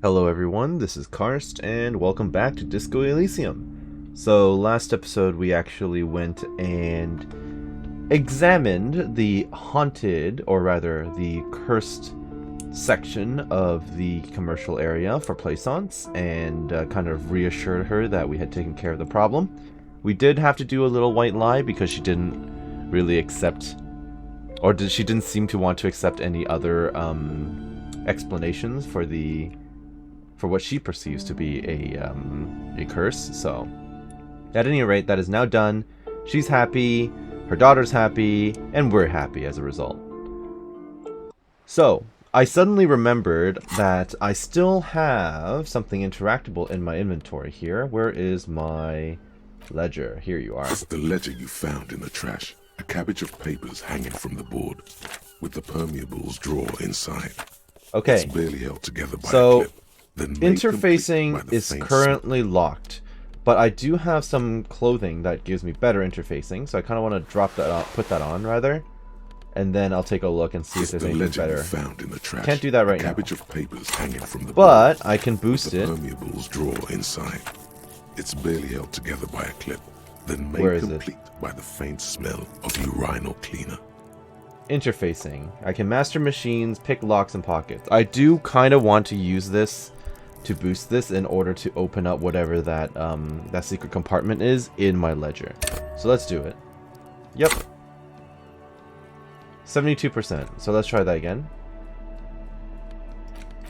Hello everyone, this is Karst, and welcome back to Disco Elysium. So last episode we actually went and examined the haunted, or rather the cursed section of the commercial area for Plaisance, and kind of reassured her that we had taken care of the problem. We did have to do a little white lie because she didn't really accept, or she didn't seem to want to accept any other explanations for what she perceives to be a curse. So, at any rate, that is now done. She's happy, her daughter's happy, and we're happy as a result. So, I suddenly remembered that I still have something interactable in my inventory here. Where is my ledger? Here you are. It's the ledger you found in the trash. A cabbage of papers hanging from the board, with the permeables drawer inside. Okay. It's barely held together by a clip. Interfacing is currently locked, but I do have some clothing that gives me better interfacing, so I kind of want to drop that off, put that on rather, and then I'll take a look and see if there's anything better. Found in the trash. Can't do that right now. Cabbage of papers hanging from the but board, I can boost it. Permeables drawer inside. It's barely held together by a clip, then made complete by the faint smell of urinal cleaner. Interfacing. I can master machines, pick locks and pockets. I do kind of want to use this to boost this in order to open up whatever that that secret compartment is in my ledger. So let's do it. Yep. 72%. So let's try that again.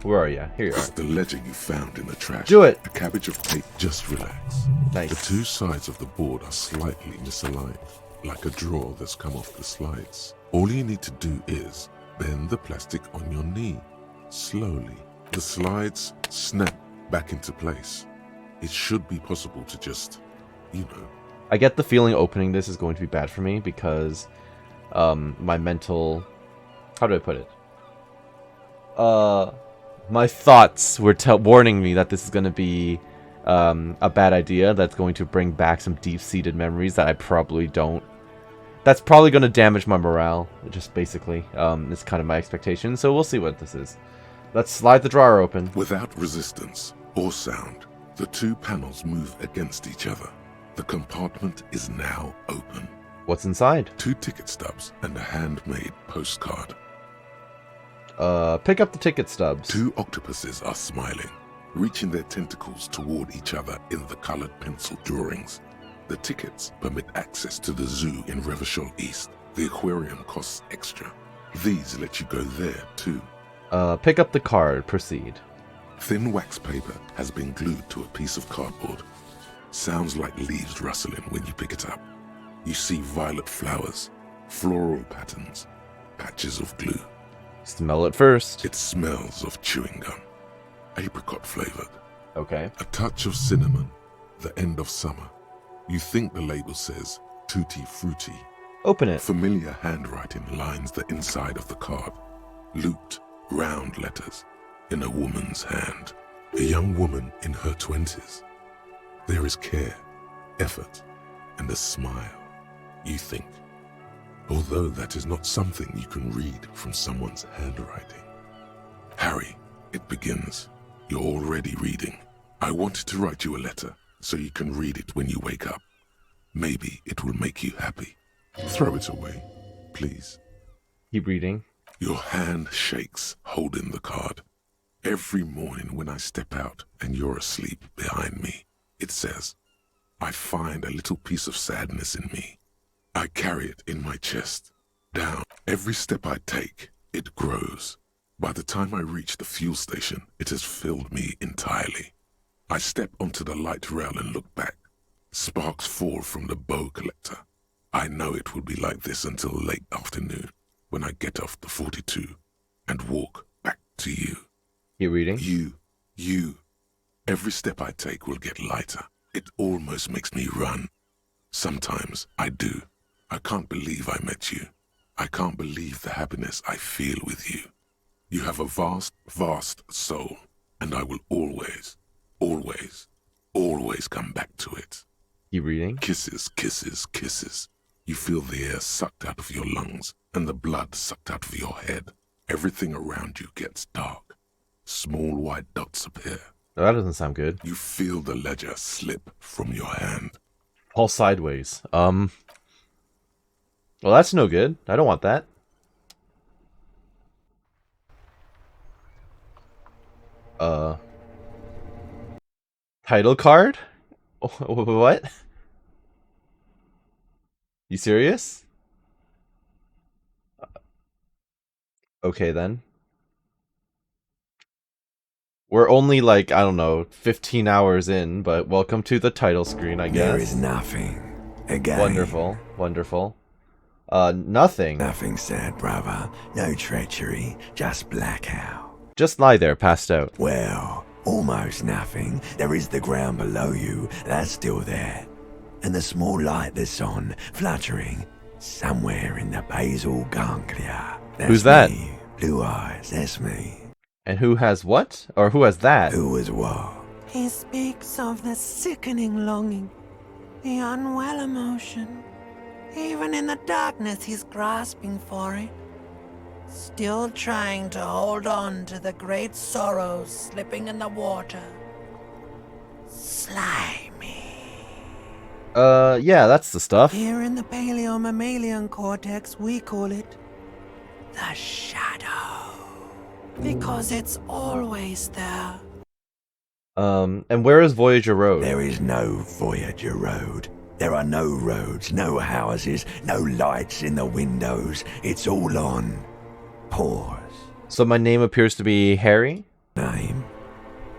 Where are you? Here you are. It's the ledger you found in the trash. Do it! A cabbage of paper. Just relax. Nice. The two sides of the board are slightly misaligned, like a drawer that's come off the slides. All you need to do is bend the plastic on your knee, slowly. The slides snap back into place. It should be possible to just, I get the feeling opening this is going to be bad for me because my mental... How do I put it? My thoughts were warning me that this is going to be a bad idea that's going to bring back some deep-seated memories that I probably don't. That's probably going to damage my morale, just basically. It's kind of my expectation, so we'll see what this is. Let's slide the drawer open. Without resistance or sound, the two panels move against each other. The compartment is now open. What's inside? 2 ticket stubs and a handmade postcard. Pick up the ticket stubs. 2 octopuses are smiling, reaching their tentacles toward each other in the colored pencil drawings. The tickets permit access to the zoo in Revachol East. The aquarium costs extra. These let you go there too. Pick up the card. Proceed. Thin wax paper has been glued to a piece of cardboard. Sounds like leaves rustling when you pick it up. You see violet flowers, floral patterns, patches of glue. Smell it first. It smells of chewing gum, apricot flavored. Okay. A touch of cinnamon, the end of summer. You think the label says tutti frutti. Open it. Familiar handwriting lines the inside of the card. Looped, round letters in a woman's hand. A young woman in her 20s. There is care, effort, and a smile, you think. Although that is not something you can read from someone's handwriting. Harry, it begins. You're already reading. I wanted to write you a letter so you can read it when you wake up. Maybe it will make you happy. Throw it away, please. Keep reading. Your hand shakes, holding the card. Every morning when I step out and you're asleep behind me, it says, I find a little piece of sadness in me. I carry it in my chest, down. Every step I take, it grows. By the time I reach the fuel station, it has filled me entirely. I step onto the light rail and look back. Sparks fall from the bow collector. I know it will be like this until late afternoon, when I get off the 42 and walk back to you. Keep reading. You. Every step I take will get lighter. It almost makes me run. Sometimes I do. I can't believe I met you. I can't believe the happiness I feel with you. You have a vast, vast soul, and I will always, always, always come back to it. Keep reading. Kisses, kisses, kisses. You feel the air sucked out of your lungs and the blood sucked out of your head. Everything around you gets dark. Small white dots appear. That doesn't sound good. You feel the ledger slip from your hand. Fall sideways. Well, that's no good. I don't want that. Title card? What? You serious? Okay, then. We're only like, I don't know, 15 hours in, but welcome to the title screen, I guess. There is nothing. Again. Wonderful, wonderful. Nothing. Nothing sad, brother. No treachery. Just blackout. Just lie there, passed out. Well, almost nothing. There is the ground below you. That's still there. And the small light that's on, fluttering, somewhere in the basal ganglia. That's Who's that? Me. Blue eyes, that's me. And who has what? Or who has that? Who was what? He speaks of the sickening longing, the unwell emotion. Even in the darkness, he's grasping for it. Still trying to hold on to the great sorrows slipping in the water. Slimy. Yeah, that's the stuff. Here in the paleo-mammalian cortex, we call it the shadow. Because it's always there. And where is Voyager Road? There is no Voyager Road. There are no roads, no houses, no lights in the windows. It's all on pause. So my name appears to be Harry? Name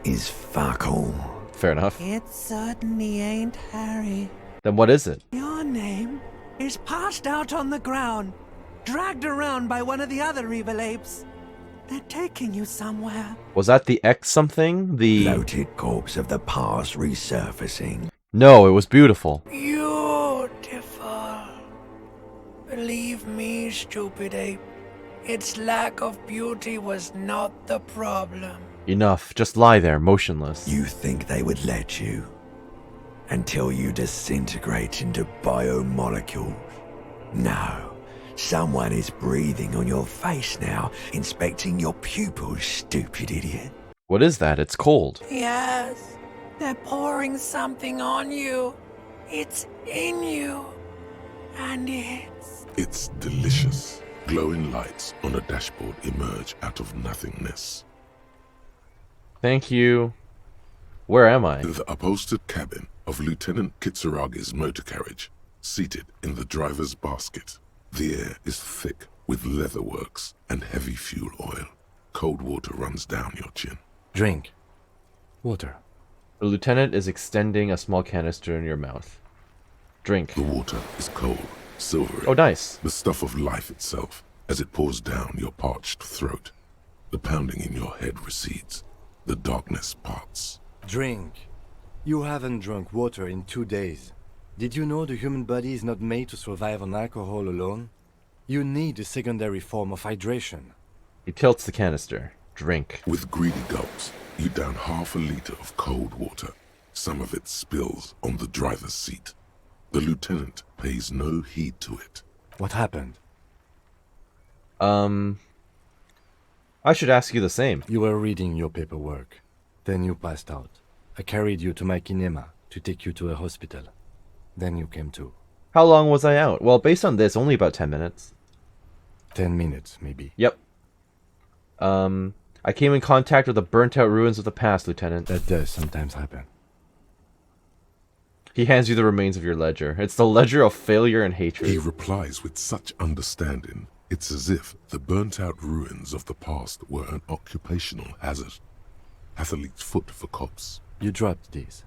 is fuck all. Fair enough. It certainly ain't Harry. Then what is it? Your name is passed out on the ground, dragged around by one of the other evil apes. They're taking you somewhere. Was that the X something? The... Bloated corpse of the past resurfacing. No, it was beautiful. Beautiful. Believe me, stupid ape. Its lack of beauty was not the problem. Enough. Just lie there, motionless. You think they would let you? Until you disintegrate into biomolecules? No. Someone is breathing on your face now, inspecting your pupils, stupid idiot. What is that? It's cold. Yes, they're pouring something on you. It's in you. And It's delicious. Glowing lights on a dashboard emerge out of nothingness. Thank you. Where am I? In the upholstered cabin of Lieutenant Kitsuragi's motor carriage, seated in the driver's basket. The air is thick with leatherworks and heavy fuel oil. Cold water runs down your chin. Drink. Water. The lieutenant is extending a small canister in your mouth. Drink. The water is cold, silvery. Oh, nice. The stuff of life itself, as it pours down your parched throat. The pounding in your head recedes. The darkness parts. Drink. You haven't drunk water in 2 days. Did you know the human body is not made to survive on alcohol alone? You need a secondary form of hydration. He tilts the canister. Drink. With greedy gulps, you down half a liter of cold water. Some of it spills on the driver's seat. The lieutenant pays no heed to it. What happened? I should ask you the same. You were reading your paperwork. Then you passed out. I carried you to my kinema to take you to a hospital. Then you came to. How long was I out? Well, based on this, only about 10 minutes. 10 minutes, maybe. Yep. I came in contact with the burnt-out ruins of the past, Lieutenant. That does sometimes happen. He hands you the remains of your ledger. It's the ledger of failure and hatred. He replies with such understanding, it's as if the burnt-out ruins of the past were an occupational hazard. Athlete's foot for cops. You dropped these.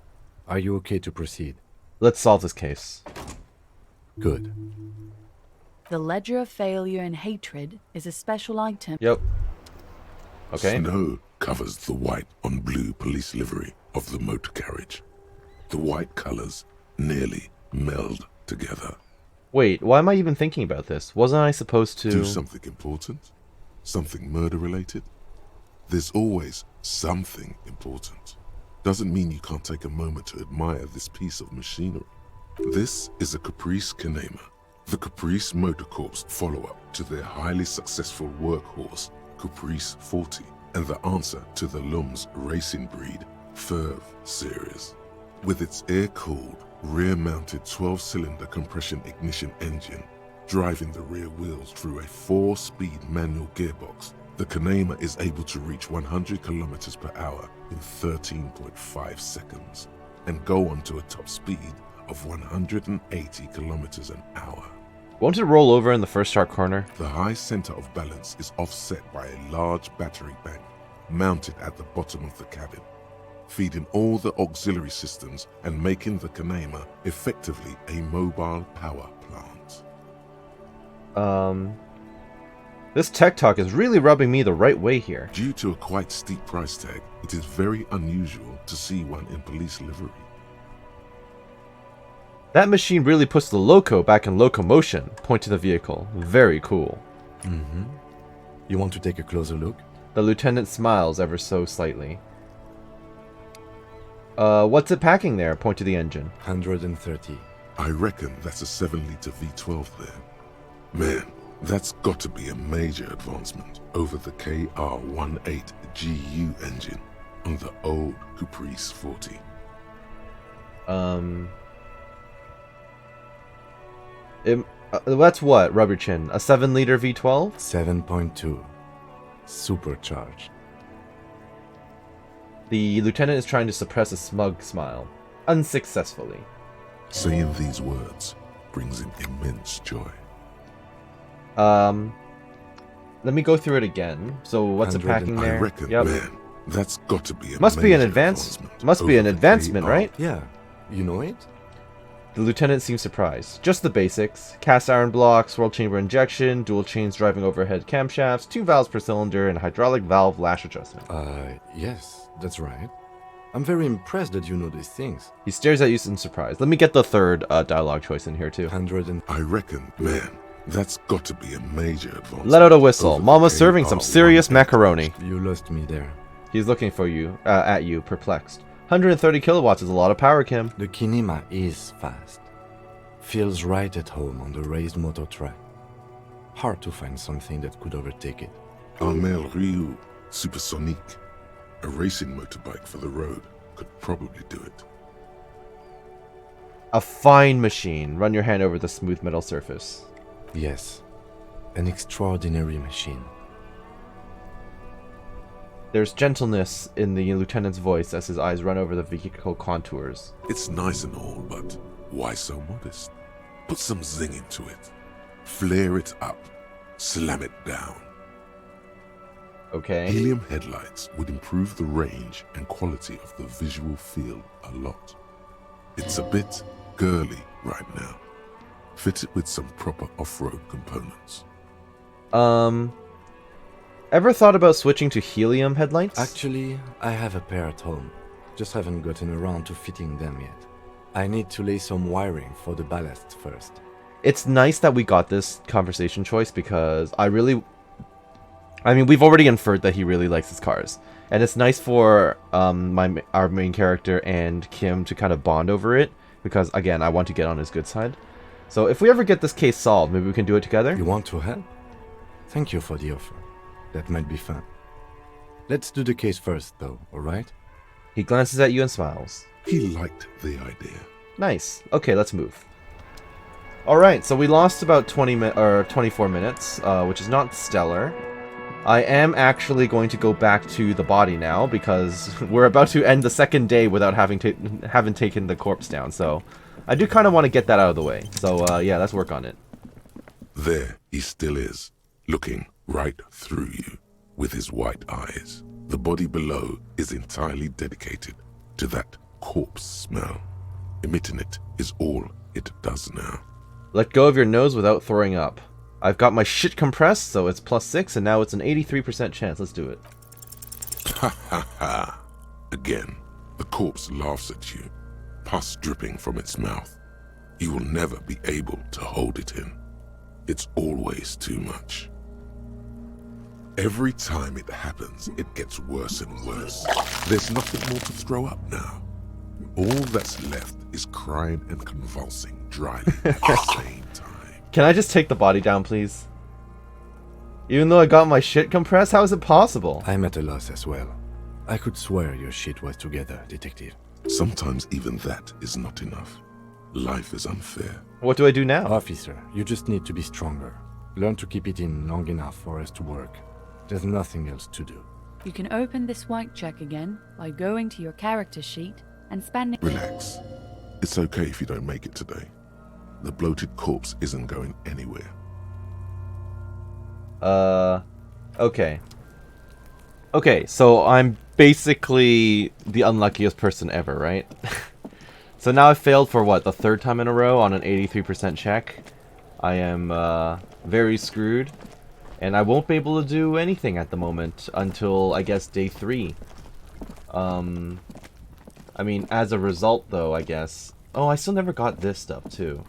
Are you okay to proceed? Let's solve this case. Good. The Ledger of Failure and Hatred is a special item. Yep. Okay. Snow covers the white on blue police livery of the motor carriage. The white colors nearly meld together. Wait, why am I even thinking about this? Wasn't I supposed to... Do something important? Something murder-related? There's always something important. Doesn't mean you can't take a moment to admire this piece of machinery. This is a Caprice Kinema, the Caprice Motor Corps follow-up to their highly successful workhorse, Caprice 40. and the answer to the Lum's racing breed, Ferv series. With its air-cooled, rear-mounted 12-cylinder compression ignition engine, driving the rear wheels through a 4-speed manual gearbox, the Kanema is able to reach 100 kilometers per hour in 13.5 seconds and go on to a top speed of 180 kilometers an hour. Won't it roll over in the first sharp corner? The high center of balance is offset by a large battery bank mounted at the bottom of the cabin, feeding all the auxiliary systems and making the Kanema effectively a mobile power plant. This tech talk is really rubbing me the right way here. Due to a quite steep price tag, it is very unusual to see one in police livery. That machine really puts the loco back in locomotion. Point to the vehicle. Very cool. Mm-hmm. You want to take a closer look? The lieutenant smiles ever so slightly. What's it packing there? Point to the engine. 130. I reckon that's a 7-liter V12 there. Man, that's got to be a major advancement over the KR-18GU engine on the old Caprice 40. That's what, Rubber Chin? A 7-liter V12? 7.2. Supercharged. The lieutenant is trying to suppress a smug smile. Unsuccessfully. Saying these words brings him immense joy. Let me go through it again. So what's it packing I there? reckon, Yep. man, that's got to be a Must be an major advancement. Must be over an the advancement, KR. right? Yeah, you know it? The lieutenant seems surprised. Just the basics. Cast iron blocks, swirl chamber injection, dual chains driving overhead camshafts, 2 valves per cylinder, and hydraulic valve lash adjustment. Yes, that's right. I'm very impressed that you know these things. He stares at you in surprise. Let me get the third dialogue choice in here too. 100 and... I reckon, man, that's got to be a major advancement. Let out a whistle. over the Mama's serving some KR-18. serious macaroni. You lost me there. He's looking for you, at you, perplexed. 130 kilowatts is a lot of power, Kim. The Kinema is fast. Feels right at home on the raised motor track. Hard to find something that could overtake it. Armel Ryu Supersonique, a racing motorbike for the road, could probably do it. A fine machine. Run your hand over the smooth metal surface. Yes, an extraordinary machine. There's gentleness in the lieutenant's voice as his eyes run over the vehicle contours. It's nice and all, but why so modest? Put some zing into it. Flare it up. Slam it down. Okay. Helium headlights would improve the range and quality of the visual field a lot. It's a bit girly right now. Fit it with some proper off-road components. Ever thought about switching to helium headlights? Actually, I have a pair at home. Just haven't gotten around to fitting them yet. I need to lay some wiring for the ballast first. It's nice that we got this conversation choice because I mean, we've already inferred that he really likes his cars. And it's nice for our main character and Kim to kind of bond over it because, again, I want to get on his good side. So if we ever get this case solved, maybe we can do it together? You want to help? Thank you for the offer. That might be fun. Let's do the case first, though, alright? He glances at you and smiles. He liked the idea. Nice. Okay, let's move. Alright, so we lost about 24 minutes, which is not stellar. I am actually going to go back to the body now because we're about to end the second day without having taken the corpse down, so I do kind of want to get that out of the way. So yeah, let's work on it. There he still is, looking right through you with his white eyes. The body below is entirely dedicated to that corpse smell. Emitting it is all it does now. Let go of your nose without throwing up. I've got my shit compressed, so it's +6, and now it's an 83% chance. Let's do it. Ha ha ha. Again, the corpse laughs at you, pus dripping from its mouth. You will never be able to hold it in. It's always too much. Every time it happens, it gets worse and worse. There's nothing more to throw up now. All that's left is crying and convulsing dryly at the same time. Can I just take the body down, please? Even though I got my shit compressed? How is it possible? I'm at a loss as well. I could swear your shit was together, detective. Sometimes even that is not enough. Life is unfair. What do I do now? Officer, you just need to be stronger. Learn to keep it in long enough for us to work. There's nothing else to do. You can open this white check again by going to your character sheet and spanning. Relax. It's okay if you don't make it today. The bloated corpse isn't going anywhere. Okay. Okay, so I'm basically the unluckiest person ever, right? So now I failed for what, the third time in a row on an 83% check. I am very screwed, and I won't be able to do anything at the moment until, I guess, day 3. I mean, as a result, though, I guess. Oh, I still never got this stuff, too.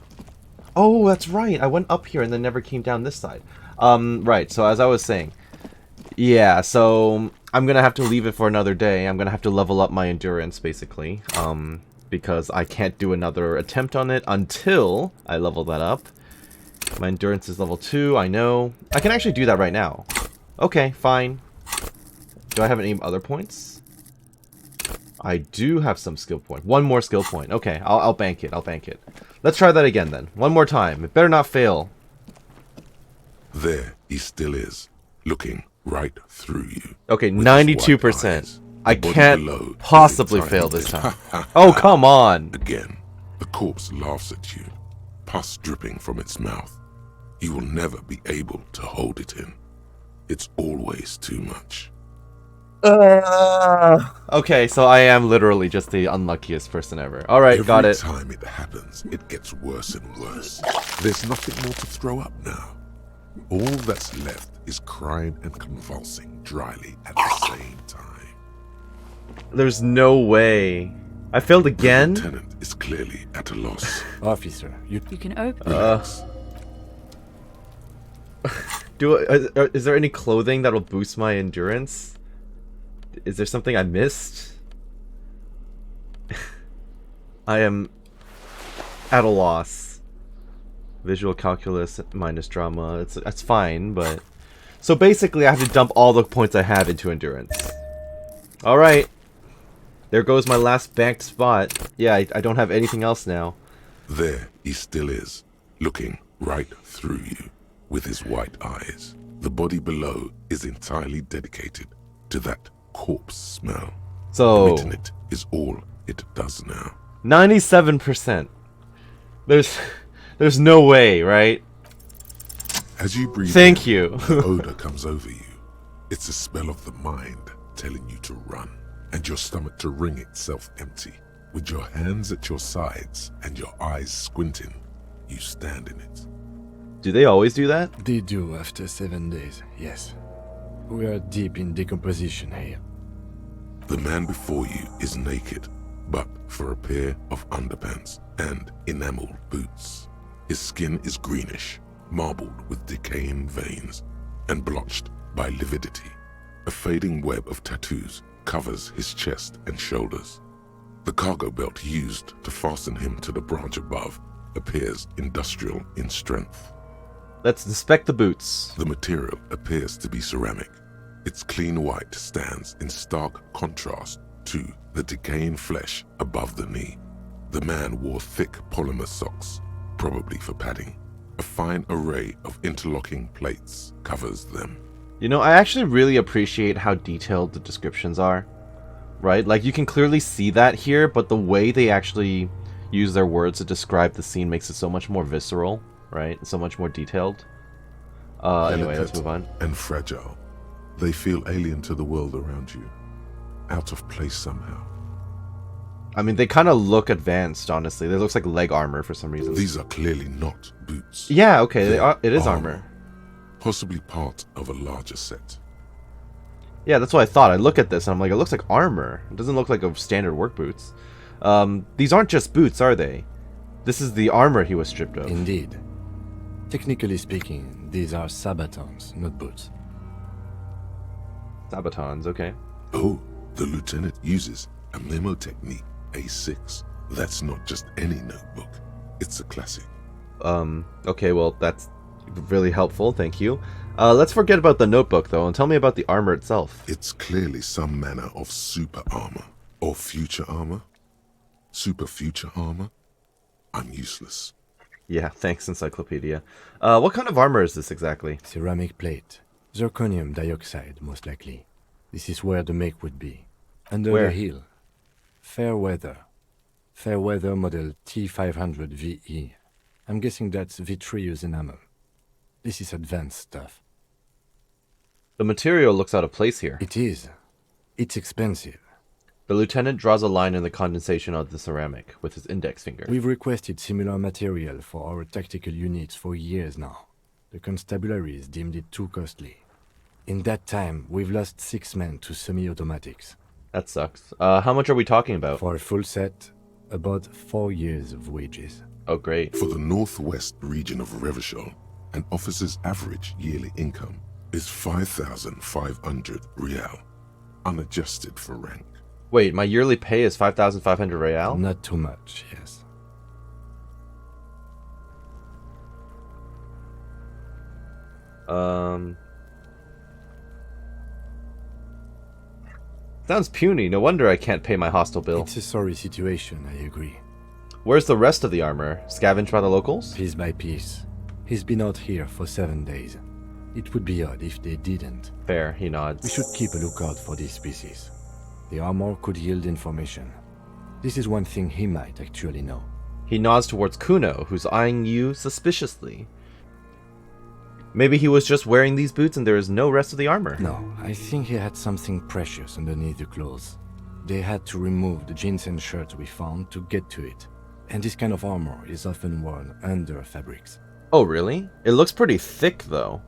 Oh, that's right. I went up here and then never came down this side. Right, so as I was saying, yeah, so I'm gonna have to leave it for another day. I'm gonna have to level up my endurance, basically, because I can't do another attempt on it until I level that up. My endurance is level 2, I know. I can actually do that right now. Okay, fine. Do I have any other points? I do have some skill point. One more skill point. Okay, I'll bank it. I'll bank it. Let's try that again then. One more time. It better not fail. There he still is, looking right through you. Okay, with his white 92%. eyes. I The body can't below possibly is fail entirely this dead. time. Oh, come on. Again, the corpse laughs at you, pus dripping from its mouth. You will never be able to hold it in. It's always too much. Okay, so I am literally just the unluckiest person ever. Alright, got it. Every time it happens, it gets worse and worse. There's nothing more to throw up now. All that's left is crying and convulsing dryly at the same time. There's no way. I failed The again? lieutenant is clearly at a loss. Officer, you You can open. Relax. Is there any clothing that'll boost my endurance? Is there something I missed? I am at a loss. Visual calculus minus drama. That's fine, but so basically I have to dump all the points I have into endurance. All right. There goes my last banked spot. Yeah, I don't have anything else now. There he still is, looking right through you with his white eyes. The body below is entirely dedicated to that corpse smell. So Emitting it is all it does now. 97%. There's no way, right? As you breathe Thank in, you. the odor comes over you. It's a smell of the mind telling you to run, and your stomach to wring itself empty. With your hands at your sides and your eyes squinting, you stand in it. Do they always do that? They do after 7 days, yes. We are deep in decomposition here. The man before you is naked, but for a pair of underpants and enameled boots. His skin is greenish, marbled with decaying veins, and blotched by lividity. A fading web of tattoos covers his chest and shoulders. The cargo belt used to fasten him to the branch above appears industrial in strength. Let's inspect the boots. The material appears to be ceramic. Its clean white stands in stark contrast to the decaying flesh above the knee. The man wore thick polymer socks, probably for padding. A fine array of interlocking plates covers them. You know, I actually really appreciate how detailed the descriptions are. Right? Like, you can clearly see that here, but the way they actually use their words to describe the scene makes it so much more visceral, right? So much more detailed. Anyway, let's move on. And fragile. They feel alien to the world around you. Out of place somehow. I mean, they kind of look advanced, honestly. They looks like leg armor for some reason. These are clearly not boots. Yeah, okay, they They're are, it is armor. Possibly part of a larger set. Yeah, that's what I thought. I look at this and I'm like, it looks like armor. It doesn't look like a standard work boots. These aren't just boots, are they? This is the armor he was stripped of. Indeed. Technically speaking, these are sabatons, not boots. Sabatons, okay. Oh, the lieutenant uses a memo technique A6. That's not just any notebook. It's a classic. Okay, well, that's really helpful, thank you. Let's forget about the notebook, though, and tell me about the armor itself. It's clearly some manner of super armor. Or future armor. Super future armor. I'm useless. Yeah, thanks, Encyclopedia. What kind of armor is this exactly? Ceramic plate. Zirconium dioxide, most likely. This is where the make would be. Under Where? the hill. Fair weather. Fair weather model T500 VE. I'm guessing that's vitreous enamel. This is advanced stuff. The material looks out of place here. It is. It's expensive. The lieutenant draws a line in the condensation of the ceramic with his index finger. We've requested similar material for our tactical units for years now. The constabularies deemed it too costly. In that time, we've lost 6 men to semi-automatics. That sucks. How much are we talking about? For a full set, about 4 years of wages. Oh, great. For the northwest region of Revachol, an officer's average yearly income is 5,500 real, unadjusted for rank. Wait, my yearly pay is 5,500 real? Not too much, yes. Sounds puny. No wonder I can't pay my hostel bill. It's a sorry situation, I agree. Where's the rest of the armor? Scavenged by the locals? Piece by piece. He's been out here for 7 days. It would be odd if they didn't. Fair, he nods. We should keep a lookout for these species. The armor could yield information. This is one thing he might actually know. He nods towards Cuno, who's eyeing you suspiciously. Maybe he was just wearing these boots and there is no rest of the armor. No, I think he had something precious underneath the clothes. They had to remove the jeans and shirt we found to get to it. And this kind of armor is often worn under fabrics. Oh, really? It looks pretty thick, though.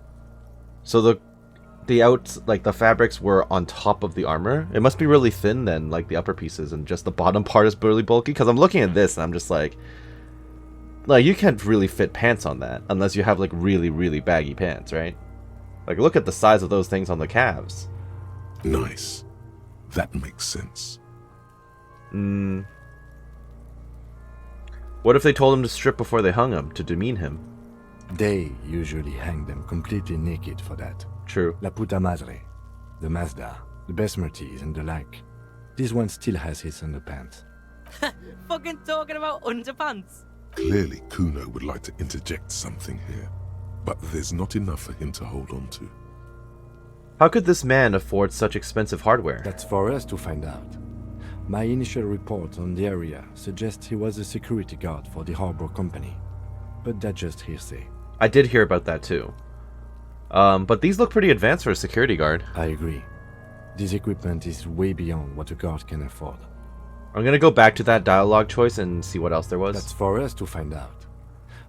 So the fabrics were on top of the armor? It must be really thin then, like the upper pieces, and just the bottom part is really bulky? Because I'm looking at this and I'm just like, you can't really fit pants on that, unless you have, like, really, really baggy pants, right? Like, look at the size of those things on the calves. Nice. That makes sense. What if they told him to strip before they hung him, to demean him? They usually hang them completely naked for that. True. La puta madre, the Mazda, the Besmerties and the like. This one still has his underpants. Fucking talking about underpants. Clearly, Cuno would like to interject something here, but there's not enough for him to hold on to. How could this man afford such expensive hardware? That's for us to find out. My initial report on the area suggests he was a security guard for the harbor company, but that's just hearsay. I did hear about that too. But these look pretty advanced for a security guard. I agree. This equipment is way beyond what a guard can afford. I'm gonna go back to that dialogue choice and see what else there was. That's for us to find out.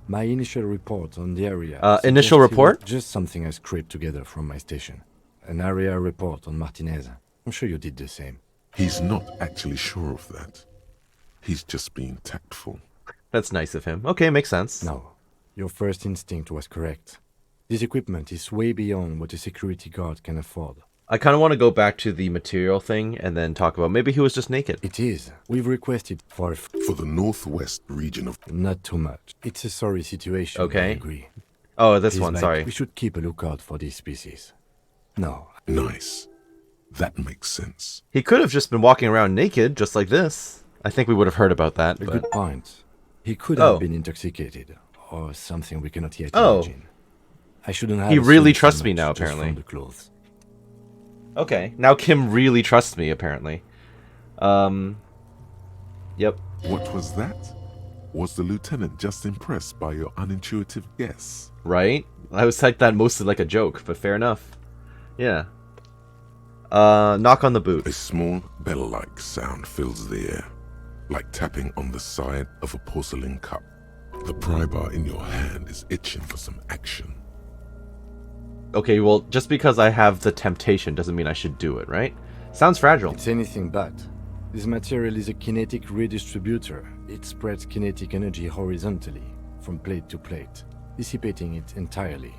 My initial report on the area... initial report? Just something I scraped together from my station. An area report on Martinez. I'm sure you did the same. He's not actually sure of that. He's just being tactful. That's nice of him. Okay, makes sense. No, your first instinct was correct. This equipment is way beyond what a security guard can afford. I kind of want to go back to the material thing and then talk about maybe he was just naked. It is. We've requested for the northwest region of... Not too much. It's a sorry situation, Okay. I agree. Oh, this He's one, like, sorry. We should keep a lookout for these species. No. Nice. That makes sense. He could have just been walking around naked, just like this. I think we would have heard about that. A But... good point. He could Oh. have been intoxicated, or something we cannot yet Oh. imagine. I shouldn't have He really assumed so trusts me much now, just from apparently. the clothes. Okay, now Kim really trusts me, apparently. Yep. What was that? Was the lieutenant just impressed by your unintuitive guess? Right? I was like that mostly like a joke, but fair enough. Yeah. Knock on the boot. A small bell-like sound fills the air, like tapping on the side of a porcelain cup. The pry bar in your hand is itching for some action. Okay, well, just because I have the temptation doesn't mean I should do it, right? Sounds fragile. It's anything but. This material is a kinetic redistributor. It spreads kinetic energy horizontally, from plate to plate, dissipating it entirely.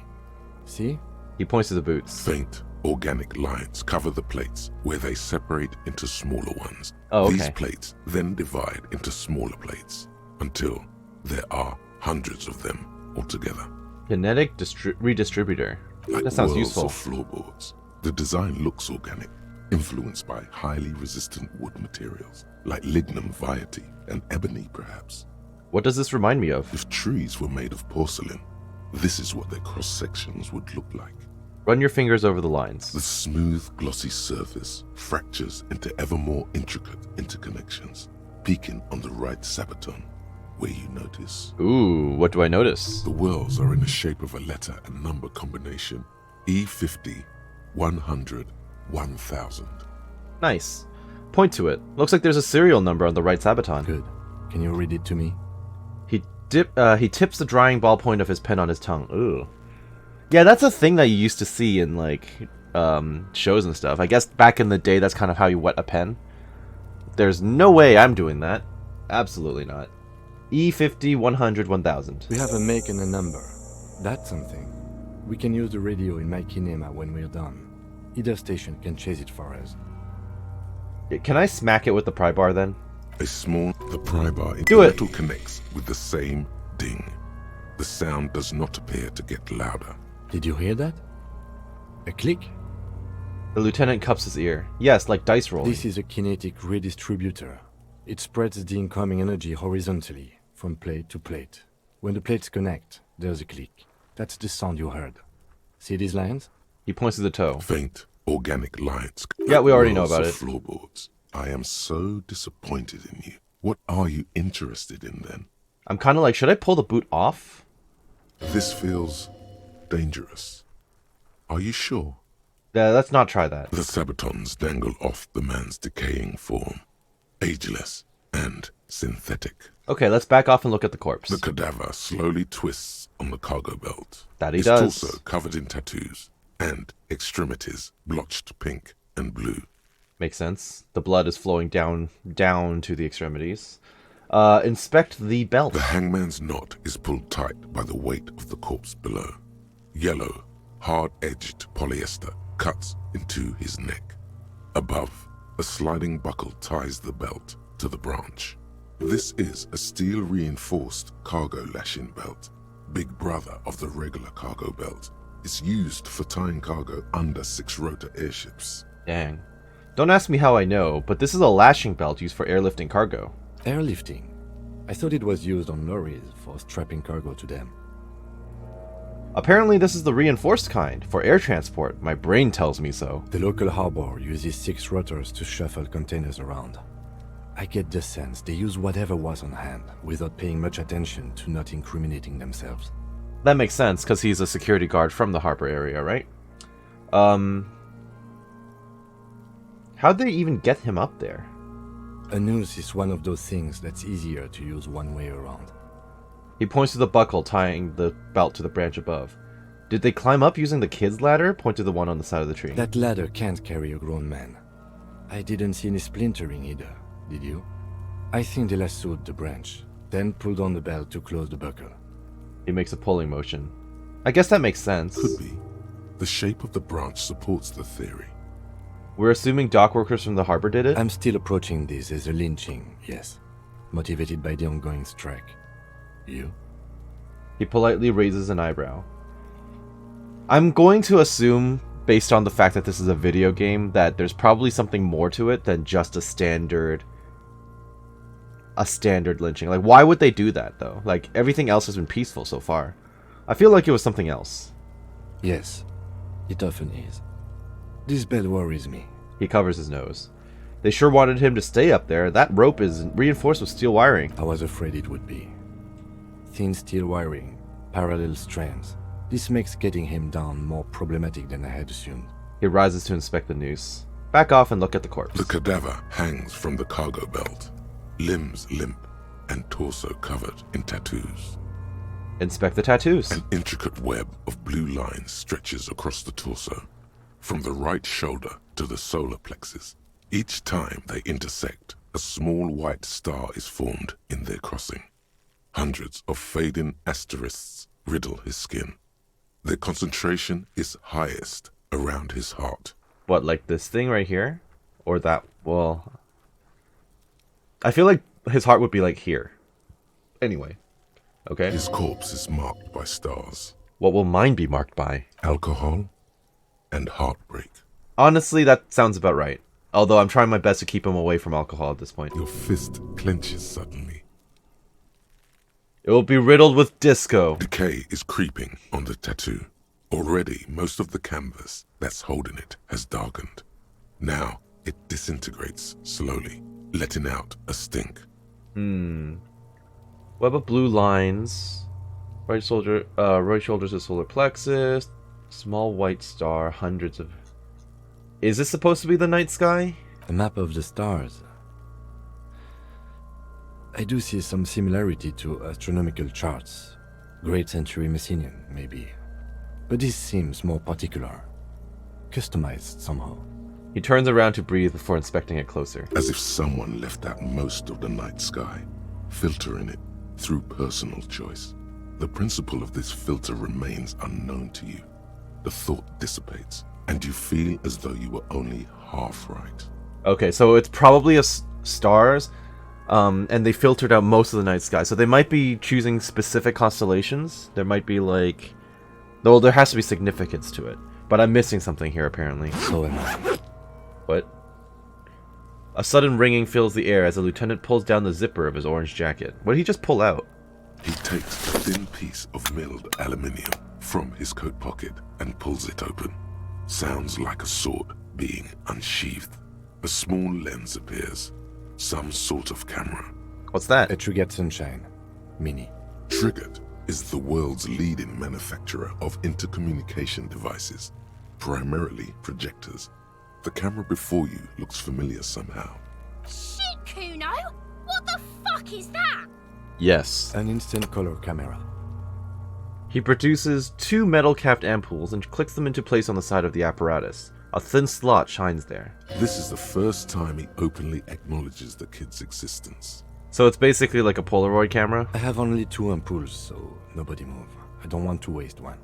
See? He points to the boots. Faint, organic lines cover the plates, where they separate into smaller ones. Oh, okay. These plates then divide into smaller plates, until there are hundreds of them altogether. Kinetic redistributor. like That sounds whirls useful. of floorboards. The design looks organic, influenced by highly resistant wood materials, like lignum vitae and ebony perhaps. What does this remind me of? If trees were made of porcelain, this is what their cross-sections would look like. Run your fingers over the lines. The smooth, glossy surface fractures into ever more intricate interconnections, peaking on the right sabaton, where you notice. Ooh, what do I notice? The whorls are in the shape of a letter and number combination. E50, 100, 1000. Nice. Point to it. Looks like there's a serial number on the right sabaton. Good. Can you read it to me? He tips the drying ballpoint of his pen on his tongue. Ooh. Yeah, that's a thing that you used to see in, like, shows and stuff. I guess back in the day, that's kind of how you wet a pen. There's no way I'm doing that. Absolutely not. E50, 100, 1000. We have a make and a number. That's something. We can use the radio in my kinema when we're done. Either station can chase it for us. Can I smack it with the pry bar then? The pry bar in Do the it. metal connects with the same ding. The sound does not appear to get louder. Did you hear that? A click? The lieutenant cups his ear. Yes, like dice rolling. This is a kinetic redistributor. It spreads the incoming energy horizontally, from plate to plate. When the plates connect, there's a click. That's the sound you heard. See these lines? He points to the toe. Faint, organic lines. Yeah, we already know Whirls about of it. Floorboards. I am so disappointed in you. What are you interested in then? I'm kind of like, should I pull the boot off? This feels dangerous. Are you sure? Yeah, let's not try that. The sabatons dangle off the man's decaying form, ageless and synthetic. Okay, let's back off and look at the corpse. The cadaver slowly twists on the cargo belt. That he His does. torso covered in tattoos and extremities blotched pink and blue. Makes sense. The blood is flowing down to the extremities. Inspect the belt. The hangman's knot is pulled tight by the weight of the corpse below. Yellow, hard-edged polyester cuts into his neck. Above, a sliding buckle ties the belt to the branch. This is a steel-reinforced cargo lashing belt, big brother of the regular cargo belt. It's used for tying cargo under 6-rotor airships. Dang. Don't ask me how I know, but this is a lashing belt used for airlifting cargo. Airlifting. I thought it was used on lorries for strapping cargo to them. Apparently this is the reinforced kind, for air transport. My brain tells me so. The local harbor uses 6 rotors to shuffle containers around. I get the sense they use whatever was on hand, without paying much attention to not incriminating themselves. That makes sense, because he's a security guard from the harbor area, right? How'd they even get him up there? A noose is one of those things that's easier to use one way around. He points to the buckle tying the belt to the branch above. Did they climb up using the kid's ladder? Point to the one on the side of the tree. That ladder can't carry a grown man. I didn't see any splintering either, did you? I think they lassoed the branch, then pulled on the belt to close the buckle. He makes a pulling motion. I guess that makes sense. Could be. The shape of the branch supports the theory. We're assuming dock workers from the harbor did it? I'm still approaching this as a lynching, yes. Motivated by the ongoing strike. You? He politely raises an eyebrow. I'm going to assume, based on the fact that this is a video game, that there's probably something more to it than just a standard lynching. Like, why would they do that, though? Like, everything else has been peaceful so far. I feel like it was something else. Yes, it often is. This bell worries me. He covers his nose. They sure wanted him to stay up there. That rope is reinforced with steel wiring. I was afraid it would be. Thin steel wiring, parallel strands. This makes getting him down more problematic than I had assumed. He rises to inspect the noose. Back off and look at the corpse. The cadaver hangs from the cargo belt, limbs limp and torso covered in tattoos. Inspect the tattoos. An intricate web of blue lines stretches across the torso, from the right shoulder to the solar plexus. Each time they intersect, a small white star is formed in their crossing. Hundreds of fading asterisks riddle his skin. Their concentration is highest around his heart. What, like this thing right here? Or that, well... I feel like his heart would be like here. Anyway. Okay? His corpse is marked by stars. What will mine be marked by? Alcohol and heartbreak. Honestly, that sounds about right. Although I'm trying my best to keep him away from alcohol at this point. Your fist clenches suddenly. It will be riddled with disco. Decay is creeping on the tattoo. Already, most of the canvas that's holding it has darkened. Now, it disintegrates slowly, letting out a stink. Web of blue lines. Right shoulders is solar plexus. Small white star, hundreds of... Is this supposed to be the night sky? A map of the stars. I do see some similarity to astronomical charts. Great Century Messinian, maybe. But this seems more particular. Customized somehow. He turns around to breathe before inspecting it closer. As if someone left out most of the night sky, filtering it through personal choice. The principle of this filter remains unknown to you. The thought dissipates, and you feel as though you were only half right. Okay, so it's probably stars, and they filtered out most of the night sky. So they might be choosing specific constellations. There might be like... Well, there has to be significance to it. But I'm missing something here, apparently. So am I. What? A sudden ringing fills the air as the lieutenant pulls down the zipper of his orange jacket. What did he just pull out? He takes a thin piece of milled aluminium from his coat pocket and pulls it open. Sounds like a sword being unsheathed. A small lens appears. Some sort of camera. What's that? A Trigger Sunshine. Mini. Triggered is the world's leading manufacturer of intercommunication devices, primarily projectors. The camera before you looks familiar somehow. Shit, Cuno! What the fuck is that? Yes. An instant color camera. He produces two metal-capped ampoules and clicks them into place on the side of the apparatus. A thin slot shines there. This is the first time he openly acknowledges the kid's existence. So it's basically like a Polaroid camera? I have only 2 ampoules, so nobody move. I don't want to waste one.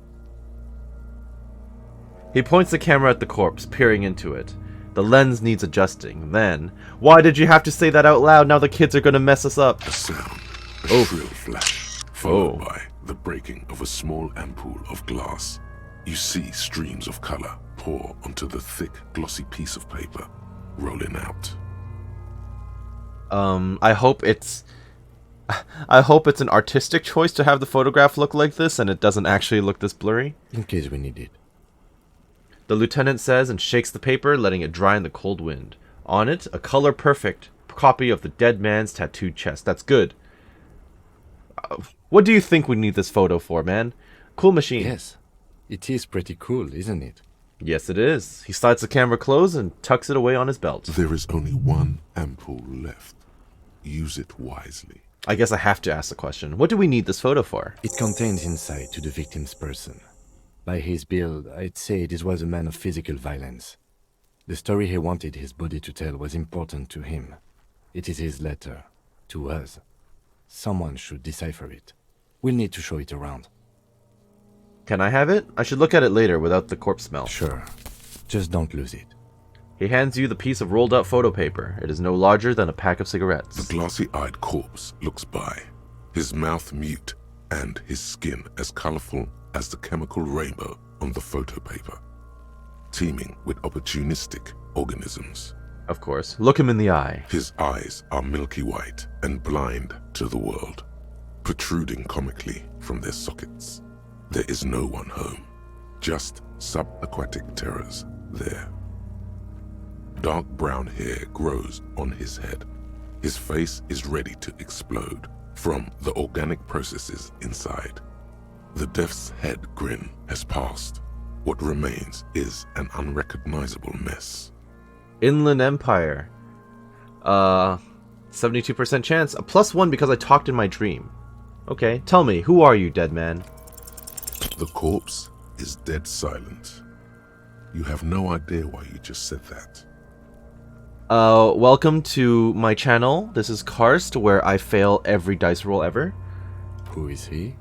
He points the camera at the corpse, peering into it. The lens needs adjusting. Then, why did you have to say that out loud? Now the kids are gonna mess us up. A sound, a shrill flash, Oh. followed by the breaking of a small ampoule of glass. You see streams of color pour onto the thick, glossy piece of paper, rolling out. I hope it's an artistic choice to have the photograph look like this and it doesn't actually look this blurry. In case we need it. The lieutenant says and shakes the paper, letting it dry in the cold wind. On it, a color-perfect copy of the dead man's tattooed chest. That's good. What do you think we need this photo for, man? Cool machine. Yes. It is pretty cool, isn't it? Yes, it is. He slides the camera close and tucks it away on his belt. There is only one ampoule left. Use it wisely. I guess I have to ask the question. What do we need this photo for? It contains insight to the victim's person. By his build, I'd say this was a man of physical violence. The story he wanted his body to tell was important to him. It is his letter. To us. Someone should decipher it. We'll need to show it around. Can I have it? I should look at it later without the corpse smell. Sure. Just don't lose it. He hands you the piece of rolled up photo paper. It is no larger than a pack of cigarettes. The glossy-eyed corpse looks by, his mouth mute and his skin as colorful as the chemical rainbow on the photo paper, teeming with opportunistic organisms. Of course. Look him in the eye. His eyes are milky white and blind to the world, protruding comically from their sockets. There is no one home, just subaquatic terrors there. Dark brown hair grows on his head. His face is ready to explode from the organic processes inside. The death's head grin has passed. What remains is an unrecognizable mess. Inland Empire. 72% chance. A +1 because I talked in my dream. Okay, tell me, who are you, dead man? The corpse is dead silent. You have no idea why you just said that. Welcome to my channel. This is Karst, where I fail every dice roll ever. Who is he?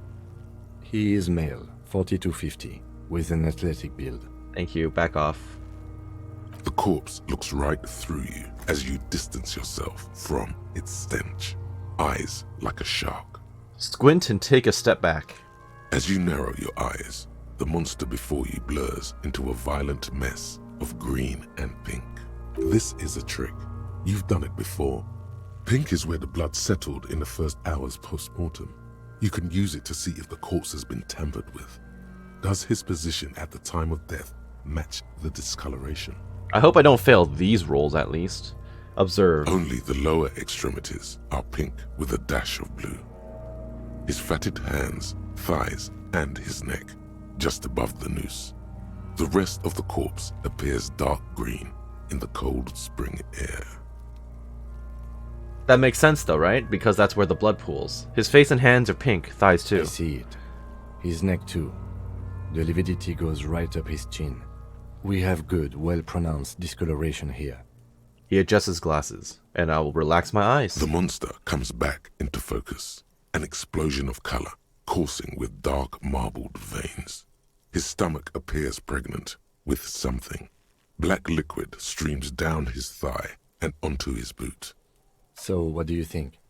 He is male, 4250, with an athletic build. Thank you, back off. The corpse looks right through you as you distance yourself from its stench, eyes like a shark. Squint and take a step back. As you narrow your eyes, the monster before you blurs into a violent mess of green and pink. This is a trick. You've done it before. Pink is where the blood settled in the first hours post-mortem. You can use it to see if the corpse has been tampered with. Does his position at the time of death match the discoloration? I hope I don't fail these rolls at least. Observe. Only the lower extremities are pink with a dash of blue. His fatted hands, thighs, and his neck, just above the noose. The rest of the corpse appears dark green in the cold spring air. That makes sense though, right? Because that's where the blood pools. His face and hands are pink, thighs too. I see it. His neck too. The lividity goes right up his chin. We have good, well-pronounced discoloration here. He adjusts his glasses, and I will relax my eyes. The monster comes back into focus, an explosion of color, coursing with dark marbled veins. His stomach appears pregnant with something. Black liquid streams down his thigh and onto his boot. So, what do you think?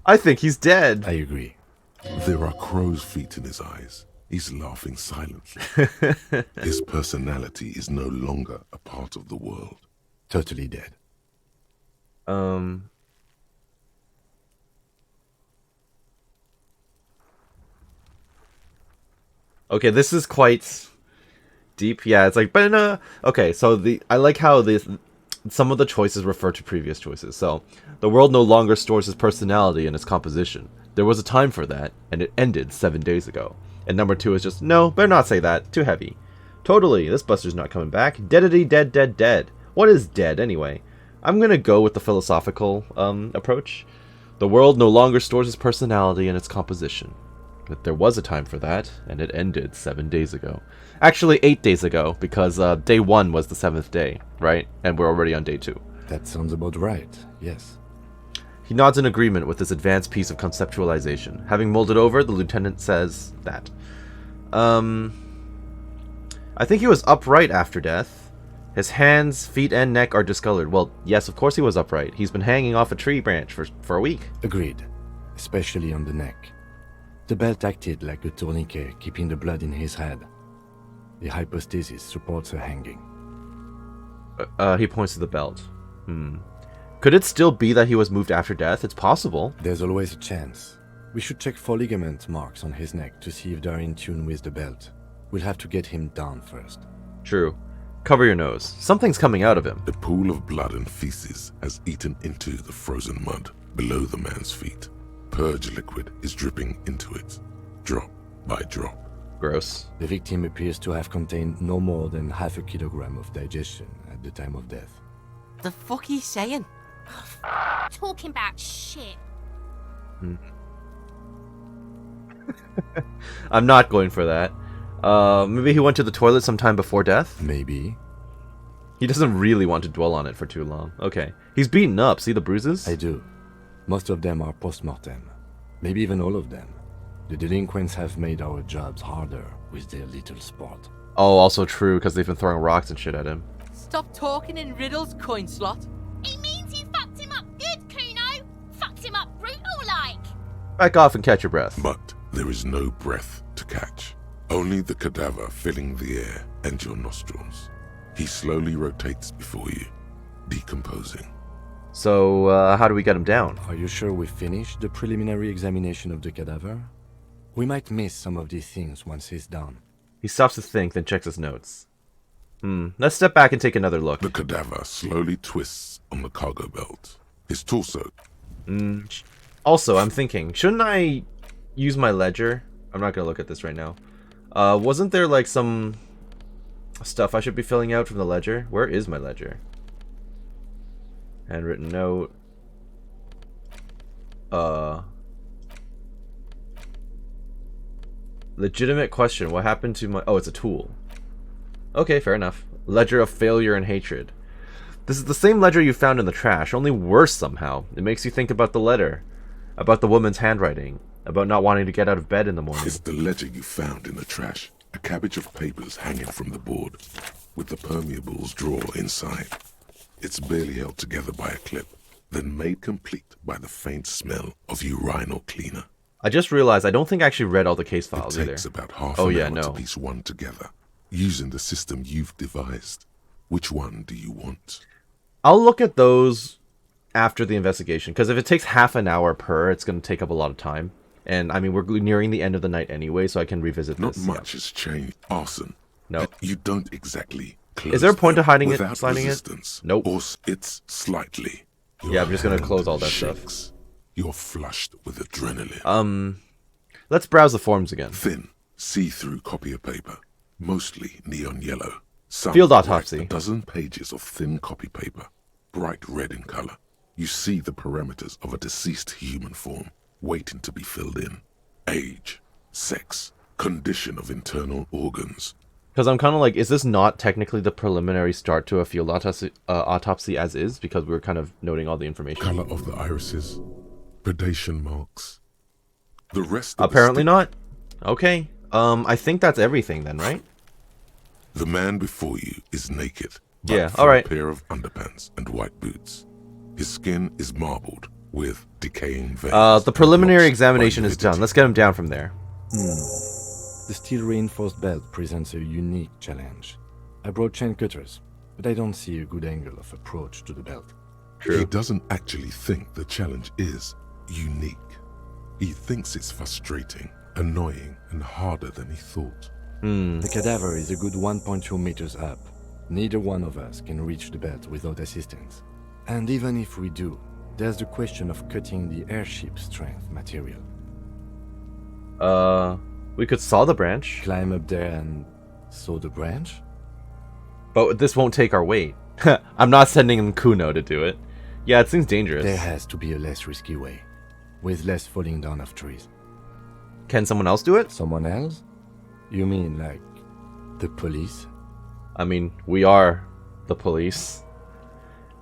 I think he's dead. I agree. There are crow's feet in his eyes. He's laughing silently. His personality is no longer a part of the world. Totally dead. Okay, this is quite deep. Yeah, it's like, but okay, so I like how some of the choices refer to previous choices. So, the world no longer stores his personality and its composition. There was a time for that, and it ended 7 days ago. And number 2 is just, no, better not say that. Too heavy. Totally, this buster's not coming back. Deadity dead dead dead. What is dead, anyway? I'm gonna go with the philosophical approach. The world no longer stores his personality and its composition. But there was a time for that, and it ended 7 days ago. Actually, 8 days ago, because day 1 was the 7th day, right? And we're already on day 2. That sounds about right, yes. He nods in agreement with this advanced piece of conceptualization. Having mulled it over, the lieutenant says that. I think he was upright after death. His hands, feet, and neck are discolored. Well, yes, of course he was upright. He's been hanging off a tree branch for a week. Agreed, especially on the neck. The belt acted like a tourniquet, keeping the blood in his head. The hypostasis supports her hanging. He points to the belt. Could it still be that he was moved after death? It's possible. There's always a chance. We should check for ligament marks on his neck to see if they're in tune with the belt. We'll have to get him down first. True. Cover your nose. Something's coming out of him. A pool of blood and feces has eaten into the frozen mud below the man's feet. Purge liquid is dripping into it, drop by drop. Gross. The victim appears to have contained no more than half a kilogram of digestion at the time of death. The fuck he's saying? Talking about shit. I'm not going for that. Maybe he went to the toilet sometime before death? Maybe. He doesn't really want to dwell on it for too long. Okay. He's beaten up. See the bruises? I do. Most of them are post-mortem. Maybe even all of them. The delinquents have made our jobs harder with their little sport. Oh, also true, because they've been throwing rocks and shit at him. Stop talking in riddles, coin slot. It means you fucked him up good, Cuno. Fucked him up brutal-like. Back off and catch your breath. But there is no breath to catch. Only the cadaver filling the air and your nostrils. He slowly rotates before you, decomposing. So, how do we get him down? Are you sure we finished the preliminary examination of the cadaver? We might miss some of these things once he's done. He stops to think, then checks his notes. Let's step back and take another look. The cadaver slowly twists on the cargo belt. His torso. Also, I'm thinking, shouldn't I use my ledger? I'm not gonna look at this right now. Wasn't there like some stuff I should be filling out from the ledger? Where is my ledger? Handwritten note. Legitimate question. What happened to my... Oh, it's a tool. Okay, fair enough. Ledger of failure and hatred. This is the same ledger you found in the trash, only worse somehow. It makes you think about the letter. About the woman's handwriting. About not wanting to get out of bed in the morning. It's the ledger you found in the trash. A cabbage of papers hanging from the board, with the permeables drawer inside. It's barely held together by a clip, then made complete by the faint smell of urinal cleaner. I just realized I don't think I actually read all the case It files either. takes about half Oh, an yeah, hour no. to piece one together, using the system you've devised. Which one do you want? I'll look at those after the investigation, because if it takes half an hour per, it's going to take up a lot of time. And, I mean, we're nearing the end of the night anyway, so I can revisit Not this. much has changed. Arson. No. You don't exactly close Is there a point to them hiding it, without sliding it? resistance. Nope. Or it's slightly. Yeah, I'm just gonna hand close all that stuff. shakes. You're flushed with adrenaline. Let's browse the forums again. Thin, see-through copy of paper, mostly neon yellow. Some Field like autopsy. a dozen pages of thin copy paper, bright red in color. You see the parameters of a deceased human form waiting to be filled in. Age, sex, condition of internal organs. Because I'm kind of like, is this not technically the preliminary start to a field autopsy as is? Because we were kind of noting all the information. Color of the irises, predation marks. The rest of Apparently not. Okay. I think that's everything then, right? The man before you is naked. but Yeah, for alright. A pair of underpants and white boots. His skin is marbled with decaying veins. The preliminary and blotched by examination is done. humidity. Let's get him down from there. The steel-reinforced belt presents a unique challenge. I brought chain cutters, but I don't see a good angle of approach to the belt. He doesn't actually think the challenge is unique. He thinks it's frustrating, annoying, and harder than he thought. The cadaver is a good 1.2 meters up. Neither one of us can reach the belt without assistance. And even if we do, there's the question of cutting the airship strength material. We could saw the branch, Climb up there and saw the branch? but this won't take our weight. I'm not sending in Cuno to do it. Yeah, it seems dangerous. There has to be a less risky way, with less falling down of trees. Can someone else do it? Someone else? You mean like the police? I mean, we are the police.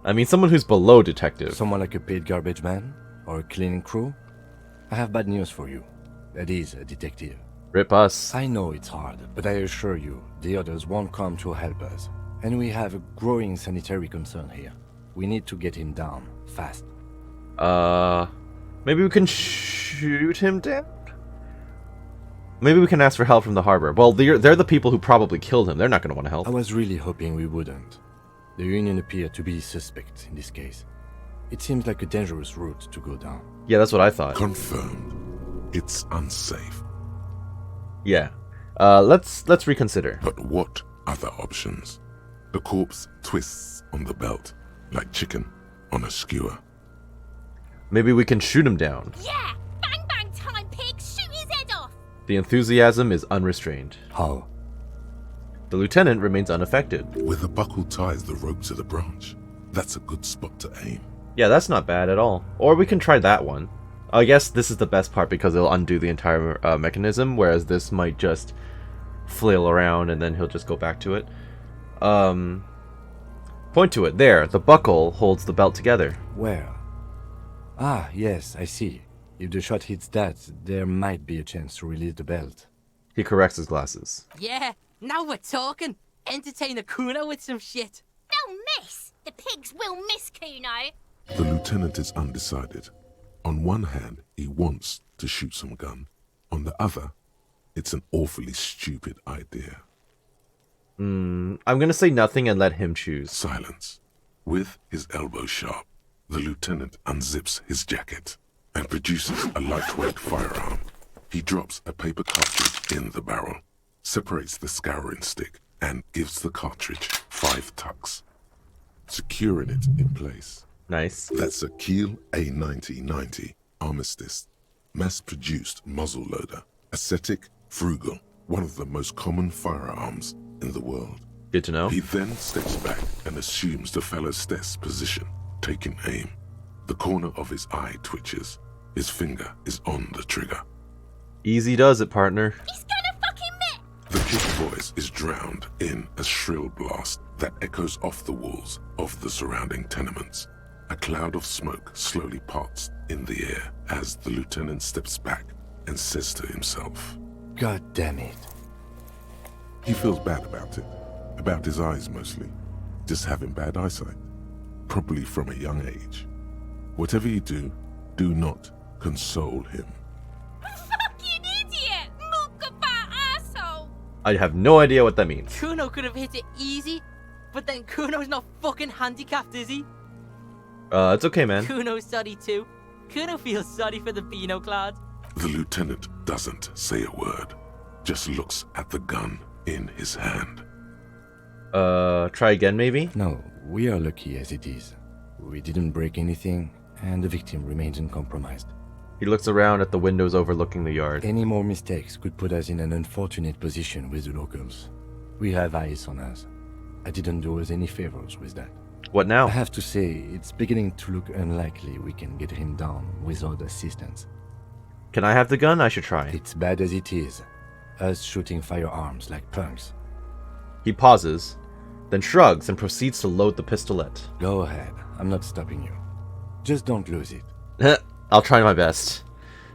I mean, someone who's below detective. Someone like a paid garbage man? Or a cleaning crew? I have bad news for you. That is a detective. Rip us. I know it's hard, but I assure you, the others won't come to help us. And we have a growing sanitary concern here. We need to get him down, fast. Maybe we can shoot him down? Maybe we can ask for help from the harbor. Well, they're the people who probably killed him. They're not going to want to help. I was really hoping we wouldn't. The Union appear to be suspect in this case. It seems like a dangerous route to go down. Yeah, that's what I thought. Confirmed. It's unsafe. Yeah. Let's reconsider. But what other options? The corpse twists on the belt, like chicken on a skewer. Maybe we can shoot him down. Yeah! Bang bang time, pig! Shoot his head off! The enthusiasm is unrestrained. How? The lieutenant remains unaffected. Where the buckle ties the rope to the branch. That's a good spot to aim. Yeah, that's not bad at all. Or we can try that one. I guess this is the best part because it'll undo the entire mechanism, whereas this might just flail around and then he'll just go back to it. Point to it. There, the buckle holds the belt together. Where? Ah, yes, I see. If the shot hits that, there might be a chance to release the belt. He corrects his glasses. Yeah, now we're talking. Entertain the Cuno with some shit. They'll miss! The pigs will miss Cuno! The lieutenant is undecided. On one hand, he wants to shoot some gun. On the other, it's an awfully stupid idea. I'm gonna say nothing and let him choose. Silence. With his elbow sharp, the lieutenant unzips his jacket and produces a lightweight firearm. He drops a paper cartridge in the barrel, separates the scouring stick, and gives the cartridge 5 tucks, securing it in place. Nice. That's a Kiel A9090 Armistice, mass-produced muzzleloader, ascetic, frugal, one of the most common firearms in the world. Good to know. He then steps back and assumes the fellow's desk position, taking aim. The corner of his eye twitches. His finger is on the trigger. Easy does it, partner. He's gonna fucking miss! The kick voice is drowned in a shrill blast that echoes off the walls of the surrounding tenements. A cloud of smoke slowly parts in the air as the lieutenant steps back and says to himself, God damn it. he feels bad about it, about his eyes mostly, just having bad eyesight, probably from a young age. Whatever you do, do not console him. I have no idea what that means. Cuno could have hit it easy, but then Cuno's not fucking handicapped, is he? It's okay, man. Cuno's sorry too. Cuno feels sorry for the Beano Cloud. The lieutenant doesn't say a word, just looks at the gun in his hand. Try again, maybe? No, we are lucky as it is. We didn't break anything, and the victim remains uncompromised. He looks around at the windows overlooking the yard. Any more mistakes could put us in an unfortunate position with the locals. We have eyes on us. I didn't do us any favors with that. What now? I have to say, it's beginning to look unlikely we can get him down without assistance. Can I have the gun? I should try. It's bad as it is. Us shooting firearms like punks. He pauses, then shrugs and proceeds to load the pistolet. Go ahead. I'm not stopping you. Just don't lose it. I'll try my best.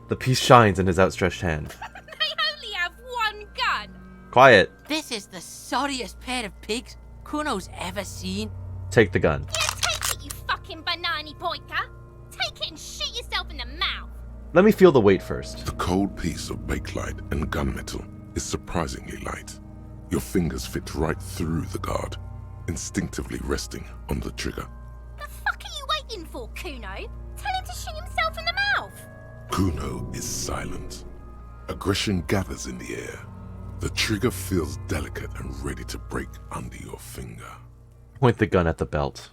The piece shines in his outstretched hand. They only have one gun. Quiet. This is the sorriest pair of pigs Cuno's ever seen. Take the gun. Yeah, take it, you fucking banana boyka. Take it and shoot yourself in the mouth. Let me feel the weight first. The cold piece of bakelite and gunmetal is surprisingly light. Your fingers fit right through the guard, instinctively resting on the trigger. The fuck are you waiting for, Cuno? Tell him to shoot himself in the mouth. Cuno is silent. Aggression gathers in the air. The trigger feels delicate and ready to break under your finger. Point the gun at the belt.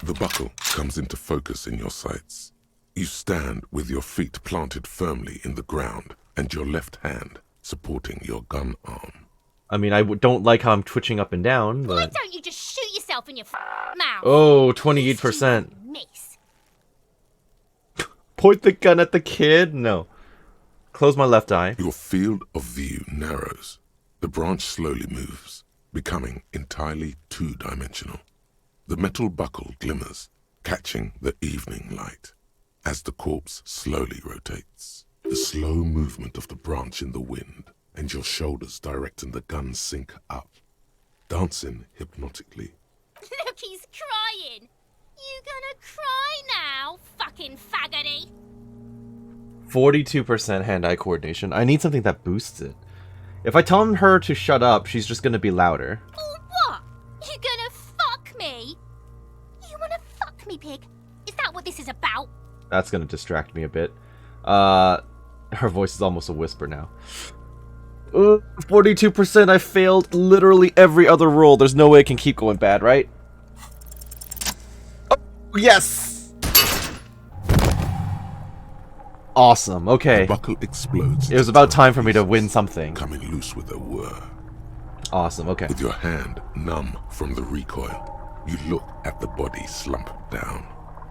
The buckle comes into focus in your sights. You stand with your feet planted firmly in the ground and your left hand supporting your gun arm. I mean, I don't like how I'm twitching up and down, Why but... don't you just shoot yourself in your mouth? Oh, 28%. Miss. Point the gun at the kid? No. Close my left eye. Your field of view narrows. The branch slowly moves, becoming entirely two-dimensional. The metal buckle glimmers, catching the evening light as the corpse slowly rotates. The slow movement of the branch in the wind and your shoulders directing the gun sync up, dancing hypnotically. Look, he's crying. You gonna cry now, fucking faggoty? 42% hand-eye coordination. I need something that boosts it. If I tell her to shut up, she's just gonna be louder. Or what? You gonna fuck me? You wanna fuck me, pig? Is that what this is about? That's gonna distract me a bit. Her voice is almost a whisper now. 42%, I failed literally every other roll. There's no way it can keep going bad, right? Oh, yes! Awesome, okay. The buckle explodes. It was about time for me to win something. Coming loose with a whir. Awesome, okay. With your hand numb from the recoil, you look at the body slump down.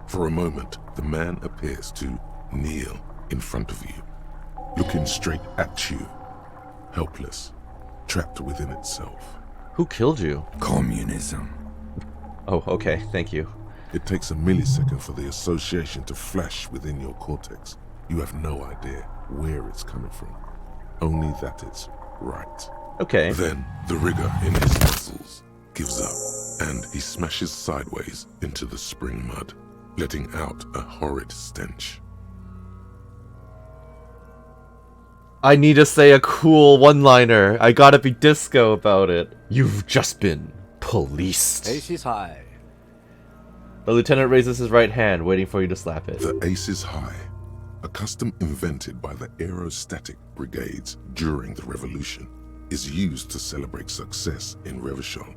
For a moment, the man appears to kneel in front of you, looking straight at you, helpless, trapped within itself. Who killed you? Communism. Oh, okay, thank you. It takes a millisecond for the association to flash within your cortex. You have no idea where it's coming from, only that it's right. Okay. Then the rigor in his muscles gives up, and he smashes sideways into the spring mud, letting out a horrid stench. I need to say a cool one-liner. I gotta be disco about it. You've just been policed. Ace is high. The lieutenant raises his right hand, waiting for you to slap it. The ace is high, a custom invented by the aerostatic brigades during the revolution, is used to celebrate success in Revachol,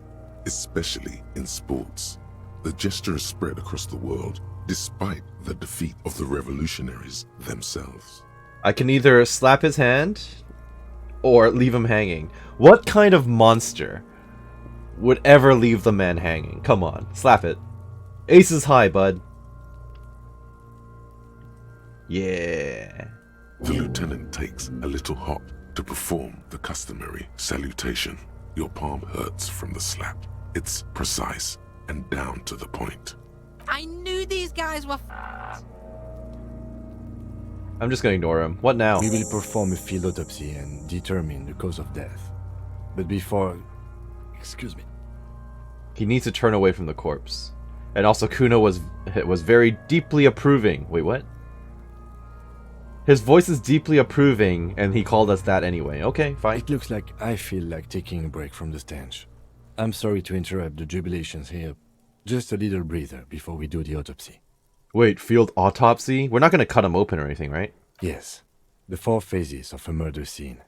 especially in sports. The gesture is spread across the world, despite the defeat of the revolutionaries themselves. I can either slap his hand or leave him hanging. What kind of monster would ever leave the man hanging? Come on, slap it. Ace is high, bud. Yeah. The lieutenant takes a little hop to perform the customary salutation. Your palm hurts from the slap. It's precise and down to the point. I knew these guys were f***ed. I'm just gonna ignore him. What now? We will perform a field autopsy and determine the cause of death. But before... Excuse me. He needs to turn away from the corpse. And also Cuno was very deeply approving. Wait, what? His voice is deeply approving, and he called us that anyway. Okay, fine. It looks like I feel like taking a break from the stench. I'm sorry to interrupt the jubilations here. Just a little breather before we do the autopsy. Wait, field autopsy? We're not going to cut him open or anything, right? Yes. The 4 phases of a murder scene.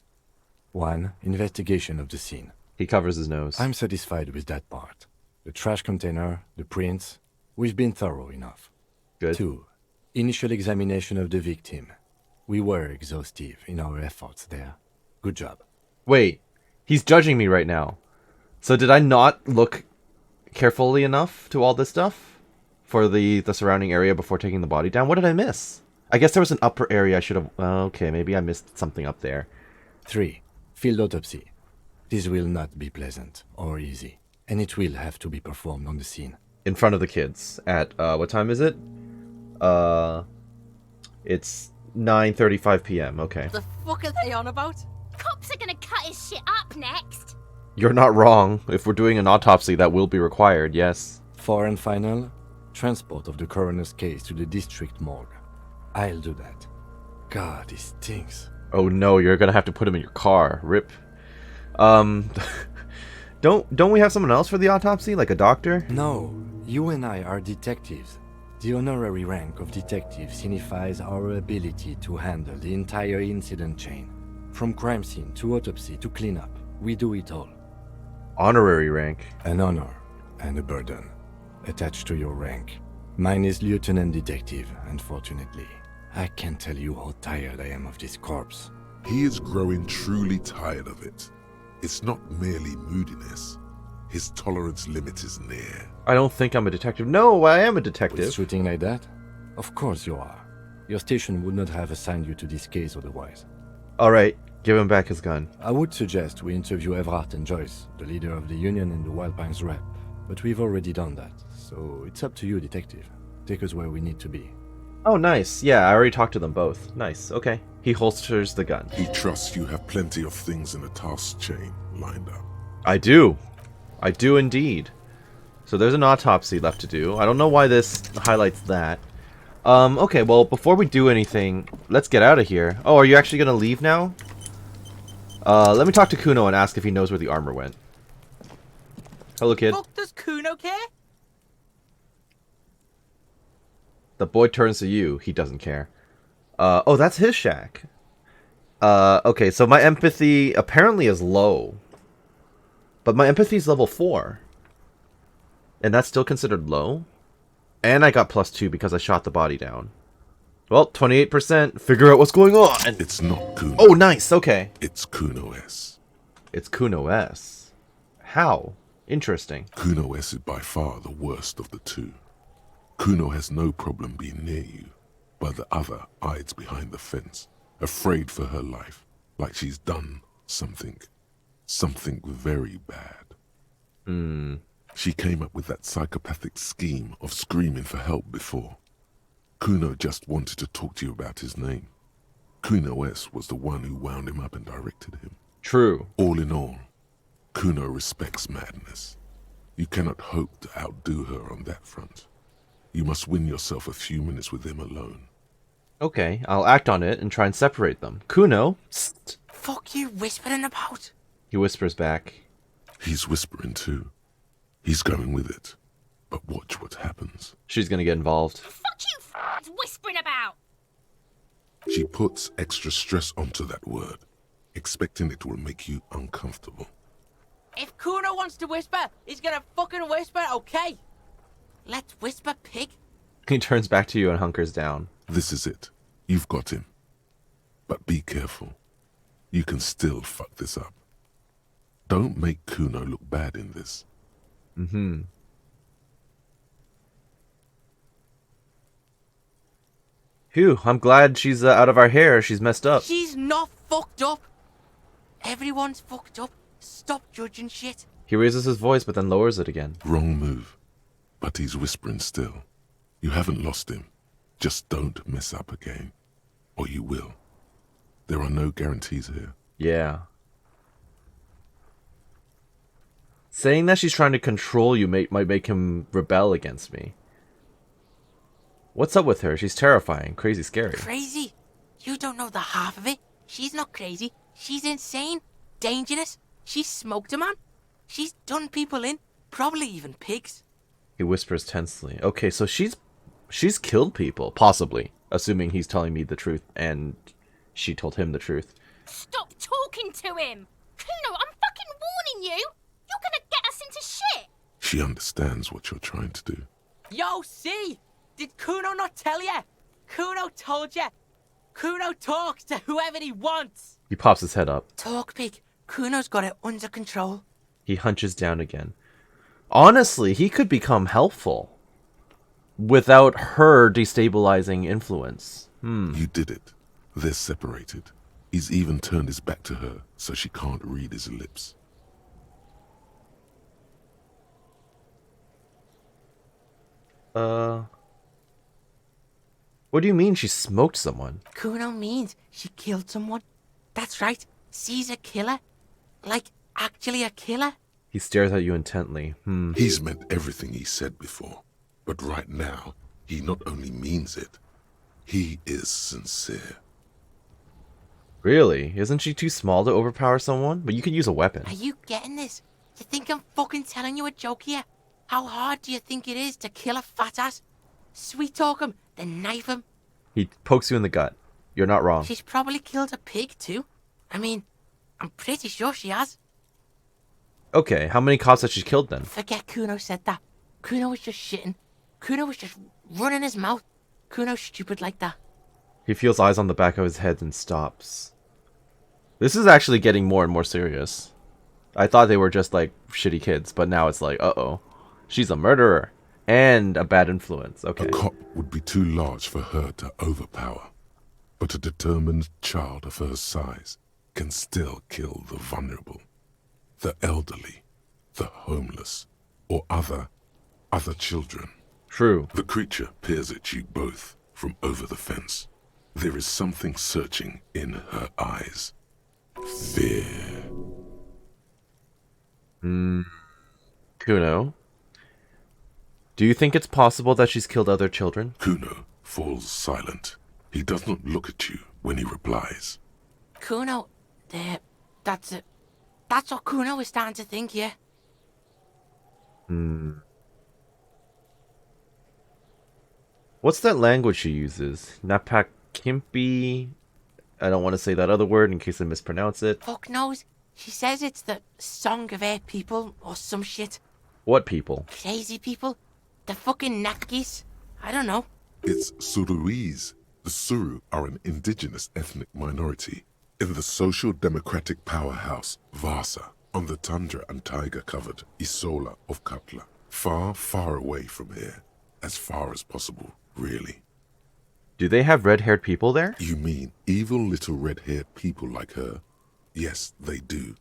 1. Investigation of the scene. He covers his nose. I'm satisfied with that part. The trash container, the prints, we've been thorough enough. Good. 2. Initial examination of the victim. We were exhaustive in our efforts there. Good job. Wait, he's judging me right now. So did I not look carefully enough to all this stuff? For the surrounding area before taking the body down? What did I miss? I guess there was an upper area I should have... Okay, maybe I missed something up there. 3. Field autopsy. This will not be pleasant or easy, and it will have to be performed on the scene. In front of the kids. At, what time is it? It's 9:35 p.m. Okay. The fuck are they on about? Cops are gonna cut his shit up next. You're not wrong. If we're doing an autopsy, that will be required, yes. 4 and final, transport of the coroner's case to the district morgue. I'll do that. God, this stinks. Oh no, you're gonna have to put him in your car. Rip. Don't we have someone else for the autopsy? Like a doctor? No, you and I are detectives. The honorary rank of detective signifies our ability to handle the entire incident chain. From crime scene to autopsy to cleanup, we do it all. Honorary rank. An honor and a burden attached to your rank. Mine is Lieutenant Detective, unfortunately. I can't tell you how tired I am of this corpse. He is growing truly tired of it. It's not merely moodiness. His tolerance limit is near. I don't think I'm a detective. No, I am a With detective. shooting like that? Of course you are. Your station would not have assigned you to this case otherwise. Alright, give him back his gun. I would suggest we interview Everhart and Joyce, the leader of the union and the Wild Pines rep. But we've already done that, so it's up to you, detective. Take us where we need to be. Oh, nice. Yeah, I already talked to them both. Nice. Okay. He holsters the gun. He trusts you have plenty of things in the task chain lined up. I do. I do indeed. So there's an autopsy left to do. I don't know why this highlights that. Okay, well, before we do anything, let's get out of here. Oh, are you actually going to leave now? Let me talk to Cuno and ask if he knows where the armor went. Hello, kid. Fuck does Cuno care? The boy turns to you. He doesn't care. Oh, that's his shack. Okay, so my empathy apparently is low. But my empathy is level 4. And that's still considered low? And I got +2 because I shot the body down. Well, 28%. Figure out what's going on. It's not Cuno. Oh, nice. Okay. It's Cuno S. It's Cuno S. How? Interesting. Cuno S is by far the worst of the two. Cuno has no problem being near you, but the other hides behind the fence, afraid for her life, like she's done something very bad. She came up with that psychopathic scheme of screaming for help before. Cuno just wanted to talk to you about his name. Cuno S was the one who wound him up and directed him. True. All in all, Cuno respects madness. You cannot hope to outdo her on that front. You must win yourself a few minutes with him alone. Okay, I'll act on it and try and separate them. Cuno, psst. Fuck you whispering about? He whispers back. He's whispering too. He's going with it. But watch what happens. She's gonna get involved. Fuck you f***ing whispering about! She puts extra stress onto that word, expecting it will make you uncomfortable. If Cuno wants to whisper, he's gonna fucking whisper, okay? Let's whisper, pig. He turns back to you and hunkers down. This is it. You've got him. But be careful. You can still fuck this up. Don't make Cuno look bad in this. Phew, I'm glad she's out of our hair. She's messed up. She's not fucked up. Everyone's fucked up. Stop judging shit. He raises his voice but then lowers it again. Wrong move. But he's whispering still. You haven't lost him. Just don't mess up again. Or you will. There are no guarantees here. Yeah. Saying that she's trying to control you might make him rebel against me. What's up with her? She's terrifying. Crazy scary. Crazy. You don't know the half of it. She's not crazy. She's insane. Dangerous. She's smoked a man. She's done people in. Probably even pigs. He whispers tensely. Okay, so she's killed people, possibly, assuming he's telling me the truth and she told him the truth. Stop talking to him! Cuno, I'm fucking warning you! You're gonna get us into shit! She understands what you're trying to do. Yo, see? Did Cuno not tell you? Cuno told you. Cuno talks to whoever he wants. He pops his head up. Talk, pig. Cuno's got it under control. He hunches down again. Honestly, he could become helpful without her destabilizing influence. You did it. They're separated. He's even turned his back to her, so she can't read his lips. What do you mean she smoked someone? Cuno means she killed someone. That's right. She's a killer. Like, actually a killer. He stares at you intently. He's meant everything he said before, but right now, he not only means it, he is sincere. Really? Isn't she too small to overpower someone? But you could use a weapon. Are you getting this? You think I'm fucking telling you a joke here? How hard do you think it is to kill a fat ass? Sweet talk him, then knife him. He pokes you in the gut. You're not wrong. She's probably killed a pig too. I mean, I'm pretty sure she has. Okay, how many cops has she killed then? Forget Cuno said that. Cuno was just shitting. Cuno was just running his mouth. Cuno's stupid like that. He feels eyes on the back of his head and stops. This is actually getting more and more serious. I thought they were just like shitty kids, but now it's like, uh-oh. She's a murderer and a bad influence. Okay. A cop would be too large for her to overpower, but a determined child of her size can still kill the vulnerable, the elderly, the homeless, or other children. True. The creature peers at you both from over the fence. There is something searching in her eyes. Fear. Cuno, do you think it's possible that she's killed other children? Cuno falls silent. He does not look at you when he replies. Cuno, that's it. That's what Cuno was starting to think, yeah. What's that language she uses? Napakimpi? I don't want to say that other word in case I mispronounce it. Fuck knows. She says it's the song of her people or some shit. What people? Crazy people. The fucking Nakis. I don't know. It's Suruese. The Suru are an indigenous ethnic minority in the social democratic powerhouse Vasa on the tundra and tiger-covered Isola of Katla. Far, far away from here. As far as possible, really. Do they have red-haired people there? You mean evil little red-haired people like her? Yes, they do.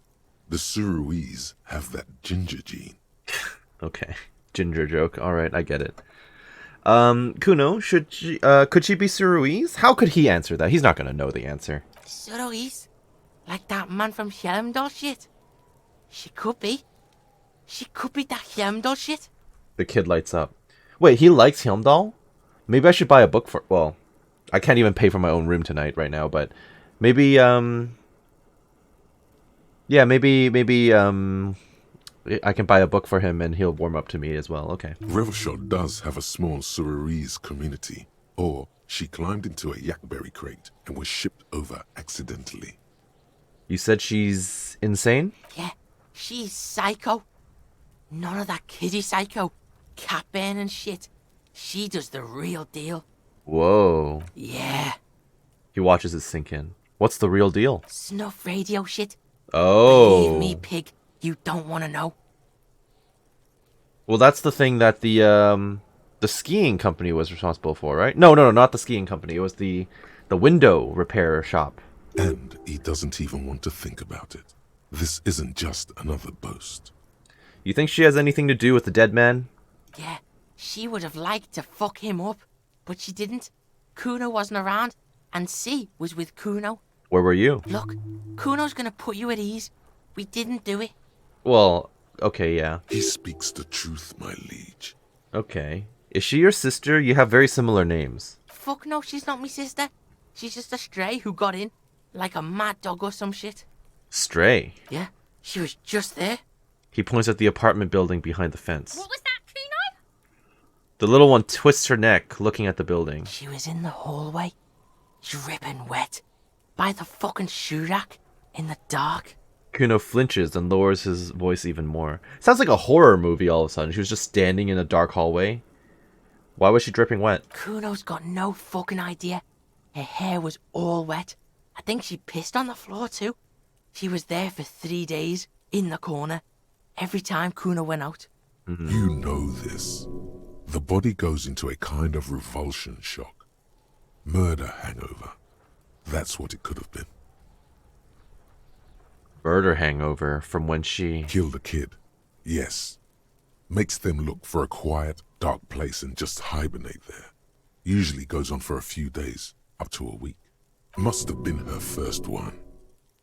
The Suruese have that ginger gene. Okay. Ginger joke. Alright, I get it. Cuno, could she be Suruese? How could he answer that? He's not gonna know the answer. Suruese? Like that man from Helmdall shit? She could be. She could be that Helmdall shit. The kid lights up. Wait, he likes Helmdall? Maybe I should buy a book for... Well, I can't even pay for my own room tonight right now, but... Maybe, yeah, maybe, I can buy a book for him and he'll warm up to me as well. Okay. Revelshot does have a small Suruese community, or she climbed into a yakberry crate and was shipped over accidentally. You said she's insane? Yeah, she's psycho. None of that kiddie psycho. Cat burn and shit. She does the real deal. Whoa. Yeah. He watches it sink in. What's the real deal? Snuff radio shit. Oh. Believe me, pig. You don't want to know. Well, that's the thing that the skiing company was responsible for, right? No, not the skiing company. It was the window repair shop. And he doesn't even want to think about it. This isn't just another boast. You think she has anything to do with the dead man? Yeah, she would have liked to fuck him up, but she didn't. Cuno wasn't around, and C was with Cuno. Where were you? Look, Cuno's gonna put you at ease. We didn't do it. Well, okay, yeah. He speaks the truth, my liege. Okay. Is she your sister? You have very similar names. Fuck no, she's not my sister. She's just a stray who got in, like a mad dog or some shit. Stray. Yeah, she was just there. He points at the apartment building behind the fence. What was that, Cuno? The little one twists her neck, looking at the building. She was in the hallway, dripping wet, by the fucking shoe rack, in the dark. Cuno flinches and lowers his voice even more. Sounds like a horror movie all of a sudden. She was just standing in a dark hallway. Why was she dripping wet? Cuno's got no fucking idea. Her hair was all wet. I think she pissed on the floor too. She was there for 3 days, in the corner, every time Cuno went out. You know this. The body goes into a kind of revulsion shock. Murder hangover. That's what it could have been. Murder hangover from when she... Killed a kid. Yes. Makes them look for a quiet, dark place and just hibernate there. Usually goes on for a few days, up to a week. Must have been her first one.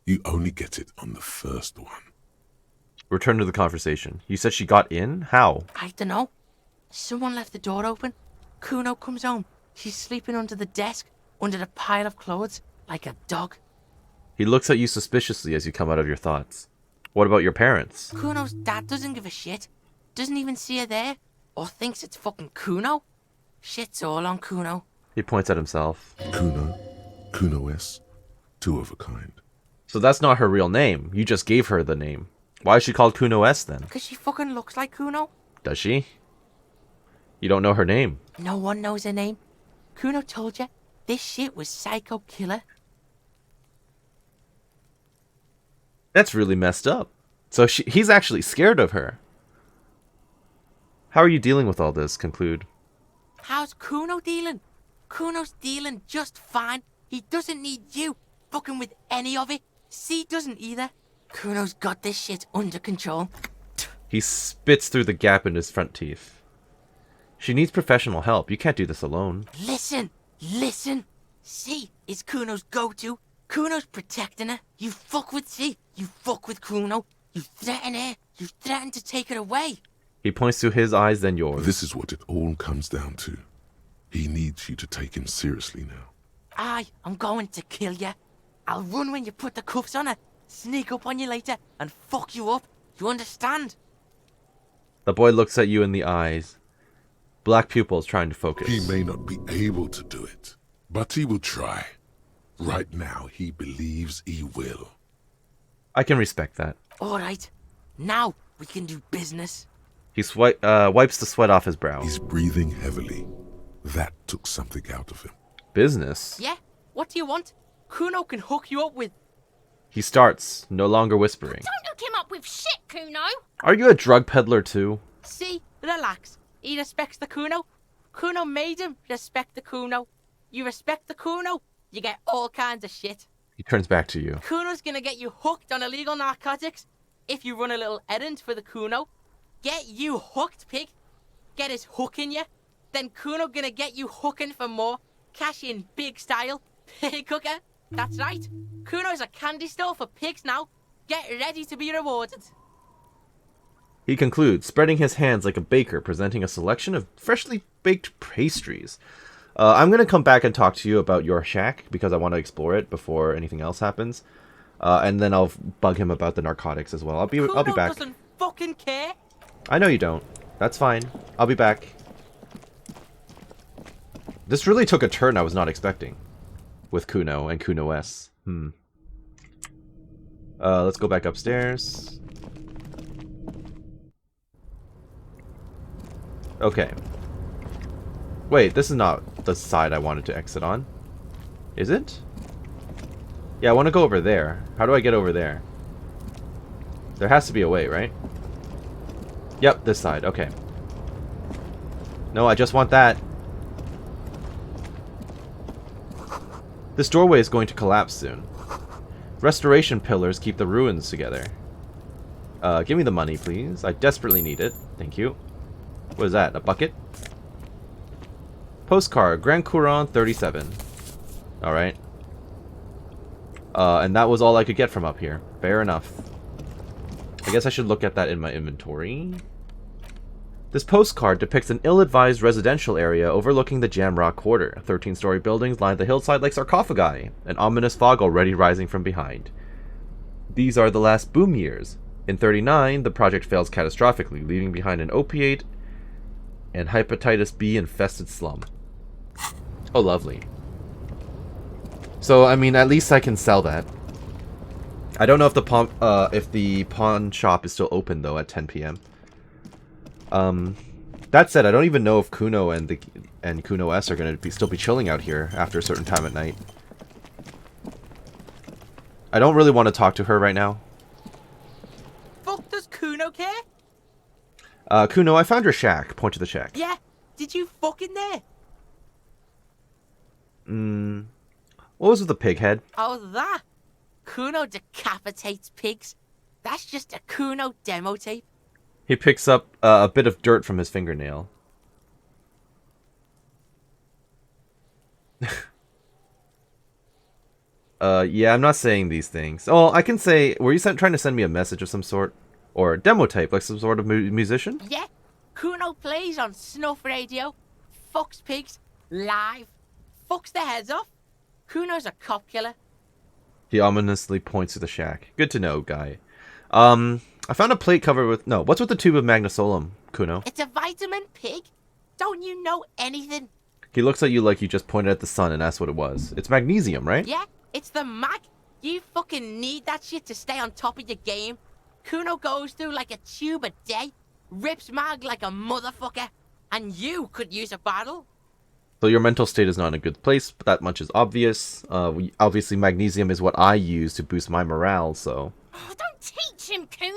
You only get it on the first one. Return to the conversation. You said she got in? How? I dunno. Someone left the door open. Cuno comes home. She's sleeping under the desk, under the pile of clothes, like a dog. He looks at you suspiciously as you come out of your thoughts. What about your parents? Cuno's dad doesn't give a shit. Doesn't even see her there. Or thinks it's fucking Cuno. Shit's all on Cuno. He points at himself. Cuno, Cuno-S, two of a kind. So that's not her real name. You just gave her the name. Why is she called Cuno-S then? Because she fucking looks like Cuno. Does she? You don't know her name. No one knows her name. Cuno told you this shit was Psycho Killer. That's really messed up. So he's actually scared of her. How are you dealing with all this? Conclude. How's Cuno dealing? Cuno's dealing just fine. He doesn't need you fucking with any of it. C doesn't either. Cuno's got this shit under control. He spits through the gap in his front teeth. She needs professional help. You can't do this alone. Listen. C is Cuno's go-to. Cuno's protecting her. You fuck with C. You fuck with Cuno. You threaten her. You threaten to take her away. He points to his eyes, then yours. This is what it all comes down to. He needs you to take him seriously now. I'm going to kill you. I'll run when you put the cuffs on her, sneak up on you later, and fuck you up. You understand? The boy looks at you in the eyes. Black pupils trying to focus. He may not be able to do it, but he will try. Right now, he believes he will. I can respect that. All right. Now we can do business. He wipes the sweat off his brow. He's breathing heavily. That took something out of him. Business? Yeah? What do you want? Cuno can hook you up with... He starts, no longer whispering. Don't hook him up with shit, Cuno. Are you a drug peddler too? See? Relax. He respects the Cuno. Cuno made him respect the Cuno. You respect the Cuno, you get all kinds of shit. He turns back to you. Cuno's gonna get you hooked on illegal narcotics if you run a little errand for the Cuno. Get you hooked, pig. Get his hook in you. Then Cuno gonna get you hooking for more. Cash in big style. Pig hooker. That's right. Cuno's a candy store for pigs now. Get ready to be rewarded. He concludes, spreading his hands like a baker, presenting a selection of freshly baked pastries. I'm going to come back and talk to you about your shack, because I want to explore it before anything else happens. And then I'll bug him about the narcotics as well. I'll be back. Cuno doesn't fucking care. I know you don't. That's fine. I'll be back. This really took a turn I was not expecting. With Cuno and Cuno-S. Let's go back upstairs. Okay. Wait, this is not the side I wanted to exit on. Is it? Yeah, I want to go over there. How do I get over there? There has to be a way, right? Yep, this side. Okay. No, I just want that. This doorway is going to collapse soon. Restoration pillars keep the ruins together. Give me the money, please. I desperately need it. Thank you. What is that? A bucket? Postcard. Grand Couronne 37. Alright. And that was all I could get from up here. Fair enough. I guess I should look at that in my inventory. This postcard depicts an ill-advised residential area overlooking the Jamrock Quarter. 13-story buildings line the hillside like sarcophagi, an ominous fog already rising from behind. These are the last boom years. In 39, the project fails catastrophically, leaving behind an opiate and hepatitis B infested slum. Oh, lovely. So, I mean, at least I can sell that. I don't know if the pawn shop is still open though at 10 p.m. That said, I don't even know if Cuno and Cuno S are going to still be chilling out here after a certain time at night. I don't really want to talk to her right now. Fuck does Cuno care? Cuno, I found your shack. Point to the shack. Yeah, did you fuck in there? What was with the pig head? Oh, that? Cuno decapitates pigs. That's just a Cuno demo tape. He picks up a bit of dirt from his fingernail. Yeah, I'm not saying these things. Oh, I can say, were you trying to send me a message of some sort? Or a demo tape, like some sort of musician? Yeah, Cuno plays on snuff radio, fucks pigs, live, fucks their heads off. Cuno's a cop killer. He ominously points to the shack. Good to know, guy. I found a plate covered with... No, what's with the tube of magnesolum, Cuno? It's a vitamin pig. Don't you know anything? He looks at you like you just pointed at the sun and asked what it was. It's magnesium, right? Yeah, it's the mag. You fucking need that shit to stay on top of your game. Cuno goes through like a tube a day, rips mag like a motherfucker, and you could use a bottle. So your mental state is not in a good place, but that much is obvious. Obviously, magnesium is what I use to boost my morale, so... Oh, don't teach him, Cuno!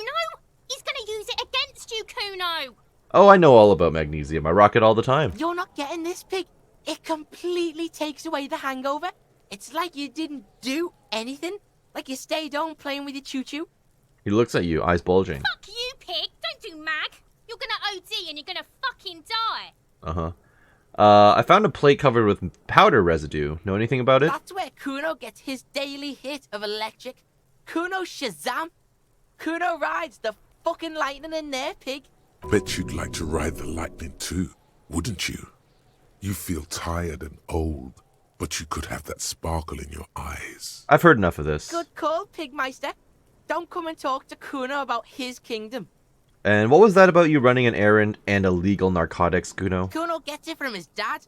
He's gonna use it against you, Cuno! Oh, I know all about magnesium. I rock it all the time. You're not getting this, pig. It completely takes away the hangover. It's like you didn't do anything. Like you stayed home playing with your choo-choo. He looks at you, eyes bulging. Fuck you, pig! Don't do mag! You're gonna OD and you're gonna fucking die! Uh-huh. I found a plate covered with powder residue. Know anything about it? That's where Cuno gets his daily hit of electric. Cuno Shazam. Cuno rides the fucking lightning in there, pig. Bet you'd like to ride the lightning too, wouldn't you? You feel tired and old, but you could have that sparkle in your eyes. I've heard enough of this. Good call, Pigmeister. Don't come and talk to Cuno about his kingdom. And what was that about you running an errand and illegal narcotics, Cuno? Cuno gets it from his dad.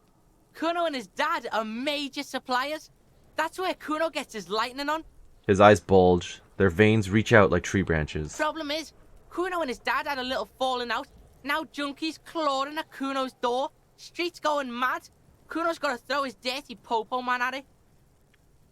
Cuno and his dad are major suppliers. That's where Cuno gets his lightning on. His eyes bulge. Their veins reach out like tree branches. Problem is, Cuno and his dad had a little falling out. Now junkies clawing at Cuno's door. Streets going mad. Cuno's got to throw his dirty popo man at it.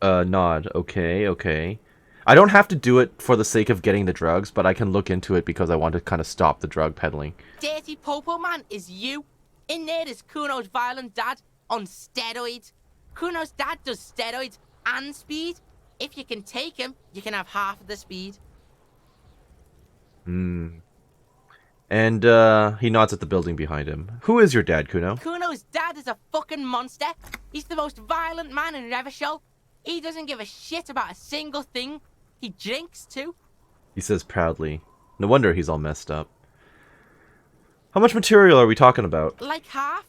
Nod. Okay. I don't have to do it for the sake of getting the drugs, but I can look into it because I want to kind of stop the drug peddling. Dirty popo man is you. In there is Cuno's violent dad on steroids. Cuno's dad does steroids and speed. If you can take him, you can have half of the speed. And, he nods at the building behind him. Who is your dad, Cuno? Cuno's dad is a fucking monster. He's the most violent man in Revachol. He doesn't give a shit about a single thing. He drinks, too. He says proudly. No wonder he's all messed up. How much material are we talking about? Like half.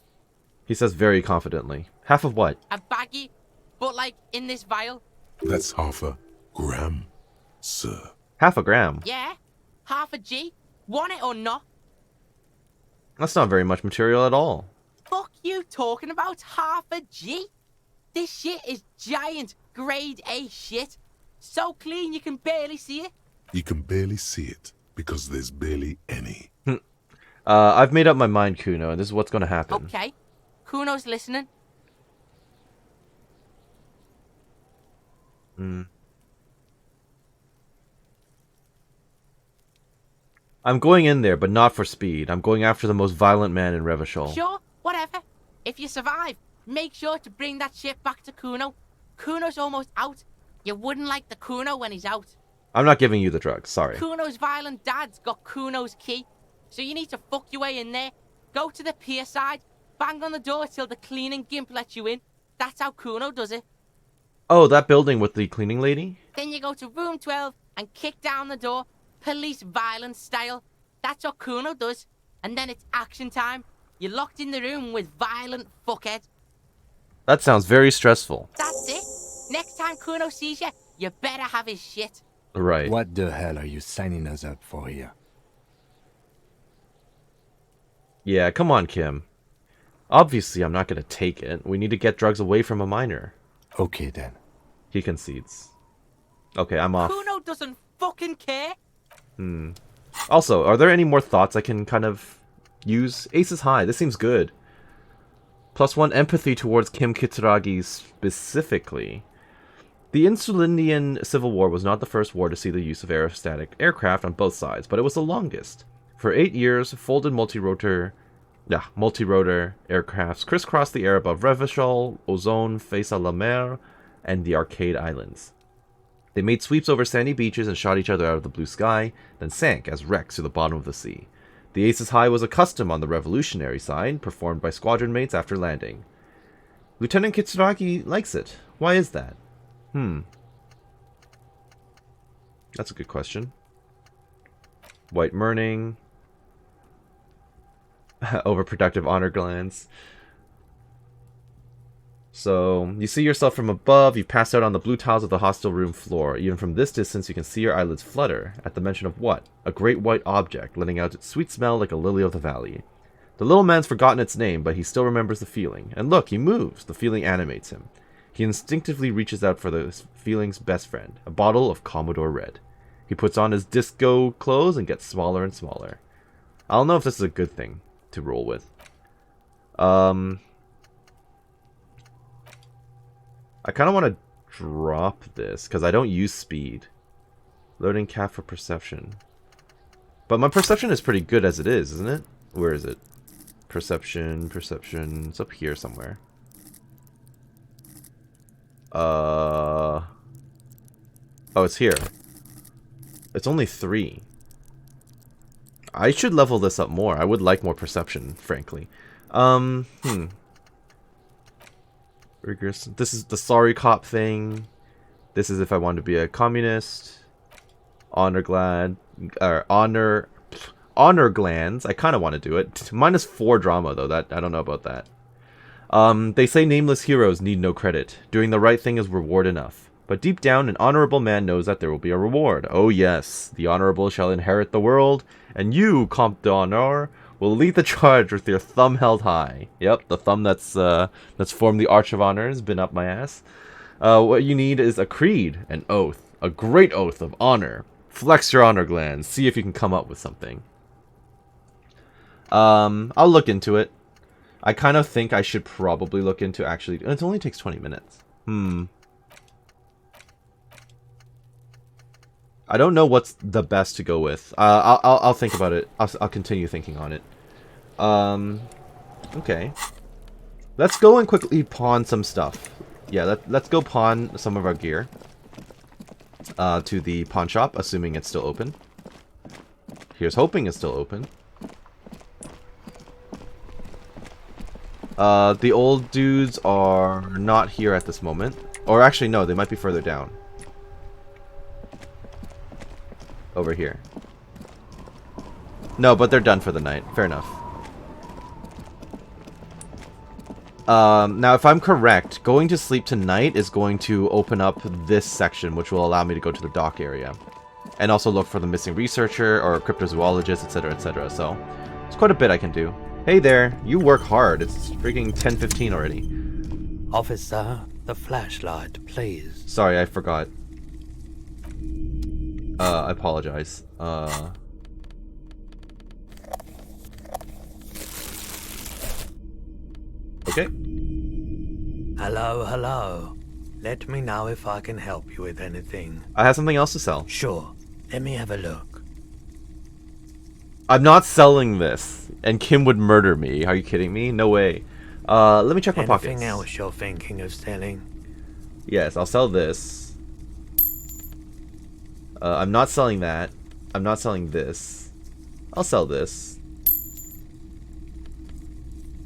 He says very confidently. Half of what? A baggie, but like in this vial. That's half a gram, sir. Half a gram? Yeah, half a G. Want it or not? That's not very much material at all. Fuck you talking about half a G? This shit is giant, grade A shit. So clean you can barely see it. You can barely see it because there's barely any. I've made up my mind, Cuno, and this is what's going to happen. Okay, Cuno's listening. I'm going in there, but not for speed. I'm going after the most violent man in Revachol. Sure, whatever. If you survive, make sure to bring that shit back to Cuno. Cuno's almost out. You wouldn't like the Cuno when he's out. I'm not giving you the drugs, sorry. Cuno's violent dad's got Cuno's key. So you need to fuck your way in there. Go to the pier side. Bang on the door till the cleaning gimp lets you in. That's how Cuno does it. Oh, that building with the cleaning lady? Then you go to room 12 and kick down the door. Police violence style. That's what Cuno does. and then it's action time. You're locked in the room with violent fuckhead. That sounds very stressful. That's it. Next time Cuno sees you, you better have his shit. Right. What the hell are you signing us up for here? Yeah, come on, Kim. Obviously, I'm not going to take it. We need to get drugs away from a minor. Okay, then. He concedes. Okay, I'm off. Cuno doesn't fucking care. Also, are there any more thoughts I can kind of use? Ace is high. This seems good. +1 empathy towards Kim Kitsuragi specifically. The Insulindian Civil War was not the first war to see the use of aerostatic aircraft on both sides, but it was the longest. For 8 years, folded multi-rotor aircrafts crisscrossed the air above Revachol, Ozone, Face à la Mer, and the Arcade Islands. They made sweeps over sandy beaches and shot each other out of the blue sky, then sank as wrecks to the bottom of the sea. The Aces High was a custom on the revolutionary side, performed by squadron mates after landing. Lieutenant Kitsuragi likes it. Why is that? That's a good question. White Murning. Overproductive honor glands. So, you see yourself from above, you've passed out on the blue tiles of the hostel room floor. Even from this distance, you can see your eyelids flutter at the mention of what? A great white object, letting out its sweet smell like a lily of the valley. The little man's forgotten its name, but he still remembers the feeling. And look, he moves. The feeling animates him. He instinctively reaches out for the feeling's best friend, a bottle of Commodore Red. He puts on his disco clothes and gets smaller and smaller. I don't know if this is a good thing to roll with. I kind of want to drop this, because I don't use speed. Loading cap for perception. But my perception is pretty good as it is, isn't it? Where is it? Perception. It's up here somewhere. Oh, it's here. It's only 3. I should level this up more. I would like more perception, frankly. Rigorous. This is the sorry cop thing. This is if I want to be a communist. Honor glands. I kind of want to do it. -4 drama though. That I don't know about that. They say nameless heroes need no credit. Doing the right thing is reward enough. But deep down, an honorable man knows that there will be a reward. Oh yes, the honorable shall inherit the world, and you, Comte d'Honneur, will lead the charge with your thumb held high. Yep, the thumb that's formed the Arch of Honor has been up my ass. What you need is a creed, an oath, a great oath of honor. Flex your honor glands, see if you can come up with something. I'll look into it. I kind of think I should probably look into actually... It only takes 20 minutes. I don't know what's the best to go with. I'll think about it. I'll continue thinking on it. Okay. Let's go and quickly pawn some stuff. Yeah, let's go pawn some of our gear. To the pawn shop, assuming it's still open. Here's hoping it's still open. The old dudes are not here at this moment. Or actually, no, they might be further down. Over here. No, but they're done for the night. Fair enough. Now, if I'm correct, going to sleep tonight is going to open up this section, which will allow me to go to the dock area. And also look for the missing researcher or cryptozoologist, etc., etc. So, it's quite a bit I can do. Hey there, you work hard. It's freaking 10:15 already. Officer, the flashlight, please. Sorry, I forgot. I apologize. Okay. Hello. Let me know if I can help you with anything. I have something else to sell. Sure. Let me have a look. I'm not selling this, and Kim would murder me. Are you kidding me? No way. Let me check my pockets. Anything else you're thinking of selling? Yes, I'll sell this. I'm not selling that. I'm not selling this. I'll sell this.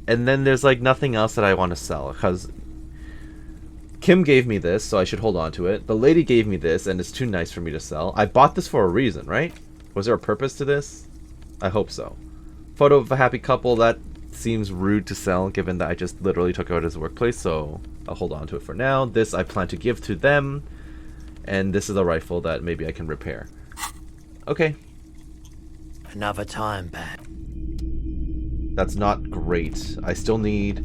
And then there's like nothing else that I want to sell, because Kim gave me this, so I should hold on to it. The lady gave me this, and it's too nice for me to sell. I bought this for a reason, right? Was there a purpose to this? I hope so. Photo of a happy couple, that seems rude to sell given that I just literally took out his workplace, so I'll hold on to it for now. This I plan to give to them, and this is a rifle that maybe I can repair. Okay. Another time, Pat. That's not great. I still need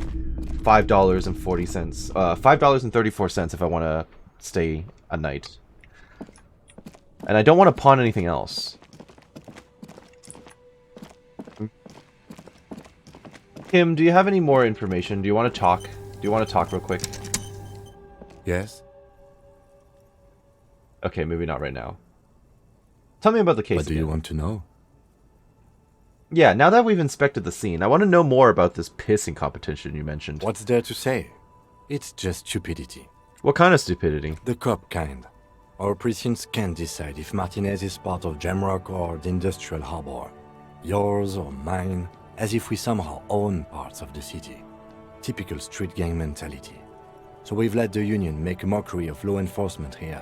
$5.40. $5.34 if I want to stay a night. And I don't want to pawn anything else. Kim, do you have any more information? Do you want to talk? Do you want to talk real quick? Yes? Okay, maybe not right now. Tell me about the case What do again. you want to know? Yeah, now that we've inspected the scene, I want to know more about this pissing competition you mentioned. What's there to say? It's just stupidity. What kind of stupidity? The cop kind. Our precincts can't decide if Martinez is part of Jamrock or the Industrial Harbor. Yours or mine, as if we somehow own parts of the city. Typical street gang mentality. So we've let the Union make a mockery of law enforcement here.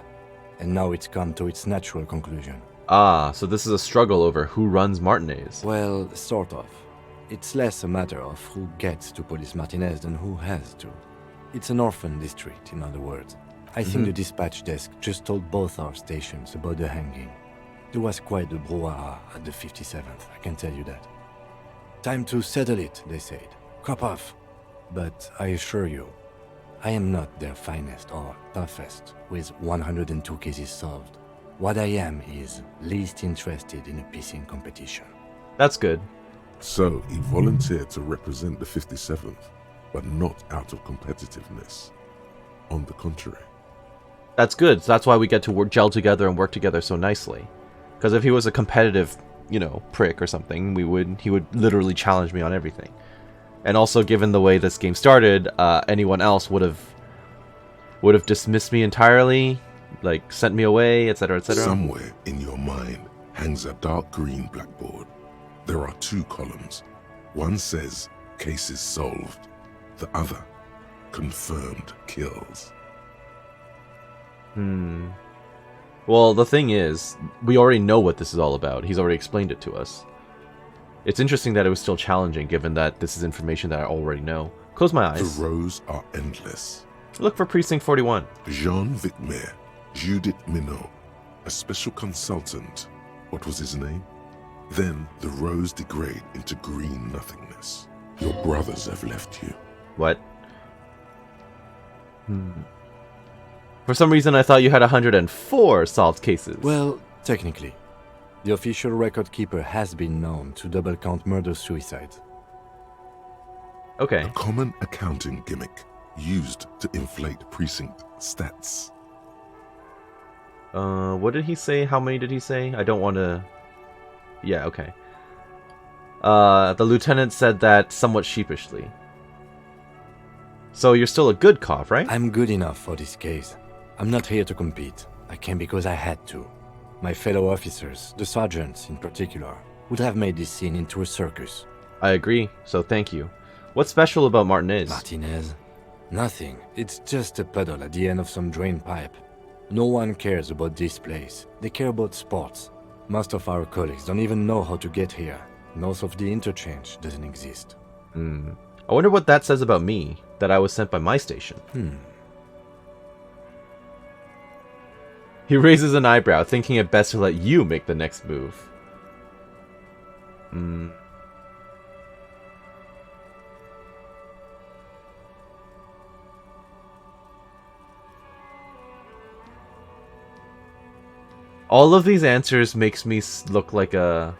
And now it's come to its natural conclusion. Ah, so this is a struggle over who runs Martinez. Well, sort of. It's less a matter of who gets to police Martinez than who has to. It's an orphan district, in other words. I think the dispatch desk just told both our stations about the hanging. There was quite the brouhaha at the 57th, I can tell you that. Time to settle it, they said. Cop off. But I assure you, I am not their finest or toughest with 102 cases solved. What I am is least interested in a pissing competition. That's good. So he volunteered to represent the 57th, but not out of competitiveness. On the contrary. That's good. That's why we get to gel together and work together so nicely. Because if he was a competitive, you know, prick or something, he would literally challenge me on everything. And also, given the way this game started, anyone else would have dismissed me entirely, like sent me away, etc., etc. Somewhere in your mind hangs a dark green blackboard. There are two columns. One says, cases solved. The other, confirmed kills. Well, the thing is, we already know what this is all about. He's already explained it to us. It's interesting that it was still challenging, given that this is information that I already know. Close my eyes. The rows are endless. Look for Precinct 41. Jean Vicmer, Judith Minot, a special consultant. What was his name? Then the rows degrade into green nothingness. Your brothers have left you. What? For some reason, I thought you had 104 solved cases. Well, technically. The official record keeper has been known to double count murder-suicides. Okay. A common accounting gimmick used to inflate precinct stats. What did he say? How many did he say? I don't want to... Yeah, okay. The lieutenant said that somewhat sheepishly. So you're still a good cop, right? I'm good enough for this case. I'm not here to compete. I came because I had to. My fellow officers, the sergeants in particular, would have made this scene into a circus. I agree, so thank you. What's special about Martinez? Martinez? Nothing. It's just a puddle at the end of some drain pipe. No one cares about this place. They care about sports. Most of our colleagues don't even know how to get here. North of the interchange doesn't exist. I wonder what that says about me, that I was sent by my station. He raises an eyebrow, thinking it best to let you make the next move. All of these answers makes me look like a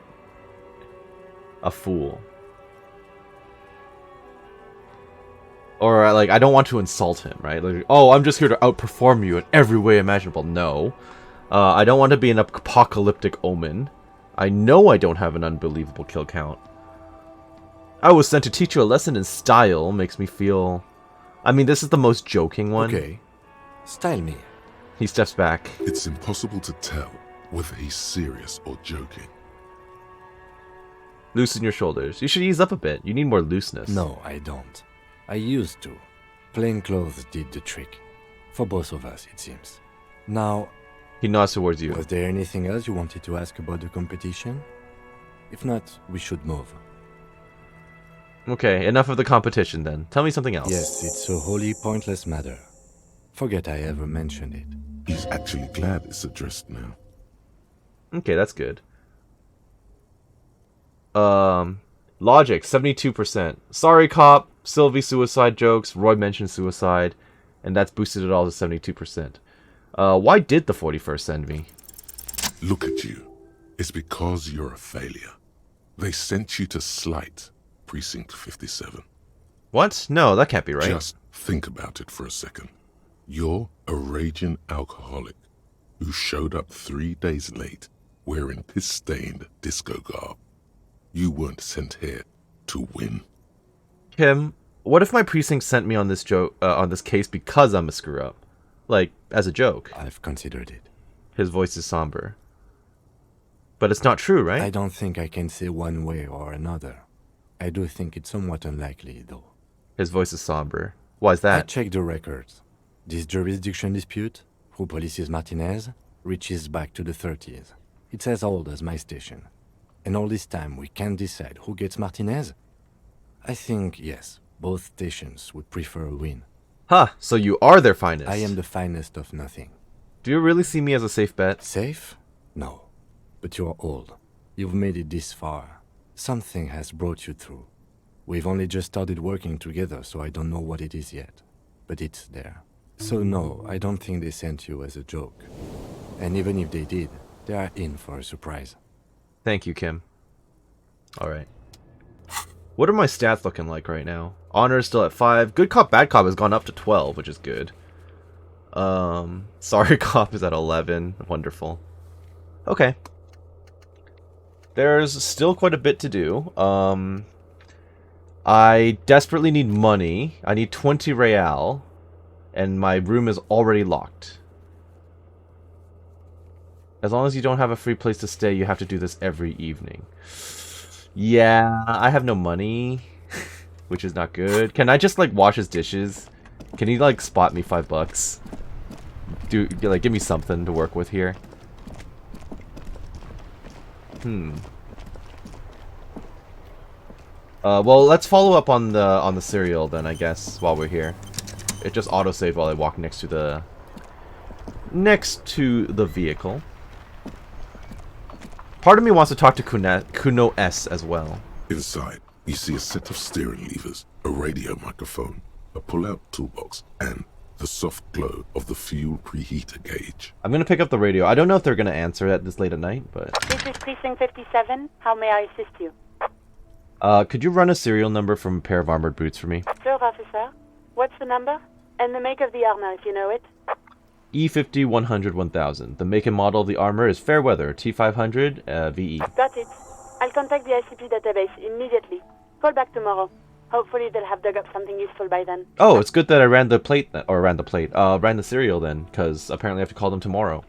fool. Or, like, I don't want to insult him, right? Like, oh, I'm just here to outperform you in every way imaginable. No. I don't want to be an apocalyptic omen. I know I don't have an unbelievable kill count. I was sent to teach you a lesson in style. Makes me feel... I mean, this is the most joking one. Okay. Style me. He steps back. It's impossible to tell whether he's serious or joking. Loosen your shoulders. You should ease up a bit. You need more looseness. No, I don't. I used to. Plain clothes did the trick. For both of us, it seems. Now, He nods towards you. was there anything else you wanted to ask about the competition? If not, we should move. Okay, enough of the competition then. Tell me something else. Yes, it's a wholly pointless matter. Forget I ever mentioned it. He's actually glad it's addressed now. Okay, that's good. Logic, 72%. Sorry, cop. Sylvie suicide jokes. Roy mentioned suicide. And that's boosted it all to 72%. Why did the 41st send me? Look at you. It's because you're a failure. They sent you to Slight, Precinct 57. What? No, that can't be right. Just think about it for a second. You're a raging alcoholic who showed up 3 days late wearing piss-stained disco garb. You weren't sent here to win. Kim, what if my precinct sent me on this case because I'm a screw-up? Like, as a joke. I've considered it. His voice is somber. But it's not true, right? I don't think I can say one way or another. I do think it's somewhat unlikely, though. His voice is somber. Why is I that? checked the records. This jurisdiction dispute, who polices Martinez, reaches back to the 30s. It's as old as my station. And all this time we can't decide who gets Martinez? I think, yes, both stations would prefer a win. Huh, so you are their finest. I am the finest of nothing. Do you really see me as a safe bet? Safe? No. But you're old. You've made it this far. Something has brought you through. We've only just started working together, so I don't know what it is yet. But it's there. So no, I don't think they sent you as a joke. And even if they did, they are in for a surprise. Thank you, Kim. Alright. What are my stats looking like right now? Honor is still at 5. Good cop, bad cop has gone up to 12, which is good. Sorry cop is at 11. Wonderful. Okay. There's still quite a bit to do. I desperately need money. I need 20 real. And my room is already locked. As long as you don't have a free place to stay, you have to do this every evening. Yeah, I have no money, which is not good. Can I just, like, wash his dishes? Can he, like, spot me $5? Like, give me something to work with here. Well, let's follow up on the serial then, I guess, while we're here. It just autosaved while I walk next to the vehicle. Part of me wants to talk to Cuno S as well. Inside, you see a set of steering levers, a radio microphone, a pull-out toolbox, and the soft glow of the fuel preheater gauge. I'm gonna pick up the radio. I don't know if they're gonna answer at this late at night, but... This is Precinct 57. How may I assist you? Could you run a serial number from a pair of armored boots for me? Sure, officer. What's the number? And the make of the armor, if you know it. E50 100 1000. The make and model of the armor is Fairweather T500 VE. Got it. I'll contact the ICP database immediately. Call back tomorrow. Hopefully they'll have dug up something useful by then. Oh, it's good that I ran the serial then, because apparently I have to call them tomorrow.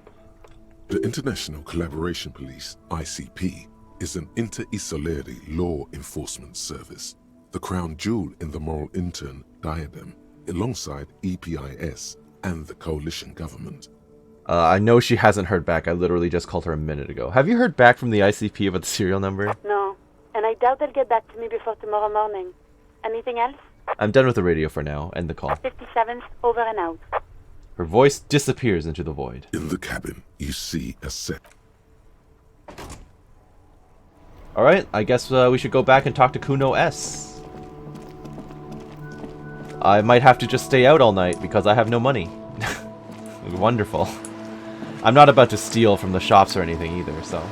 The International Collaboration Police, ICP, is an inter-Isolari law enforcement service, the crown jewel in the moral intern diadem, alongside EPIS and the coalition government. I know she hasn't heard back. I literally just called her a minute ago. Have you heard back from the ICP about the serial number? No, and I doubt they'll get back to me before tomorrow morning. Anything else? I'm done with the radio for now. End the call. 57's over and out. Her voice disappears into the void. In the cabin, you see a set. Alright, I guess we should go back and talk to Cuno S. I might have to just stay out all night because I have no money. Wonderful. I'm not about to steal from the shops or anything either, so...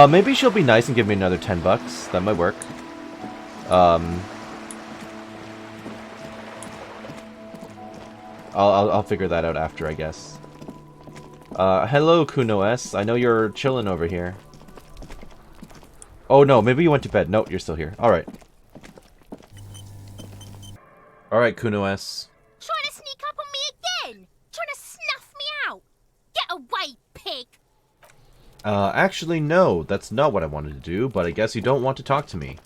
maybe she'll be nice and give me another $10. That might work. I'll figure that out after, I guess. Hello, Cuno S. I know you're chilling over here. Oh no, maybe you went to bed. No, you're still here. Alright. Alright, Cuno S. Trying to sneak up on me again? Trying to snuff me out? Get away, pig! Actually, no. That's not what I wanted to do, but I guess you don't want to talk to me.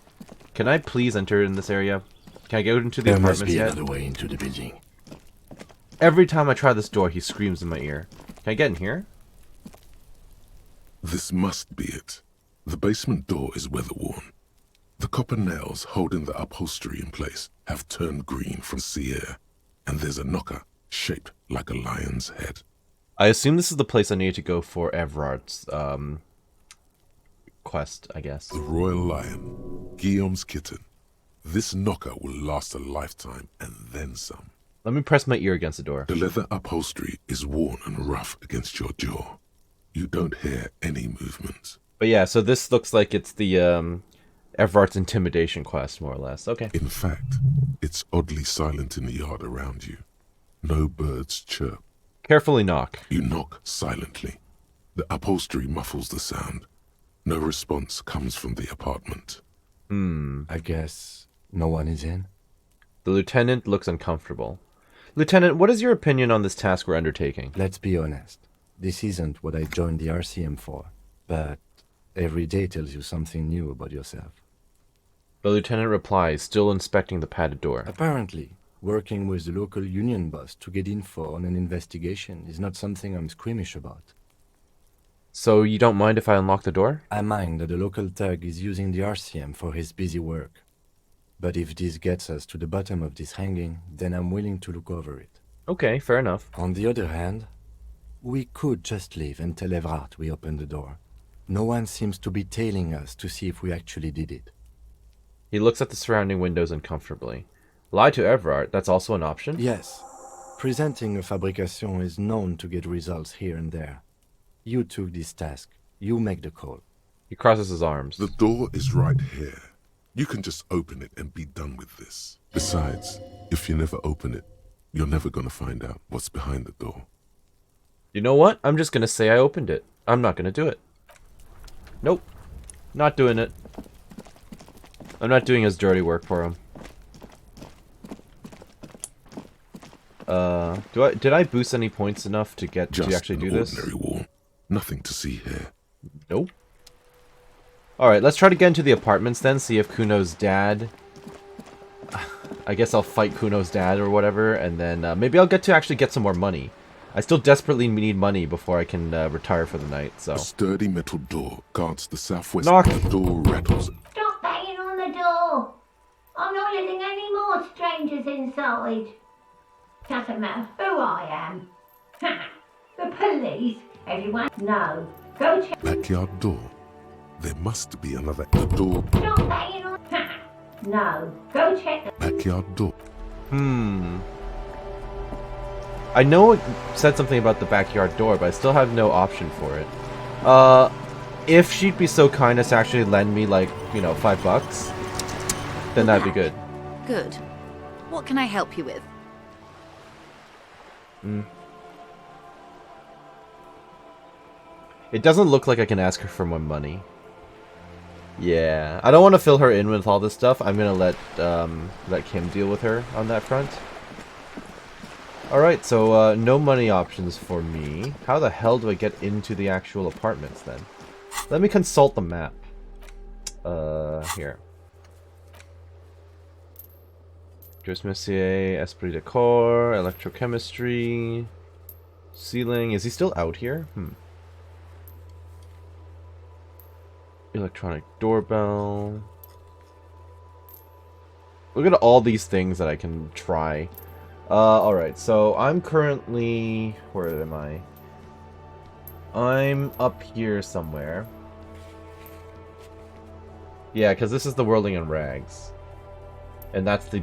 Can I please enter in this area? Can I go into the apartments yet? There must be another way into the building. Every time I try this door, he screams in my ear. Can I get in here? This must be it. The basement door is weather-worn. The copper nails holding the upholstery in place have turned green from sea air, and there's a knocker shaped like a lion's head. I assume this is the place I need to go for Everard's quest, I guess. The royal lion, Guillaume's kitten. This knocker will last a lifetime and then some. Let me press my ear against the door. The leather upholstery is worn and rough against your jaw. You don't hear any movements. But yeah, so this looks like it's the Everard's intimidation quest, more or less. Okay. In fact, it's oddly silent in the yard around you. No birds chirp. Carefully knock. You knock silently. The upholstery muffles the sound. No response comes from the apartment. I guess no one is in? The lieutenant looks uncomfortable. Lieutenant, what is your opinion on this task we're undertaking? Let's be honest. This isn't what I joined the RCM for, but every day tells you something new about yourself. The lieutenant replies, still inspecting the padded door. Apparently, working with the local union boss to get info on an investigation is not something I'm squeamish about. So you don't mind if I unlock the door? I mind that the local thug is using the RCM for his busy work. But if this gets us to the bottom of this hanging, then I'm willing to look over it. Okay, fair enough. On the other hand, we could just leave and tell Everard we opened the door. No one seems to be tailing us to see if we actually did it. He looks at the surrounding windows uncomfortably. Lie to Everard, that's also an option? Yes. Presenting a fabrication is known to get results here and there. You took this task. You make the call. He crosses his arms. The door is right here. You can just open it and be done with this. Besides, if you never open it, you're never going to find out what's behind the door. You know what? I'm just going to say I opened it. I'm not going to do it. Nope. Not doing it. I'm not doing his dirty work for him. Did I boost any points enough to get Just to actually do this? Ordinary wall. Nothing to see here. Nope. Alright, let's try to get into the apartments then, see if Cuno's dad... I guess I'll fight Cuno's dad or whatever, and then maybe I'll get to actually get some more money. I still desperately need money before I can retire for the night, so... A sturdy metal door guards the southwest. Knock. The door rattles. Stop banging on the door. I'm not letting any more strangers inside. Doesn't matter who I am. Ha! The police. Everyone. No. Go check. Backyard door. There must be another. The door. Stop banging on. Ha! No. Go check. Backyard door. I know it said something about the backyard door, but I still have no option for it. If she'd be so kind as to actually lend me, like, you know, $5, then that'd be good. Good. What can I help you with? It doesn't look like I can ask her for more money. Yeah, I don't want to fill her in with all this stuff. I'm gonna let Kim deal with her on that front. Alright, so no money options for me. How the hell do I get into the actual apartments then? Let me consult the map. Here. Dress Messier, Esprit de Corps, Electrochemistry, Ceiling. Is he still out here? Electronic doorbell. Look at all these things that I can try. Alright, so I'm currently... Where am I? I'm up here somewhere. Yeah, because this is the Whirling in Rags. And that's the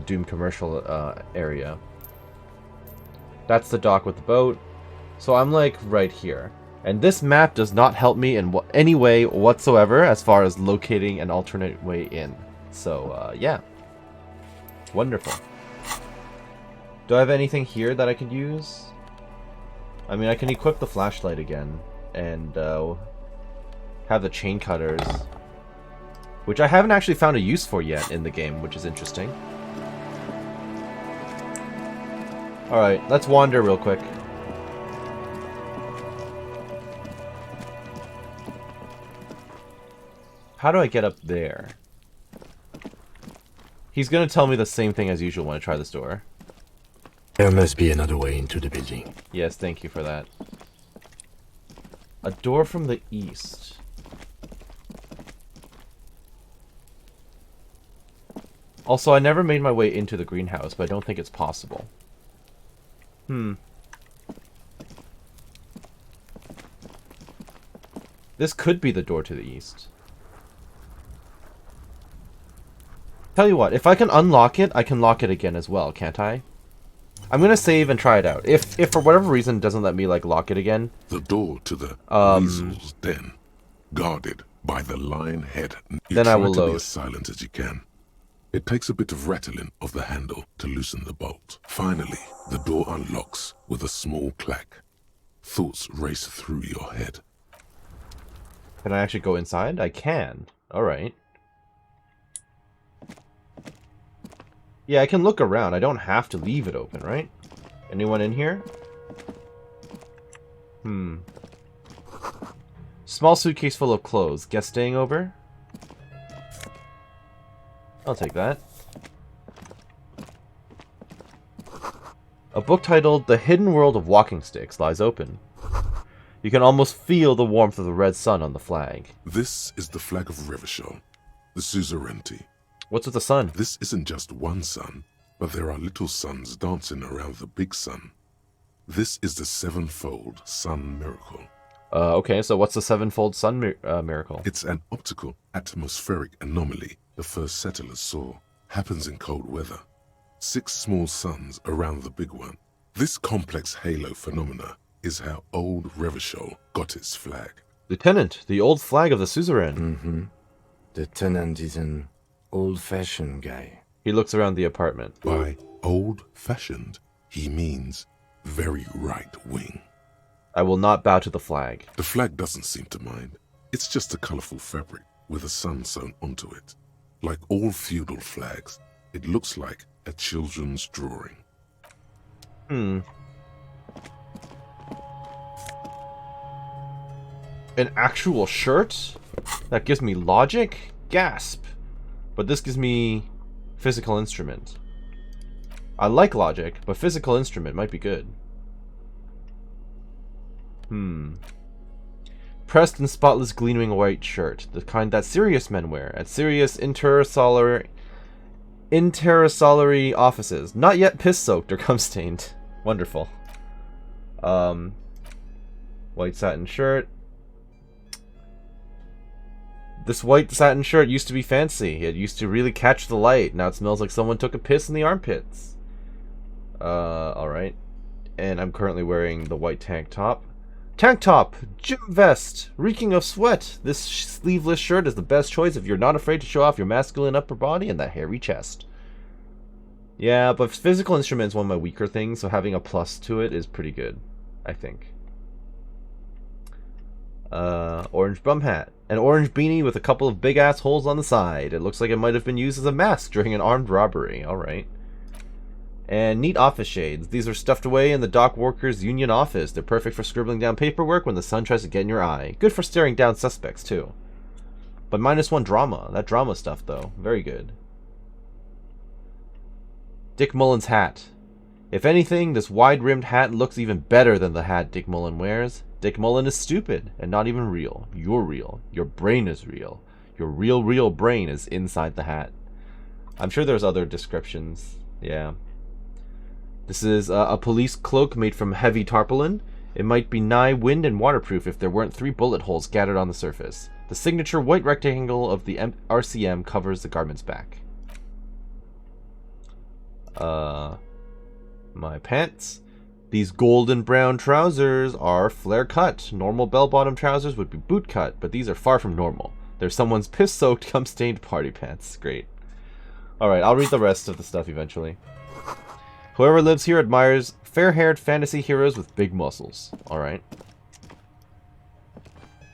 Doom commercial area. That's the dock with the boat. So I'm like right here. And this map does not help me in any way whatsoever as far as locating an alternate way in. So, yeah. Wonderful. Do I have anything here that I could use? I mean, I can equip the flashlight again. And, have the chain cutters. Which I haven't actually found a use for yet in the game, which is interesting. Alright, let's wander real quick. How do I get up there? He's gonna tell me the same thing as usual when I try this door. There must be another way into the building. Yes, thank you for that. A door from the east. Also, I never made my way into the greenhouse, but I don't think it's possible. This could be the door to the east. Tell you what, if I can unlock it, I can lock it again as well, can't I? I'm gonna save and try it out. If for whatever reason it doesn't let me, like, lock it again... The door to the weasel's den, guarded by the lion head. Then I will try to be load. as silent as you can. It takes a bit of rattling of the handle to loosen the bolt. Finally, the door unlocks with a small clack. Thoughts race through your head. Can I actually go inside? I can. Alright. Yeah, I can look around. I don't have to leave it open, right? Anyone in here? Small suitcase full of clothes. Guest staying over? I'll take that. A book titled The Hidden World of Walking Sticks lies open. You can almost feel the warmth of the red sun on the flag. This is the flag of Revachol, the suzerainty. What's with the sun? This isn't just one sun, but there are little suns dancing around the big sun. This is the sevenfold sun miracle. Okay, so what's the sevenfold sun miracle? It's an optical atmospheric anomaly the first settlers saw. Happens in cold weather. 6 small suns around the big one. This complex halo phenomena is how old Revachol got its flag. Lieutenant, the old flag of the suzerain. Mm-hmm. The tenant is an old-fashioned guy. He looks around the apartment. By old-fashioned, he means very right-wing. I will not bow to the flag. The flag doesn't seem to mind. It's just a colorful fabric with a sun sewn onto it. Like all feudal flags, it looks like a children's drawing. An actual shirt? That gives me logic? Gasp. But this gives me physical instrument. I like logic, but physical instrument might be good. Pressed and spotless gleaming white shirt. The kind that serious men wear at serious intersolary offices. Not yet piss-soaked or cum-stained. Wonderful. White satin shirt. This white satin shirt used to be fancy. It used to really catch the light. Now it smells like someone took a piss in the armpits. Alright. And I'm currently wearing the white tank top. Tank top! Gym vest! Reeking of sweat! This sleeveless shirt is the best choice if you're not afraid to show off your masculine upper body and that hairy chest. Yeah, but physical instrument is one of my weaker things, so having a plus to it is pretty good, I think. Orange bum hat. An orange beanie with a couple of big-ass holes on the side. It looks like it might have been used as a mask during an armed robbery. Alright. And neat office shades. These are stuffed away in the dock workers' union office. They're perfect for scribbling down paperwork when the sun tries to get in your eye. Good for staring down suspects, too. But -1 drama. That drama stuff, though. Very good. Dick Mullen's hat. If anything, this wide-rimmed hat looks even better than the hat Dick Mullen wears. Dick Mullen is stupid, and not even real. You're real. Your brain is real. Your real brain is inside the hat. I'm sure there's other descriptions. Yeah. This is a police cloak made from heavy tarpaulin. It might be nigh wind and waterproof if there weren't 3 bullet holes scattered on the surface. The signature white rectangle of the RCM covers the garment's back. My pants. These golden brown trousers are flare cut. Normal bell-bottom trousers would be boot cut, but these are far from normal. They're someone's piss-soaked, cum-stained party pants. Great. Alright, I'll read the rest of the stuff eventually. Whoever lives here admires fair-haired fantasy heroes with big muscles. Alright.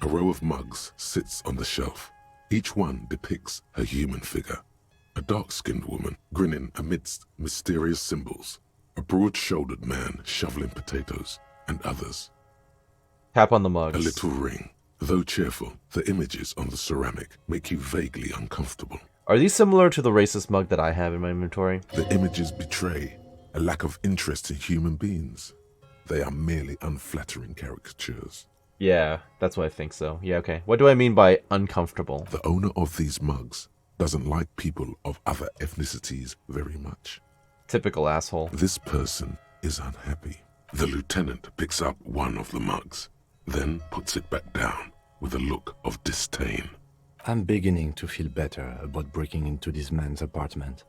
A row of mugs sits on the shelf. Each one depicts a human figure. A dark-skinned woman grinning amidst mysterious symbols. A broad-shouldered man shoveling potatoes, and others. Tap on the mugs. A little ring. Though cheerful, the images on the ceramic make you vaguely uncomfortable. Are these similar to the racist mug that I have in my inventory? The images betray a lack of interest in human beings. They are merely unflattering caricatures. Yeah, that's what I think so. Yeah, okay. What do I mean by uncomfortable? The owner of these mugs doesn't like people of other ethnicities very much. Typical asshole. This person is unhappy. The lieutenant picks up one of the mugs, then puts it back down with a look of disdain. I'm beginning to feel better about breaking into this man's apartment.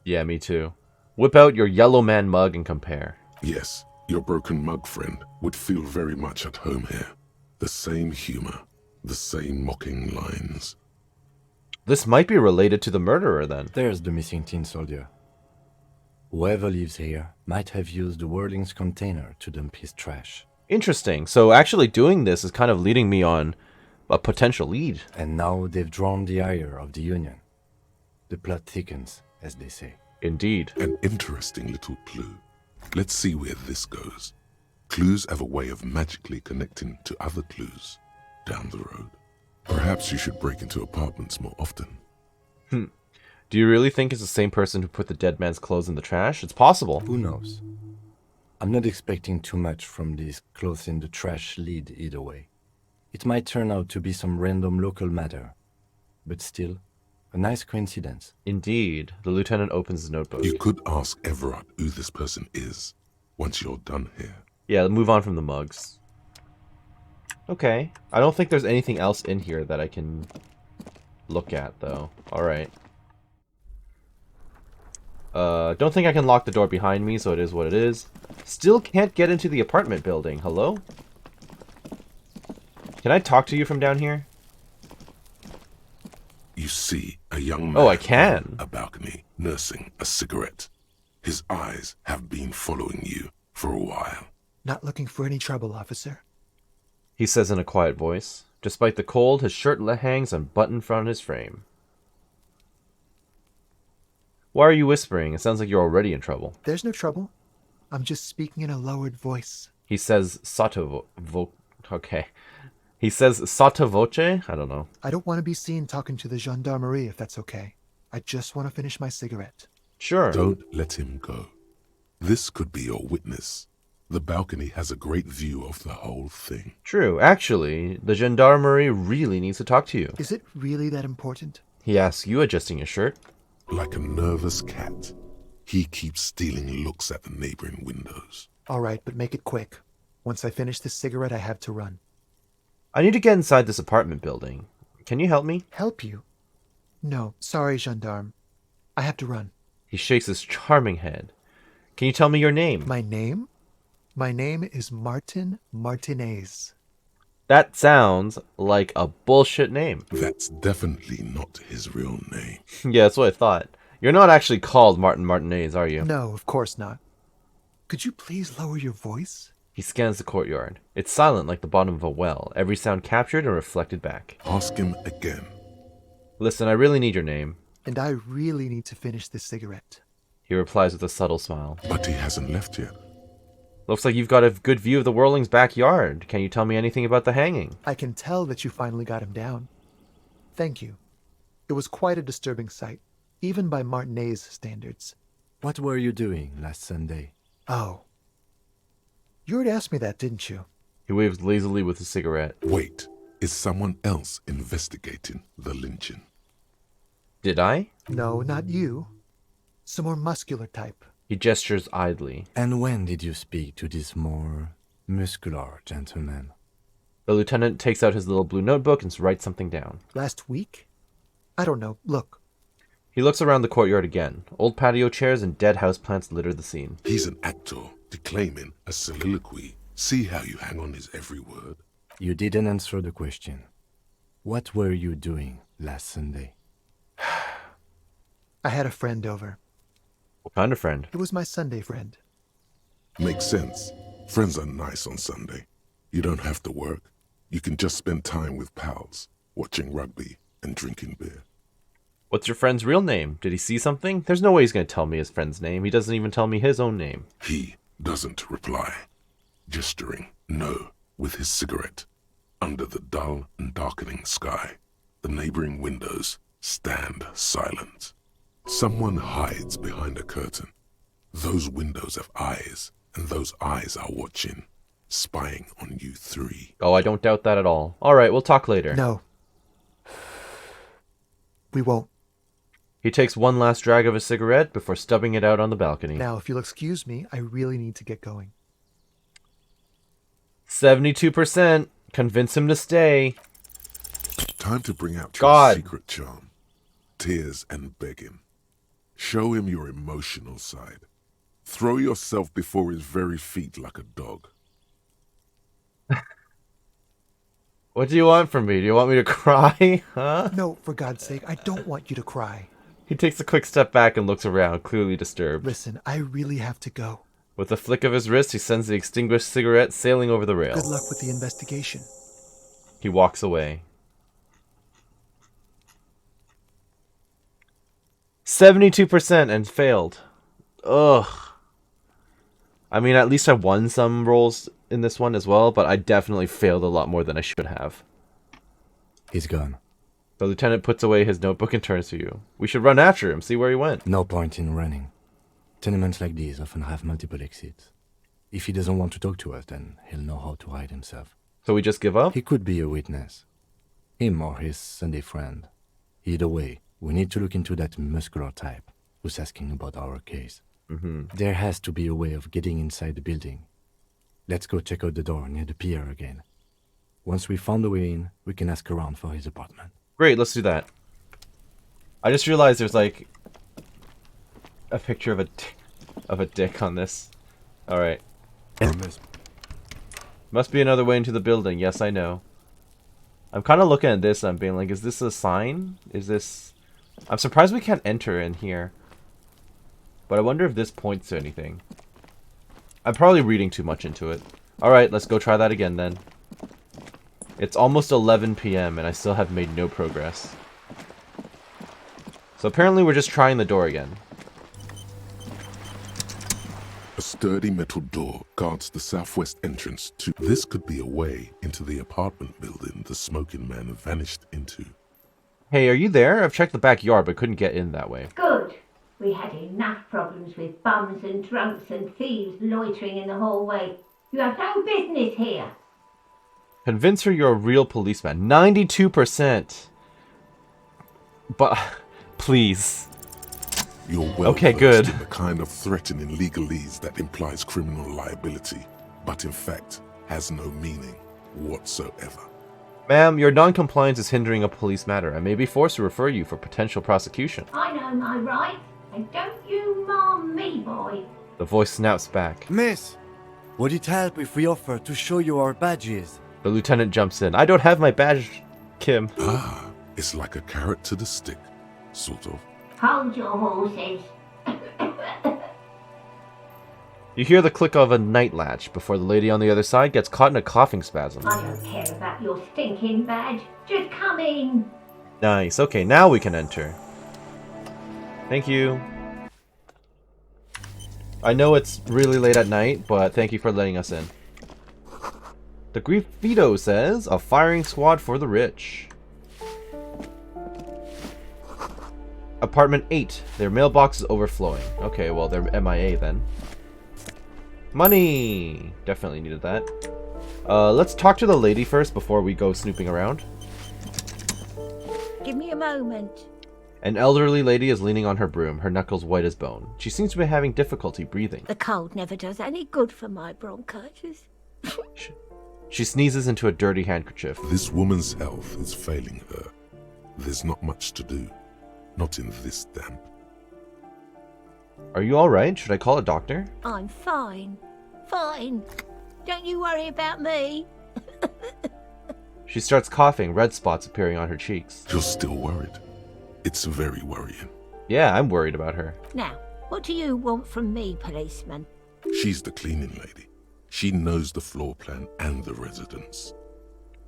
Yeah, me too. Whip out your yellow man mug and compare. Yes, your broken mug friend would feel very much at home here. The same humor, the same mocking lines. This might be related to the murderer then. There's the missing tin soldier. Whoever lives here might have used the Whirling's container to dump his trash. Interesting. So actually doing this is kind of leading me on a potential lead. And now they've drawn the ire of the Union. The plot thickens, as they say. Indeed. An interesting little clue. Let's see where this goes. Clues have a way of magically connecting to other clues down the road. Perhaps you should break into apartments more often. Do you really think it's the same person who put the dead man's clothes in the trash? It's possible. Who knows? I'm not expecting too much from this clothes in the trash lead either way. It might turn out to be some random local matter, but still, a nice coincidence. Indeed. The lieutenant opens his notebook. You could ask Everard who this person is once you're done here. Yeah, move on from the mugs. Okay. I don't think there's anything else in here that I can look at, though. Alright. Don't think I can lock the door behind me, so it is what it is. Still can't get into the apartment building. Hello? Can I talk to you from down here? You see a young man Oh, I can. on a balcony nursing a cigarette. His eyes have been following you for a while. Not looking for any trouble, officer. He says in a quiet voice. Despite the cold, his shirt hangs unbuttoned from his frame. Why are you whispering? It sounds like you're already in trouble. There's no trouble. I'm just speaking in a lowered voice. He says okay. He says sotto voce? I don't know. I don't want to be seen talking to the gendarmerie if that's okay. I just want to finish my cigarette. Sure. Don't let him go. This could be your witness. The balcony has a great view of the whole thing. True. Actually, the gendarmerie really needs to talk to you. Is it really that important? He asks you adjusting his shirt. Like a nervous cat, he keeps stealing looks at the neighboring windows. All right, but make it quick. Once I finish this cigarette, I have to run. I need to get inside this apartment building. Can you help me? Help you? No, sorry, gendarme. I have to run. He shakes his charming head. Can you tell me your name? My name? My name is Martin Martinez. That sounds like a bullshit name. That's definitely not his real name. Yeah, that's what I thought. You're not actually called Martin Martinez, are you? No, of course not. Could you please lower your voice? He scans the courtyard. It's silent like the bottom of a well, every sound captured and reflected back. Ask him again. Listen, I really need your name. And I really need to finish this cigarette. He replies with a subtle smile. But he hasn't left yet. Looks like you've got a good view of the Whirling's backyard. Can you tell me anything about the hanging? I can tell that you finally got him down. Thank you. It was quite a disturbing sight, even by Martinez standards. What were you doing last Sunday? Oh. You already asked me that, didn't you? He waves lazily with his cigarette. Wait, is someone else investigating the lynching? Did I? No, not you. Some more muscular type. He gestures idly. And when did you speak to this more muscular gentleman? The lieutenant takes out his little blue notebook and writes something down. Last week? I don't know. Look. He looks around the courtyard again. Old patio chairs and dead houseplants litter the scene. He's an actor declaiming a soliloquy. See how you hang on his every word? You didn't answer the question. What were you doing last Sunday? I had a friend over. What kind of friend? It was my Sunday friend. Makes sense. Friends are nice on Sunday. You don't have to work. You can just spend time with pals, watching rugby and drinking beer. What's your friend's real name? Did he see something? There's no way he's going to tell me his friend's name. He doesn't even tell me his own name. He doesn't reply, gesturing no with his cigarette. Under the dull and darkening sky, the neighboring windows stand silent. Someone hides behind a curtain. Those windows have eyes, and those eyes are watching, spying on you three. Oh, I don't doubt that at all. All right, we'll talk later. No. We won't. He takes one last drag of his cigarette before stubbing it out on the balcony. Now, if you'll excuse me, I really need to get going. 72%. Convince him to stay. Time to bring out God. your secret charm. Tears and begging. Show him your emotional side. Throw yourself before his very feet like a dog. What do you want from me? Do you want me to cry? Huh? No, for God's sake, I don't want you to cry. He takes a quick step back and looks around, clearly disturbed. Listen, I really have to go. With a flick of his wrist, he sends the extinguished cigarette sailing over the rail. Good luck with the investigation. He walks away. 72% and failed. Ugh. I mean, at least I won some rolls in this one as well, but I definitely failed a lot more than I should have. He's gone. The lieutenant puts away his notebook and turns to you. We should run after him, see where he went. No point in running. Tenements like these often have multiple exits. If he doesn't want to talk to us, then he'll know how to hide himself. So we just give up? He could be a witness. Him or his Sunday friend. Either way, we need to look into that muscular type who's asking about our case. There has to be a way of getting inside the building. Let's go check out the door near the pier again. Once we found the way in, we can ask around for his apartment. Great, let's do that. I just realized there's like a picture of a dick on this. Alright. Must be another way into the building. Yes, I know. I'm kind of looking at this and I'm being like, is this a sign? Is this... I'm surprised we can't enter in here. But I wonder if this points to anything. I'm probably reading too much into it. Alright, let's go try that again then. It's almost 11 p.m. and I still have made no progress. So apparently we're just trying the door again. A sturdy metal door guards the southwest entrance to... This could be a way into the apartment building the smoking man vanished into. Hey, are you there? I've checked the backyard but couldn't get in that way. Good. We had enough problems with bums and drunks and thieves loitering in the hallway. You have no business here. Convince her you're a real policeman. 92%. But, please. You're well okay, versed good. in the kind of threatening legalese that implies criminal liability, but in fact has no meaning whatsoever. Ma'am, your non-compliance is hindering a police matter. I may be forced to refer you for potential prosecution. I know my rights, and don't you marm me, boy. The voice snaps back. Miss, would it help if we offer to show you our badges? The lieutenant jumps in. I don't have my badge, Kim. Ah, it's like a carrot to the stick, sort of. Hold your horses. You hear the click of a night latch before the lady on the other side gets caught in a coughing spasm. I don't care about your stinking badge. Just come in. Nice. Okay, now we can enter. Thank you. I know it's really late at night, but thank you for letting us in. The Grifito says, a firing squad for the rich. Apartment 8. Their mailbox is overflowing. Okay, well, they're MIA then. Money! Definitely needed that. Let's talk to the lady first before we go snooping around. Give me a moment. An elderly lady is leaning on her broom, her knuckles white as bone. She seems to be having difficulty breathing. The cold never does any good for my bronchitis. She sneezes into a dirty handkerchief. This woman's health is failing her. There's not much to do. Not in this damp. Are you alright? Should I call a doctor? I'm fine. Fine. Don't you worry about me. She starts coughing, red spots appearing on her cheeks. You're still worried. It's very worrying. Yeah, I'm worried about her. Now, what do you want from me, policeman? She's the cleaning lady. She knows the floor plan and the residence.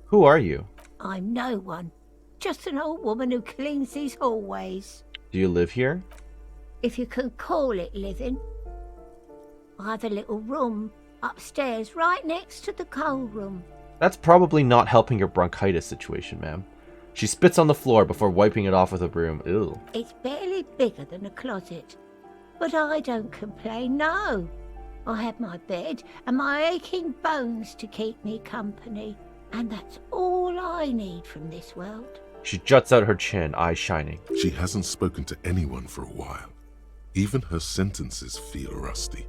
Who are you? I'm no one. Just an old woman who cleans these hallways. Do you live here? If you can call it living. I have a little room upstairs right next to the coal room. That's probably not helping your bronchitis situation, ma'am. She spits on the floor before wiping it off with a broom. Ew. It's barely bigger than a closet. But I don't complain, no. I have my bed and my aching bones to keep me company. And that's all I need from this world. She juts out her chin, eyes shining. She hasn't spoken to anyone for a while. Even her sentences feel rusty.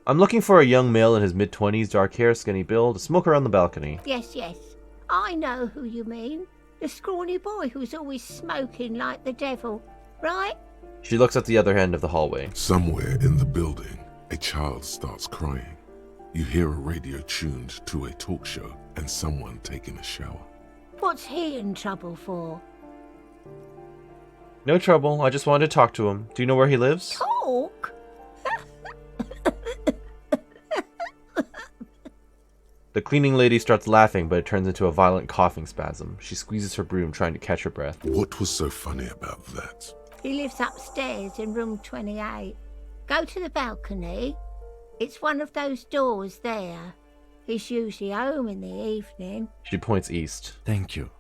I'm looking for a young male in his mid-20s, dark hair, skinny build, a smoker on the balcony. Yes, yes. I know who you mean. The scrawny boy who's always smoking like the devil, right? She looks at the other end of the hallway. Somewhere in the building, a child starts crying. You hear a radio tuned to a talk show and someone taking a shower. What's he in trouble for? No trouble, I just wanted to talk to him. Do you know where he lives? Talk? The cleaning lady starts laughing, but it turns into a violent coughing spasm. She squeezes her broom, trying to catch her breath. What was so funny about that? He lives upstairs in room 28. Go to the balcony. It's one of those doors there. He's usually home in the evening. She points east. Thank you.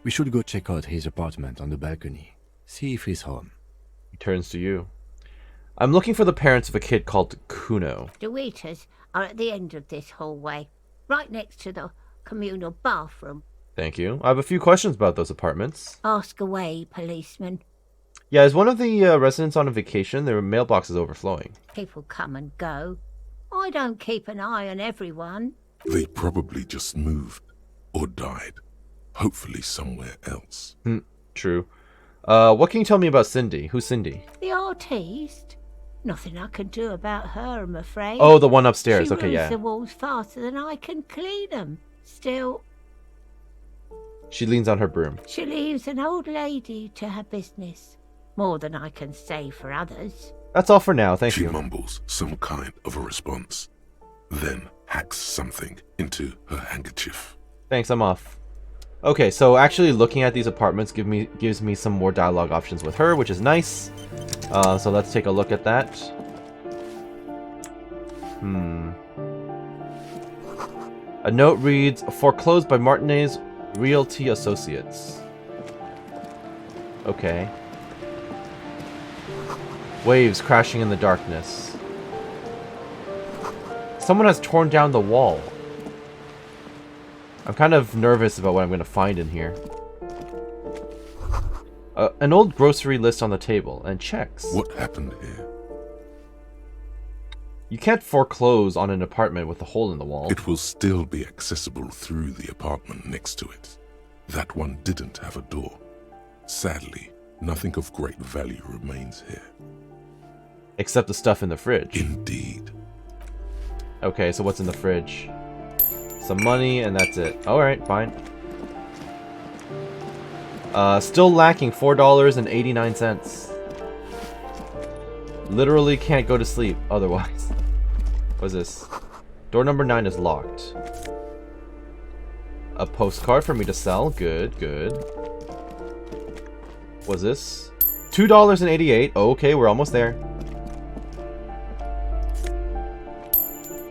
We should go check out his apartment on the balcony. See if he's home. He turns to you. I'm looking for the parents of a kid called Cuno. The waiters are at the end of this hallway, right next to the communal bathroom. Thank you. I have a few questions about those apartments. Ask away, policeman. Yeah, is one of the residents on a vacation? Their mailbox is overflowing. People come and go. I don't keep an eye on everyone. They probably just moved or died. Hopefully somewhere else. True. What can you tell me about Cindy? Who's Cindy? The artiste? Nothing I can do about her, I'm afraid. Oh, the one upstairs. She Okay, moves yeah. the walls faster than I can clean them. Still, She leans on her broom. she leaves an old lady to her business. More than I can say for others. That's all for now, thank She you. mumbles some kind of a response, then hacks something into her handkerchief. Thanks, I'm off. Okay, so actually looking at these apartments gives me some more dialogue options with her, which is nice. So let's take a look at that. A note reads, foreclosed by Martinez Realty Associates. Okay. Waves crashing in the darkness. Someone has torn down the wall. I'm kind of nervous about what I'm going to find in here. An old grocery list on the table, and checks. What happened here? You can't foreclose on an apartment with a hole in the wall. It will still be accessible through the apartment next to it. That one didn't have a door. Sadly, nothing of great value remains here. Except the stuff in the fridge. Indeed. Okay, so what's in the fridge? Some money, and that's it. Alright, fine. Still lacking $4.89. Literally can't go to sleep otherwise. What's this? Door number 9 is locked. A postcard for me to sell. Good, good. What's this? $2.88. Okay, we're almost there.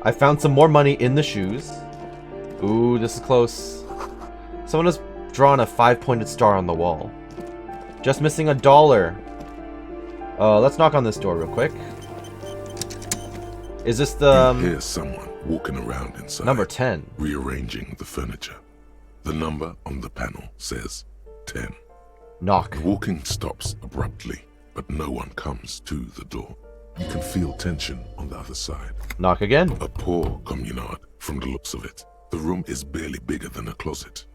I found some more money in the shoes. Ooh, this is close. Someone has drawn a 5-pointed star on the wall. Just missing $1. Let's knock on this door real quick. Is this the... You hear someone walking around inside. Number 10. Rearranging the furniture. The number on the panel says 10. Knock. The walking stops abruptly, but no one comes to the door. You can feel tension on the other side. Knock again. A poor communard from the looks of it. The room is barely bigger than a closet.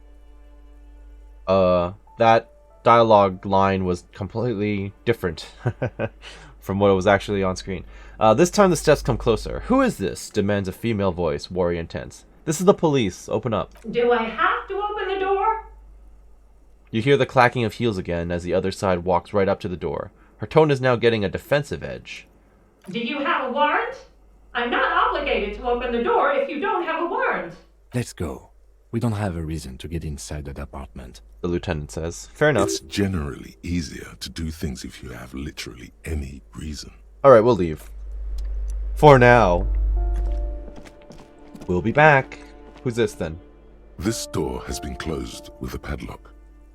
That dialogue line was completely different from what it was actually on screen. This time the steps come closer. Who is this? Demands a female voice, worry intense. This is the police. Open up. Do I have to open the door? You hear the clacking of heels again as the other side walks right up to the door. Her tone is now getting a defensive edge. Do you have a warrant? I'm not obligated to open the door if you don't have a warrant. Let's go. We don't have a reason to get inside that apartment. The lieutenant says. Fair enough. It's generally easier to do things if you have literally any reason. Alright, we'll leave. For now. We'll be back. Who's this then? This door has been closed with a padlock.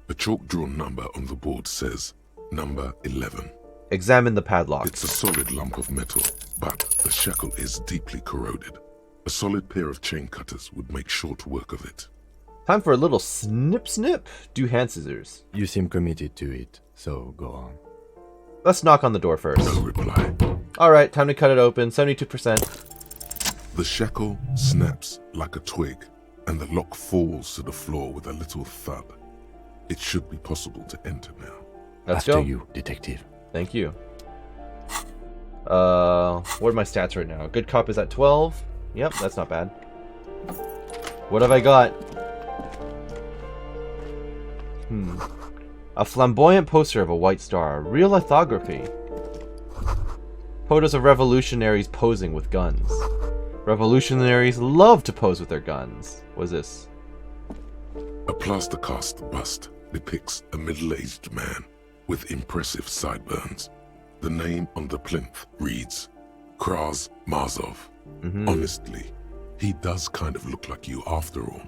A chalk-drawn number on the board says number 11. Examine the padlock. It's a solid lump of metal, but the shackle is deeply corroded. A solid pair of chain cutters would make short work of it. Time for a little snip snip. Do hand scissors. You seem committed to it, so go on. Let's knock on the door first. No reply. Alright, time to cut it open. 72%. The shackle snaps like a twig, and the lock falls to the floor with a little thud. It should be possible to enter now. Let's After go. you, detective. Thank you. What are my stats right now? Good cop is at 12. Yep, that's not bad. What have I got? A flamboyant poster of a white star. Real lithography. Photos of revolutionaries posing with guns. Revolutionaries love to pose with their guns. What is this? A plaster cast bust depicts a middle-aged man with impressive sideburns. The name on the plinth reads, Kraz Mazov. Honestly, he does kind of look like you after all.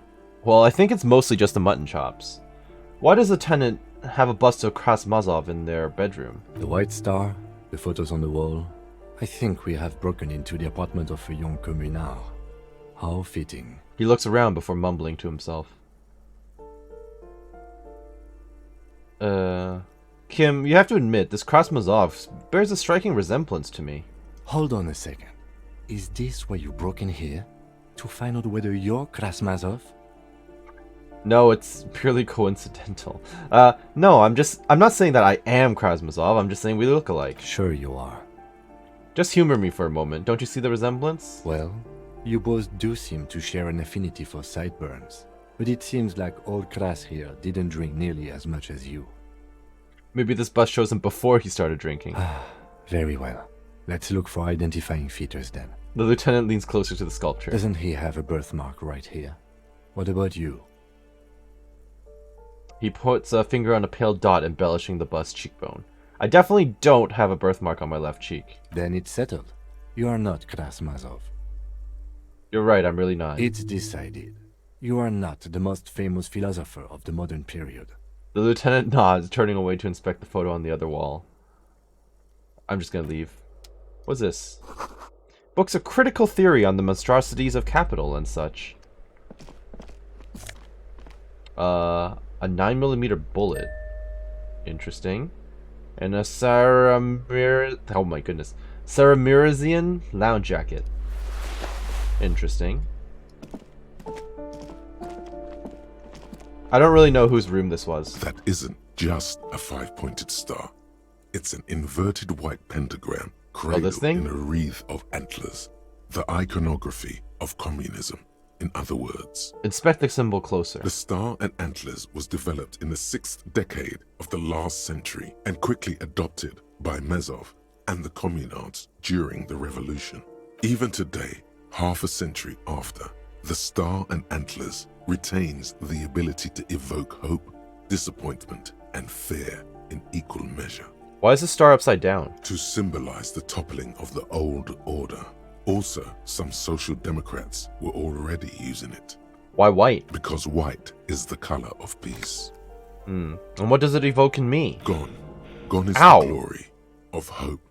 Well, I think it's mostly just the mutton chops. Why does the tenant have a bust of Kraz Mazov in their bedroom? The white star, the photos on the wall. I think we have broken into the apartment of a young communard. How fitting. He looks around before mumbling to himself. Kim, you have to admit, this Kraz Mazov bears a striking resemblance to me. Hold on a second. Is this why you broke in here? To find out whether you're Kraz Mazov? No, it's purely coincidental. No, I'm not saying that I am Kraz Mazov, I'm just saying we look alike. Sure you are. Just humor me for a moment, don't you see the resemblance? Well, you both do seem to share an affinity for sideburns. But it seems like old Kraz here didn't drink nearly as much as you. Maybe this bus shows him before he started drinking. Very well. Let's look for identifying features then. The lieutenant leans closer to the sculpture. Doesn't he have a birthmark right here? What about you? He puts a finger on a pale dot embellishing the bust cheekbone. I definitely don't have a birthmark on my left cheek. Then it's settled. You are not Kraz Mazov. You're right, I'm really not. It's decided. You are not the most famous philosopher of the modern period. The lieutenant nods, turning away to inspect the photo on the other wall. I'm just gonna leave. What's this? Books of critical theory on the monstrosities of capital and such. A 9mm bullet. Interesting. And a Saramirizian lounge jacket. Interesting. I don't really know whose room this was. That isn't just a 5-pointed star. It's an inverted white pentagram cradled in a wreath of antlers. The iconography of communism, in other words. Inspect the symbol closer. The star and antlers was developed in the 6th decade of the last century and quickly adopted by Mazov and the communards during the revolution. Even today, half a century after, the star and antlers retains the ability to evoke hope, disappointment, and fear in equal measure. Why is the star upside down? To symbolize the toppling of the old order. Also, some social democrats were already using it. Why white? Because white is the color of peace. And what does it evoke in me? Gone. Gone is the glory of hope.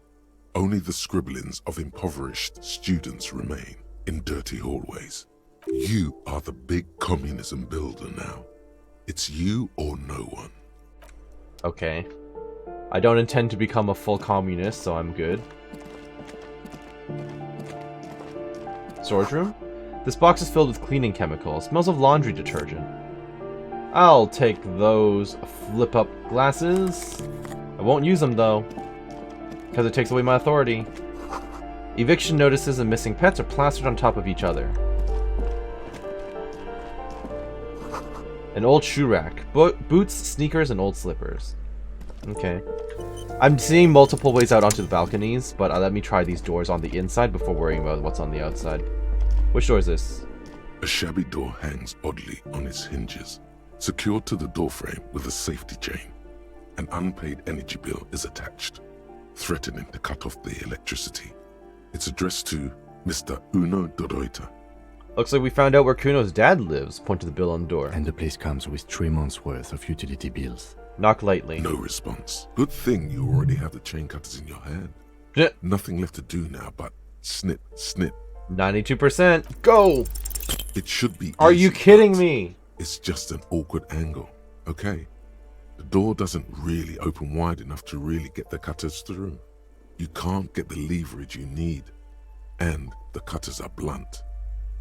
Only the scribblings of impoverished students remain in dirty hallways. You are the big communism builder now. It's you or no one. Okay. I don't intend to become a full communist, so I'm good. Storage room? This box is filled with cleaning chemicals. Smells of laundry detergent. I'll take those flip-up glasses. I won't use them, though, because it takes away my authority. Eviction notices and missing pets are plastered on top of each other. An old shoe rack. Boots, sneakers, and old slippers. Okay. I'm seeing multiple ways out onto the balconies, but let me try these doors on the inside before worrying about what's on the outside. Which door is this? A shabby door hangs oddly on its hinges, secured to the doorframe with a safety chain. An unpaid energy bill is attached, threatening to cut off the electricity. It's addressed to Mr. Uno Doroita. Looks like we found out where Cuno's dad lives, point to the bill on the door. And the place comes with 3 months' worth of utility bills. Knock lightly. No response. Good thing you already have the chain cutters in your hand. Nothing left to do now but snip, snip. 92%. Go! It should be Are easy, you kidding me? It's just an awkward angle, okay? The door doesn't really open wide enough to really get the cutters through. You can't get the leverage you need. And the cutters are blunt.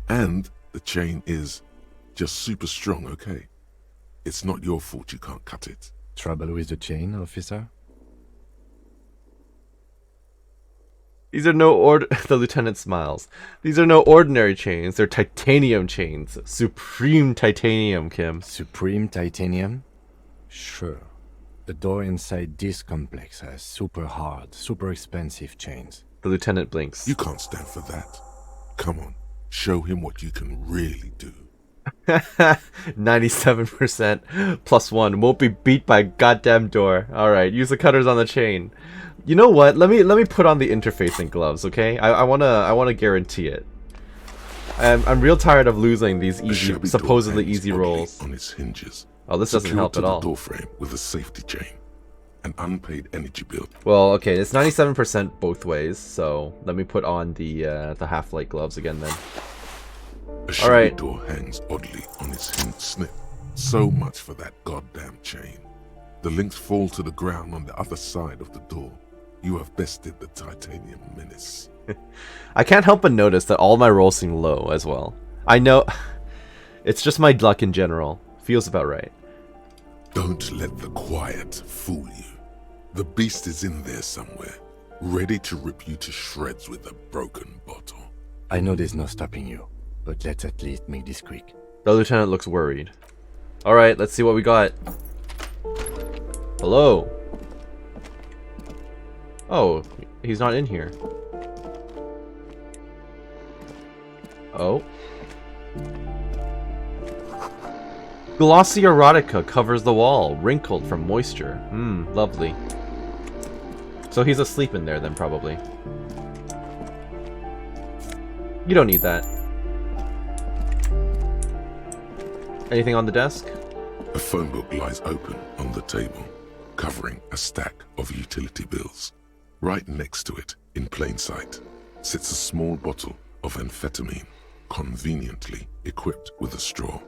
And the chain is just super strong, okay? It's not your fault you can't cut it. Trouble with the chain, officer? These are no the lieutenant smiles. These are no ordinary chains. They're titanium chains. Supreme titanium, Kim. Supreme titanium? Sure. The door inside this complex has super hard, super expensive chains. The lieutenant blinks. You can't stand for that. Come on, show him what you can really do. 97% plus 1 won't be beat by a goddamn door. Alright, use the cutters on the chain. You know what? Let me put on the interfacing gloves, okay? I wanna guarantee it. I'm real tired of losing these easy, supposedly easy rolls. On its hinges. Oh, this doesn't help at all. Door frame with a safety chain, an unpaid energy bill. Well, okay, it's 97% both ways, so let me put on the half-light gloves again then. A shabby door hangs oddly on its hinge snip. So much for that goddamn chain. The links fall to the ground on the other side of the door. You have bested the titanium menace. I can't help but notice that all my rolls seem low as well. I know it's just my luck in general. Feels about right. Don't let the quiet fool you. The beast is in there somewhere, ready to rip you to shreds with a broken bottle. I know there's no stopping you, but let's at least make this quick. The lieutenant looks worried. Alright, let's see what we got. Hello. Oh, he's not in here. Oh. Glossy erotica covers the wall, wrinkled from moisture. Lovely. So he's asleep in there then, probably. You don't need that. Anything on the desk? A phone book lies open on the table, covering a stack of utility bills. Right next to it, in plain sight, sits a small bottle of amphetamine, conveniently equipped with a straw.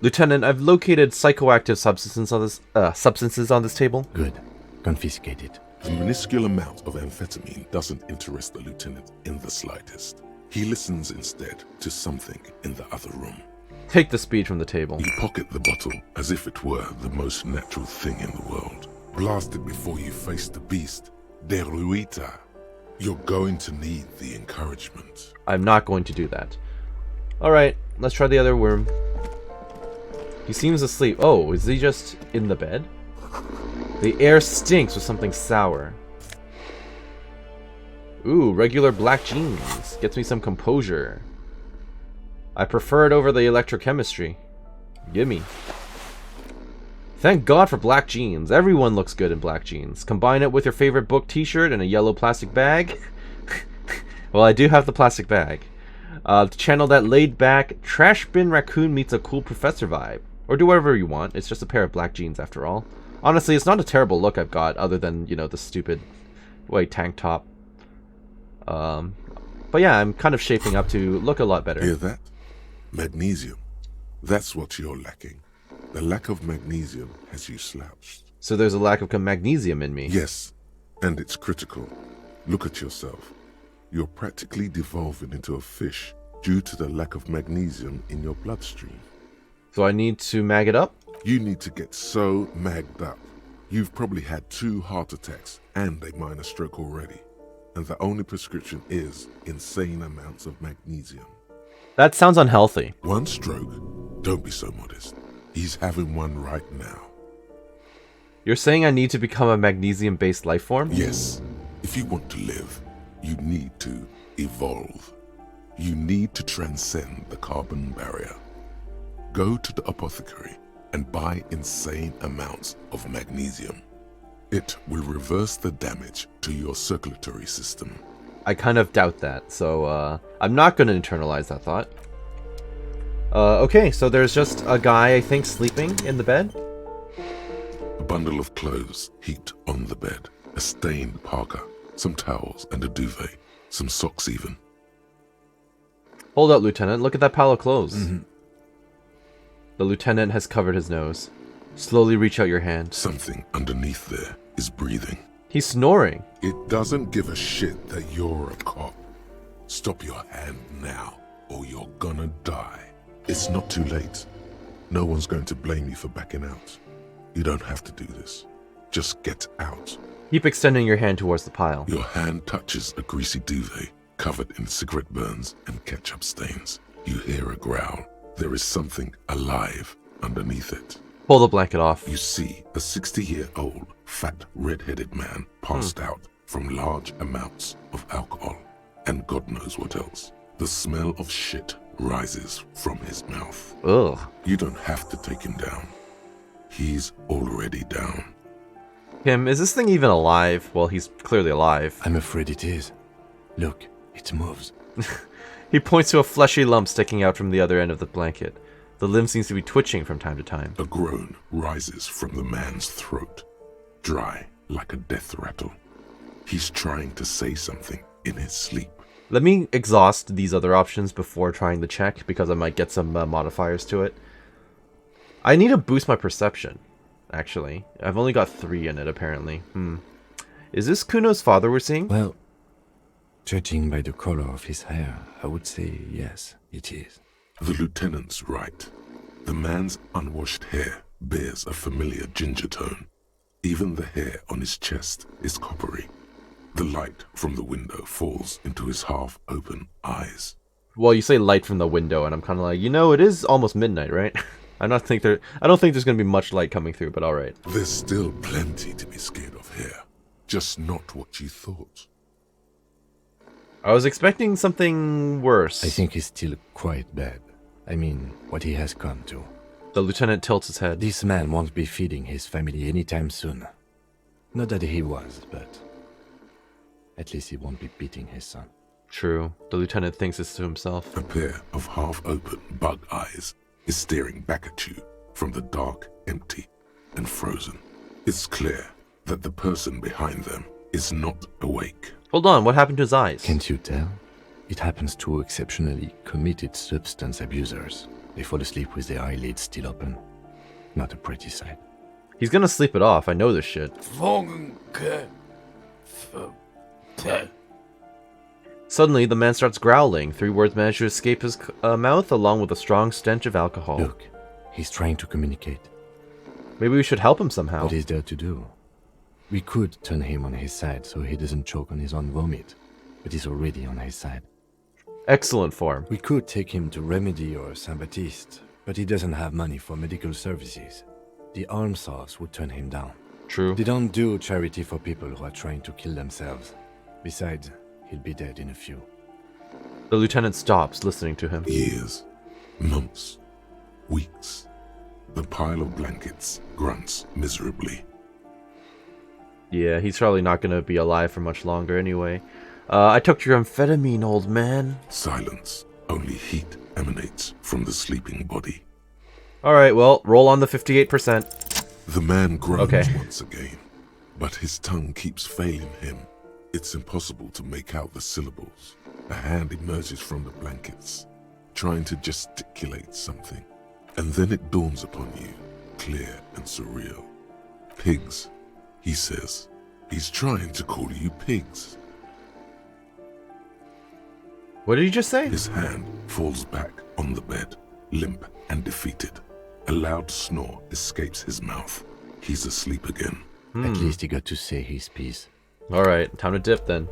Lieutenant, I've located psychoactive substances on this table. Good. Confiscate it. The minuscule amount of amphetamine doesn't interest the lieutenant in the slightest. He listens instead to something in the other room. Take the speed from the table. You pocket the bottle as if it were the most natural thing in the world. Blast it before you face the beast. Deruita. You're going to need the encouragement. I'm not going to do that. Alright, let's try the other room. He seems asleep. Oh, is he just in the bed? The air stinks with something sour. Ooh, regular black jeans. Gets me some composure. I prefer it over the electrochemistry. Gimme. Thank God for black jeans. Everyone looks good in black jeans. Combine it with your favorite book t-shirt and a yellow plastic bag. Well, I do have the plastic bag. To channel that laid-back, trash bin raccoon meets a cool professor vibe. Or do whatever you want. It's just a pair of black jeans after all. Honestly, it's not a terrible look I've got, other than, you know, the stupid white tank top. But yeah, I'm kind of shaping up to look a lot better. Hear that? Magnesium. That's what you're lacking. The lack of magnesium has you slouched. So there's a lack of magnesium in me. Yes, and it's critical. Look at yourself. You're practically devolving into a fish due to the lack of magnesium in your bloodstream. So I need to mag it up? You need to get so magged up. You've probably had 2 heart attacks and a minor stroke already. And the only prescription is insane amounts of magnesium. That sounds unhealthy. 1 stroke? Don't be so modest. He's having one right now. You're saying I need to become a magnesium-based life form? Yes. If you want to live, you need to evolve. You need to transcend the carbon barrier. Go to the apothecary and buy insane amounts of magnesium. It will reverse the damage to your circulatory system. I kind of doubt that, so I'm not going to internalize that thought. Okay, so there's just a guy, I think, sleeping in the bed? A bundle of clothes heaped on the bed. A stained parka, some towels and a duvet. Some socks even. Hold up, Lieutenant. Look at that pile of clothes. The lieutenant has covered his nose. Slowly reach out your hand. Something underneath there is breathing. He's snoring. It doesn't give a shit that you're a cop. Stop your hand now, or you're gonna die. It's not too late. No one's going to blame you for backing out. You don't have to do this. Just get out. Keep extending your hand towards the pile. Your hand touches a greasy duvet covered in cigarette burns and ketchup stains. You hear a growl. There is something alive underneath it. Pull the blanket off. You see a 60-year-old, fat, red-headed man passed out from large amounts of alcohol and God knows what else. The smell of shit rises from his mouth. Ugh. You don't have to take him down. He's already down. Kim, is this thing even alive? Well, he's clearly alive. I'm afraid it is. Look, it moves. He points to a fleshy lump sticking out from the other end of the blanket. The limb seems to be twitching from time to time. A groan rises from the man's throat, dry like a death rattle. He's trying to say something in his sleep. Let me exhaust these other options before trying the check, because I might get some modifiers to it. I need to boost my perception, actually. I've only got 3 in it, apparently. Is this Cuno's father we're seeing? Well, judging by the color of his hair, I would say yes, it is. The lieutenant's right. The man's unwashed hair bears a familiar ginger tone. Even the hair on his chest is coppery. The light from the window falls into his half-open eyes. Well, you say light from the window, and I'm kind of like, it is almost midnight, right? I don't think there's going to be much light coming through, but all right. There's still plenty to be scared of here. Just not what you thought. I was expecting something worse. I think he's still quite bad. I mean, what he has come to. The lieutenant tilts his head. This man won't be feeding his family anytime soon. Not that he was, but at least he won't be beating his son. True. The lieutenant thinks this to himself. A pair of half-open bug eyes is staring back at you from the dark, empty, and frozen. It's clear that the person behind them is not awake. Hold on, what happened to his eyes? Can't you tell? It happens to exceptionally committed substance abusers. They fall asleep with their eyelids still open. Not a pretty sight. He's gonna sleep it off, I know this shit. Suddenly, the man starts growling. 3 words manage to escape his mouth, along with a strong stench of alcohol. Look, he's trying to communicate. Maybe we should help him somehow. What is there to do? We could turn him on his side so he doesn't choke on his own vomit, but he's already on his side. Excellent form. We could take him to Remedy or Saint-Baptiste, but he doesn't have money for medical services. The almshouse would turn him down. True. They don't do charity for people who are trying to kill themselves. Besides, he'll be dead in a few. The lieutenant stops, listening to him. Years, months, weeks. The pile of blankets grunts miserably. Yeah, he's probably not going to be alive for much longer anyway. I took your amphetamine, old man. Silence. Only heat emanates from the sleeping body. Alright, well, roll on the 58%. The man groans once again, but his tongue keeps failing him. It's impossible to make out the syllables. A hand emerges from the blankets, trying to gesticulate something. And then it dawns upon you, clear and surreal. Pigs, he says. He's trying to call you pigs. What did you just say? His hand falls back on the bed, limp and defeated. A loud snore escapes his mouth. He's asleep again. At least he got to say his piece. Alright, time to dip then.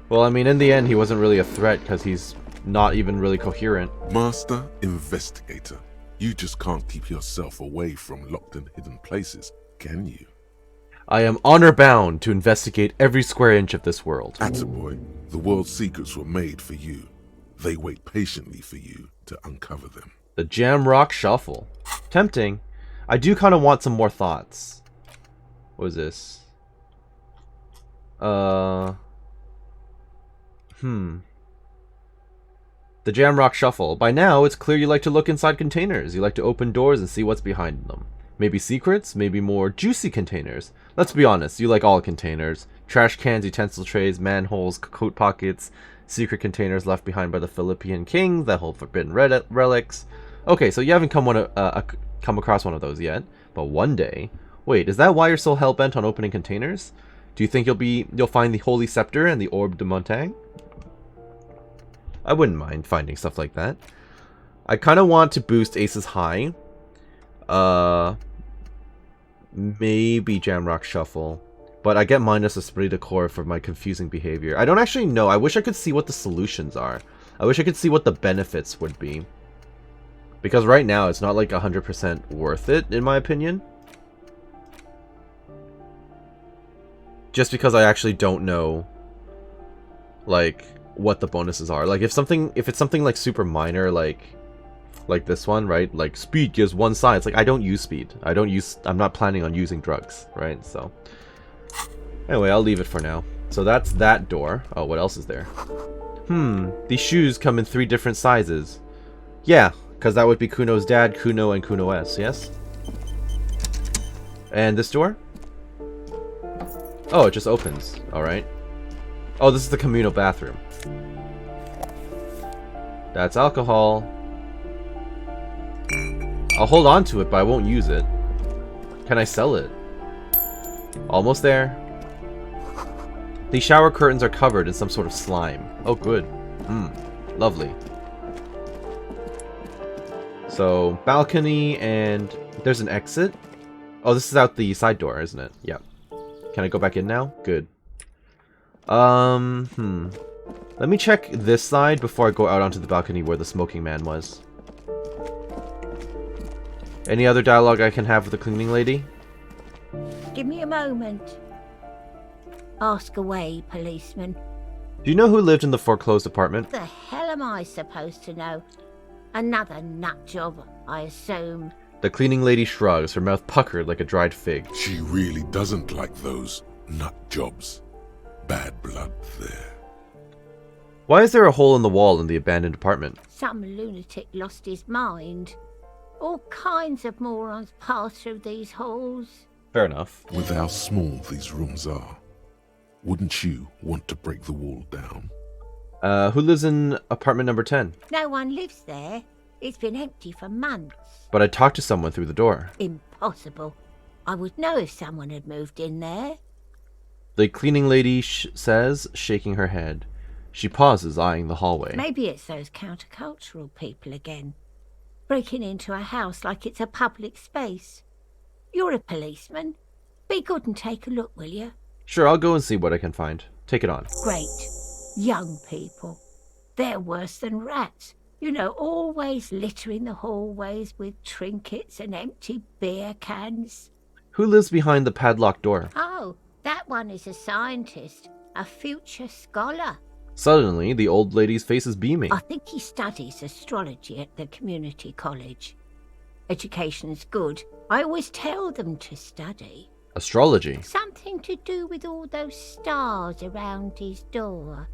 Well, I mean, in the end, he wasn't really a threat because he's not even really coherent. Master Investigator, you just can't keep yourself away from locked and hidden places, can you? I am honor-bound to investigate every square inch of this world. Attaboy, the world's secrets were made for you. They wait patiently for you to uncover them. The Jamrock Shuffle. Tempting. I do kind of want some more thoughts. What is this? The Jamrock Shuffle. By now, it's clear you like to look inside containers. You like to open doors and see what's behind them. Maybe secrets, maybe more juicy containers. Let's be honest, you like all containers. Trash cans, utensil trays, manholes, coat pockets, secret containers left behind by the Philippine kings that hold forbidden relics. Okay, so you haven't come across one of those yet, but one day. Wait, is that why you're so hell-bent on opening containers? Do you think you'll find the Holy Scepter and the Orbe de Montagne? I wouldn't mind finding stuff like that. I kind of want to boost Ace's high. Maybe Jamrock Shuffle. But I get minus Esprit de Corps for my confusing behavior. I don't actually know. I wish I could see what the solutions are. I wish I could see what the benefits would be. Because right now, it's not like 100% worth it, in my opinion. Just because I actually don't know, like, what the bonuses are. Like, if it's something like super minor, like this one, right? Like, speed gives one side. It's like, I don't use speed. I'm not planning on using drugs, right? So, anyway, I'll leave it for now. So that's that door. Oh, what else is there? These shoes come in 3 different sizes. Yeah, because that would be Cuno's dad, Cuno, and Cuno S, yes? And this door? Oh, it just opens. Alright. Oh, this is the communal bathroom. That's alcohol. I'll hold on to it, but I won't use it. Can I sell it? Almost there. These shower curtains are covered in some sort of slime. Oh, good. Lovely. So, balcony, and there's an exit. Oh, this is out the side door, isn't it? Yeah. Can I go back in now? Good. Let me check this side before I go out onto the balcony where the smoking man was. Any other dialogue I can have with the cleaning lady? Give me a moment. Ask away, policeman. Do you know who lived in the foreclosed apartment? What the hell am I supposed to know? Another nut job, I assume. The cleaning lady shrugs, her mouth puckered like a dried fig. She really doesn't like those nut jobs. Bad blood there. Why is there a hole in the wall in the abandoned apartment? Some lunatic lost his mind. All kinds of morons pass through these halls. Fair enough. With how small these rooms are, wouldn't you want to break the wall down? Who lives in apartment number 10? No one lives there. It's been empty for months. But I talked to someone through the door. Impossible. I would know if someone had moved in there. The cleaning lady says, shaking her head. She pauses, eyeing the hallway. Maybe it's those countercultural people again. Breaking into a house like it's a public space. You're a policeman. Be good and take a look, will you? Sure, I'll go and see what I can find. Take it on. Great. Young people. They're worse than rats. You know, always littering the hallways with trinkets and empty beer cans. Who lives behind the padlocked door? Oh, that one is a scientist. A future scholar. Suddenly, the old lady's face is beaming. I think he studies astrology at the community college. Education's good. I always tell them to study. Astrology? Something to do with all those stars around his door.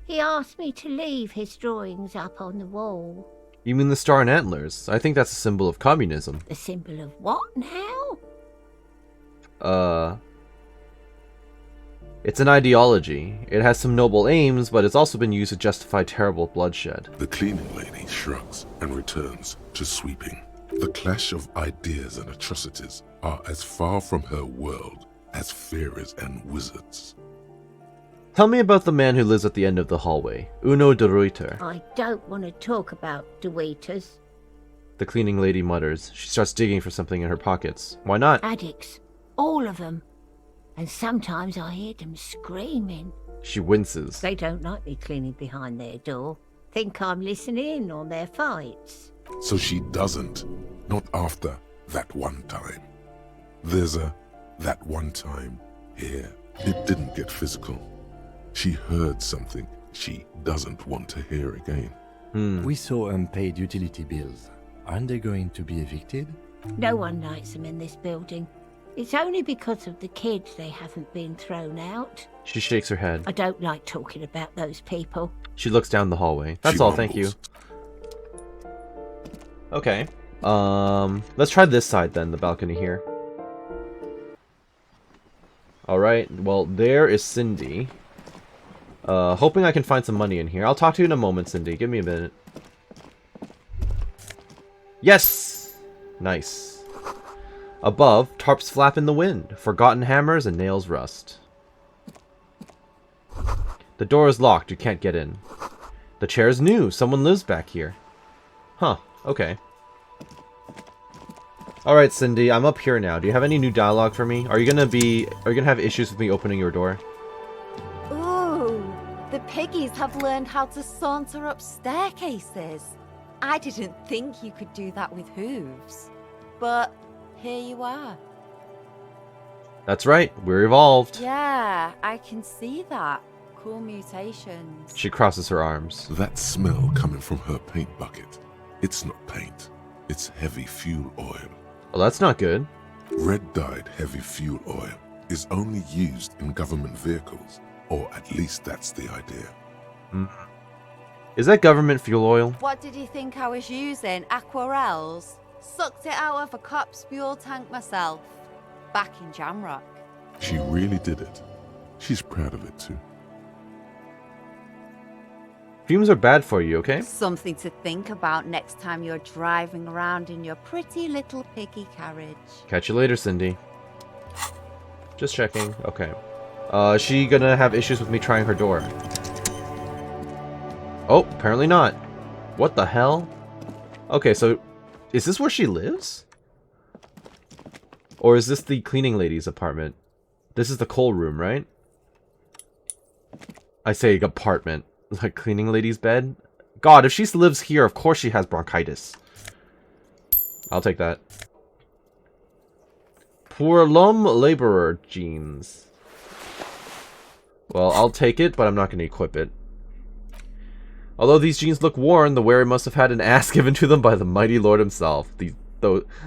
He asked me to leave his drawings up on the wall. You mean the star and antlers? I think that's a symbol of communism. The symbol of what now? It's an ideology. It has some noble aims, but it's also been used to justify terrible bloodshed. The cleaning lady shrugs and returns to sweeping. The clash of ideas and atrocities are as far from her world as fairies and wizards. Tell me about the man who lives at the end of the hallway, Uno de Ruyter. I don't want to talk about De Waiters. The cleaning lady mutters. She starts digging for something in her pockets. Why not? Addicts. All of them. And sometimes I hear them screaming. She winces. They don't like me cleaning behind their door. Think I'm listening in on their fights. So she doesn't. Not after that one time. There's a that one time here. It didn't get physical. She heard something she doesn't want to hear again. We saw unpaid utility bills. Aren't they going to be evicted? No one likes them in this building. It's only because of the kids they haven't been thrown out. She shakes her head. I don't like talking about those people. She looks down the hallway. That's all, thank you. Okay. Let's try this side then, the balcony here. Alright, well, there is Cindy. Hoping I can find some money in here. I'll talk to you in a moment, Cindy. Give me a minute. Yes! Nice. Above, tarps flap in the wind. Forgotten hammers and nails rust. The door is locked. You can't get in. The chair is new. Someone lives back here. Huh. Okay. Alright, Cindy. I'm up here now. Do you have any new dialogue for me? Are you gonna have issues with me opening your door? Ooh, the piggies have learned how to saunter up staircases. I didn't think you could do that with hooves. But here you are. That's right. We're evolved. Yeah, I can see that. Cool mutations. She crosses her arms. That smell coming from her paint bucket. It's not paint. It's heavy fuel oil. Well, that's not good. Red-dyed heavy fuel oil is only used in government vehicles, or at least that's the idea. Is that government fuel oil? What did you think I was using? Aquarels? Sucked it out of a cop's fuel tank myself. Back in Jamrock. She really did it. She's proud of it too. Fumes are bad for you, okay? Something to think about next time you're driving around in your pretty little piggy carriage. Catch you later, Cindy. Just checking. Okay. Is she gonna have issues with me trying her door? Oh, apparently not. What the hell? Okay, so is this where she lives? Or is this the cleaning lady's apartment? This is the coal room, right? I say apartment. Like cleaning lady's bed? God, if she lives here, of course she has bronchitis. I'll take that. Pour l'homme laborer jeans. Well, I'll take it, but I'm not going to equip it. Although these jeans look worn, the wearer must have had an ass given to them by the mighty Lord himself.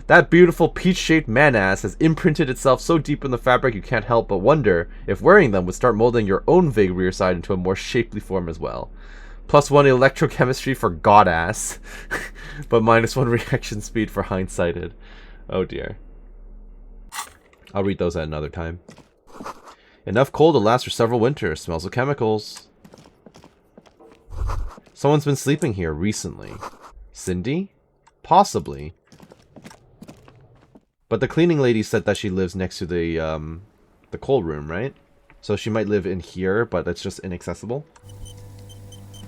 That beautiful peach-shaped man-ass has imprinted itself so deep in the fabric you can't help but wonder if wearing them would start molding your own vague rear side into a more shapely form as well. +1 electrochemistry for god-ass, but -1 reaction speed for hindsighted. Oh dear. I'll read those at another time. Enough coal to last for several winters. Smells of chemicals. Someone's been sleeping here recently. Cindy? Possibly. But the cleaning lady said that she lives next to the coal room, right? So she might live in here, but it's just inaccessible.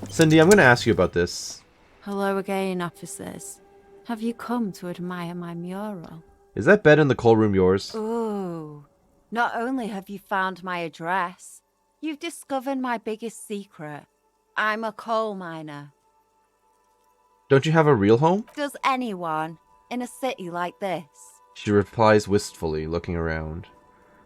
Cindy, I'm going to ask you about this. Hello again, officers. Have you come to admire my mural? Is that bed in the coal room yours? Ooh. Not only have you found my address, you've discovered my biggest secret. I'm a coal miner. Don't you have a real home? Does anyone in a city like this? She replies wistfully, looking around.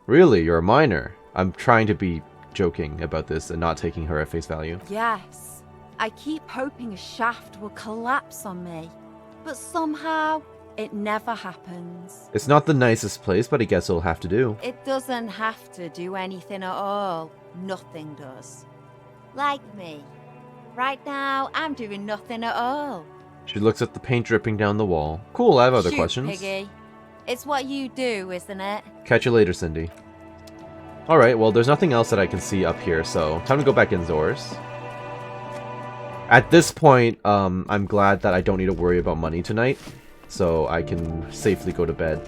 Really, you're a miner? I'm trying to be joking about this and not taking her at face value. Yes. I keep hoping a shaft will collapse on me, but somehow it never happens. It's not the nicest place, but I guess it'll have to do. It doesn't have to do anything at all. Nothing does. Like me. Right now, I'm doing nothing at all. She looks at the paint dripping down the wall. Cool, I have other Shoot, questions. Piggy. It's what you do, isn't it? Catch you later, Cindy. Alright, well, there's nothing else that I can see up here, so time to go back indoors. At this point, I'm glad that I don't need to worry about money tonight, so I can safely go to bed.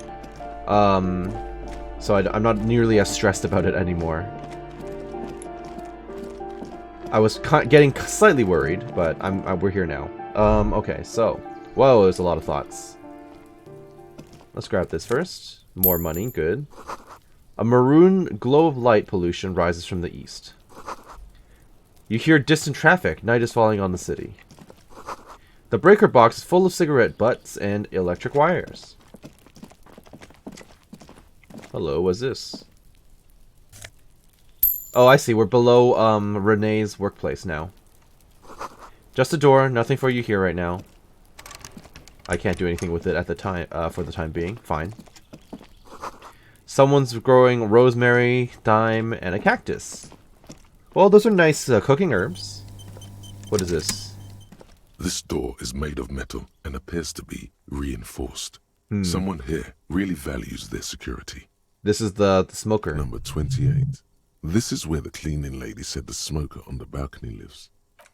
So I'm not nearly as stressed about it anymore. I was getting slightly worried, but we're here now. Okay, so... Whoa, there's a lot of thoughts. Let's grab this first. More money, good. A maroon glow of light pollution rises from the east. You hear distant traffic. Night is falling on the city. The breaker box is full of cigarette butts and electric wires. Hello, what's this? Oh, I see. We're below Renee's workplace now. Just a door. Nothing for you here right now. I can't do anything with it at the time for the time being. Fine. Someone's growing rosemary, thyme, and a cactus. Well, those are nice cooking herbs. What is this? This door is made of metal and appears to be reinforced. Someone here really values their security. This is the smoker. Number 28. This is where the cleaning lady said the smoker on the balcony lives.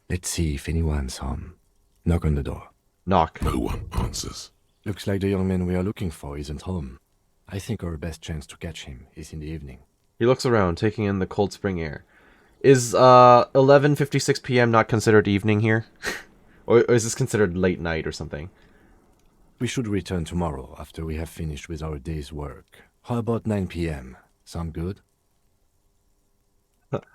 Let's see if anyone's home. Knock on the door. Knock. No one answers. Looks like the young man we are looking for isn't home. I think our best chance to catch him is in the evening. He looks around, taking in the cold spring air. Is 11:56 p.m. not considered evening here? Or is this considered late night or something? We should return tomorrow after we have finished with our day's work. How about 9 p.m.? Sound good?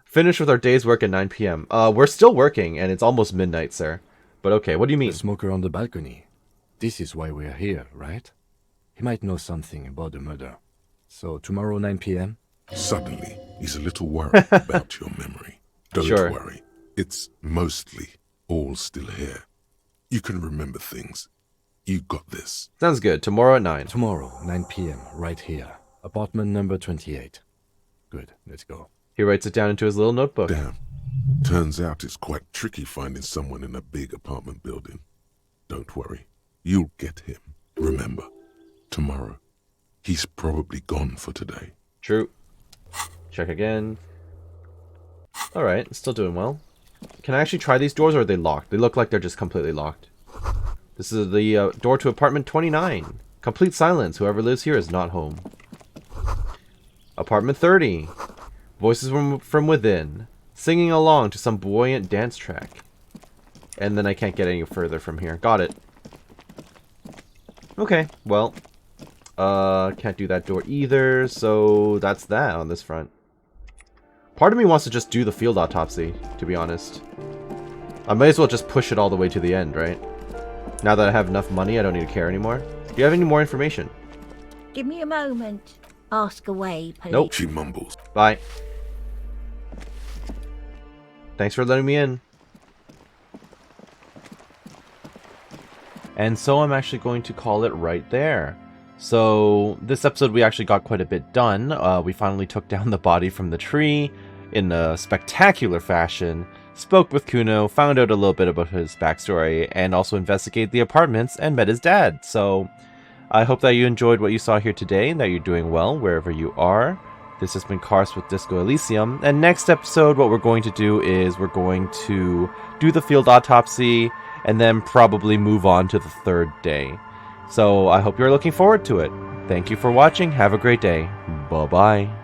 Finish with our day's work at 9 p.m. We're still working, and it's almost midnight, sir. But okay, what do you mean? The smoker on the balcony. This is why we're here, right? He might know something about the murder. So tomorrow 9 p.m.? Suddenly, he's a little worried about your memory. Don't worry. It's mostly all still here. You can remember things. You got this. Sounds good. Tomorrow at 9. Tomorrow, 9 p.m., right here. Apartment number 28. Good, let's go. He writes it down into his little notebook. Damn. Turns out it's quite tricky finding someone in a big apartment building. Don't worry. You'll get him. Remember, tomorrow. He's probably gone for today. True. Check again. Alright, still doing well. Can I actually try these doors, or are they locked? They look like they're just completely locked. This is the door to apartment 29. Complete silence. Whoever lives here is not home. Apartment 30. Voices from within. Singing along to some buoyant dance track. And then I can't get any further from here. Got it. Okay, well. Can't do that door either, so that's that on this front. Part of me wants to just do the field autopsy, to be honest. I may as well just push it all the way to the end, right? Now that I have enough money, I don't need to care anymore. Do you have any more information? Give me a moment. Ask away, please. Nope. She mumbles. Bye. Thanks for letting me in. And so I'm actually going to call it right there. So this episode we actually got quite a bit done. We finally took down the body from the tree in a spectacular fashion, spoke with Cuno, found out a little bit about his backstory, and also investigated the apartments and met his dad. So I hope that you enjoyed what you saw here today and that you're doing well wherever you are. This has been Karst with Disco Elysium, and next episode what we're going to do is we're going to do the field autopsy and then probably move on to the third day. So I hope you're looking forward to it. Thank you for watching. Have a great day. Bye-bye.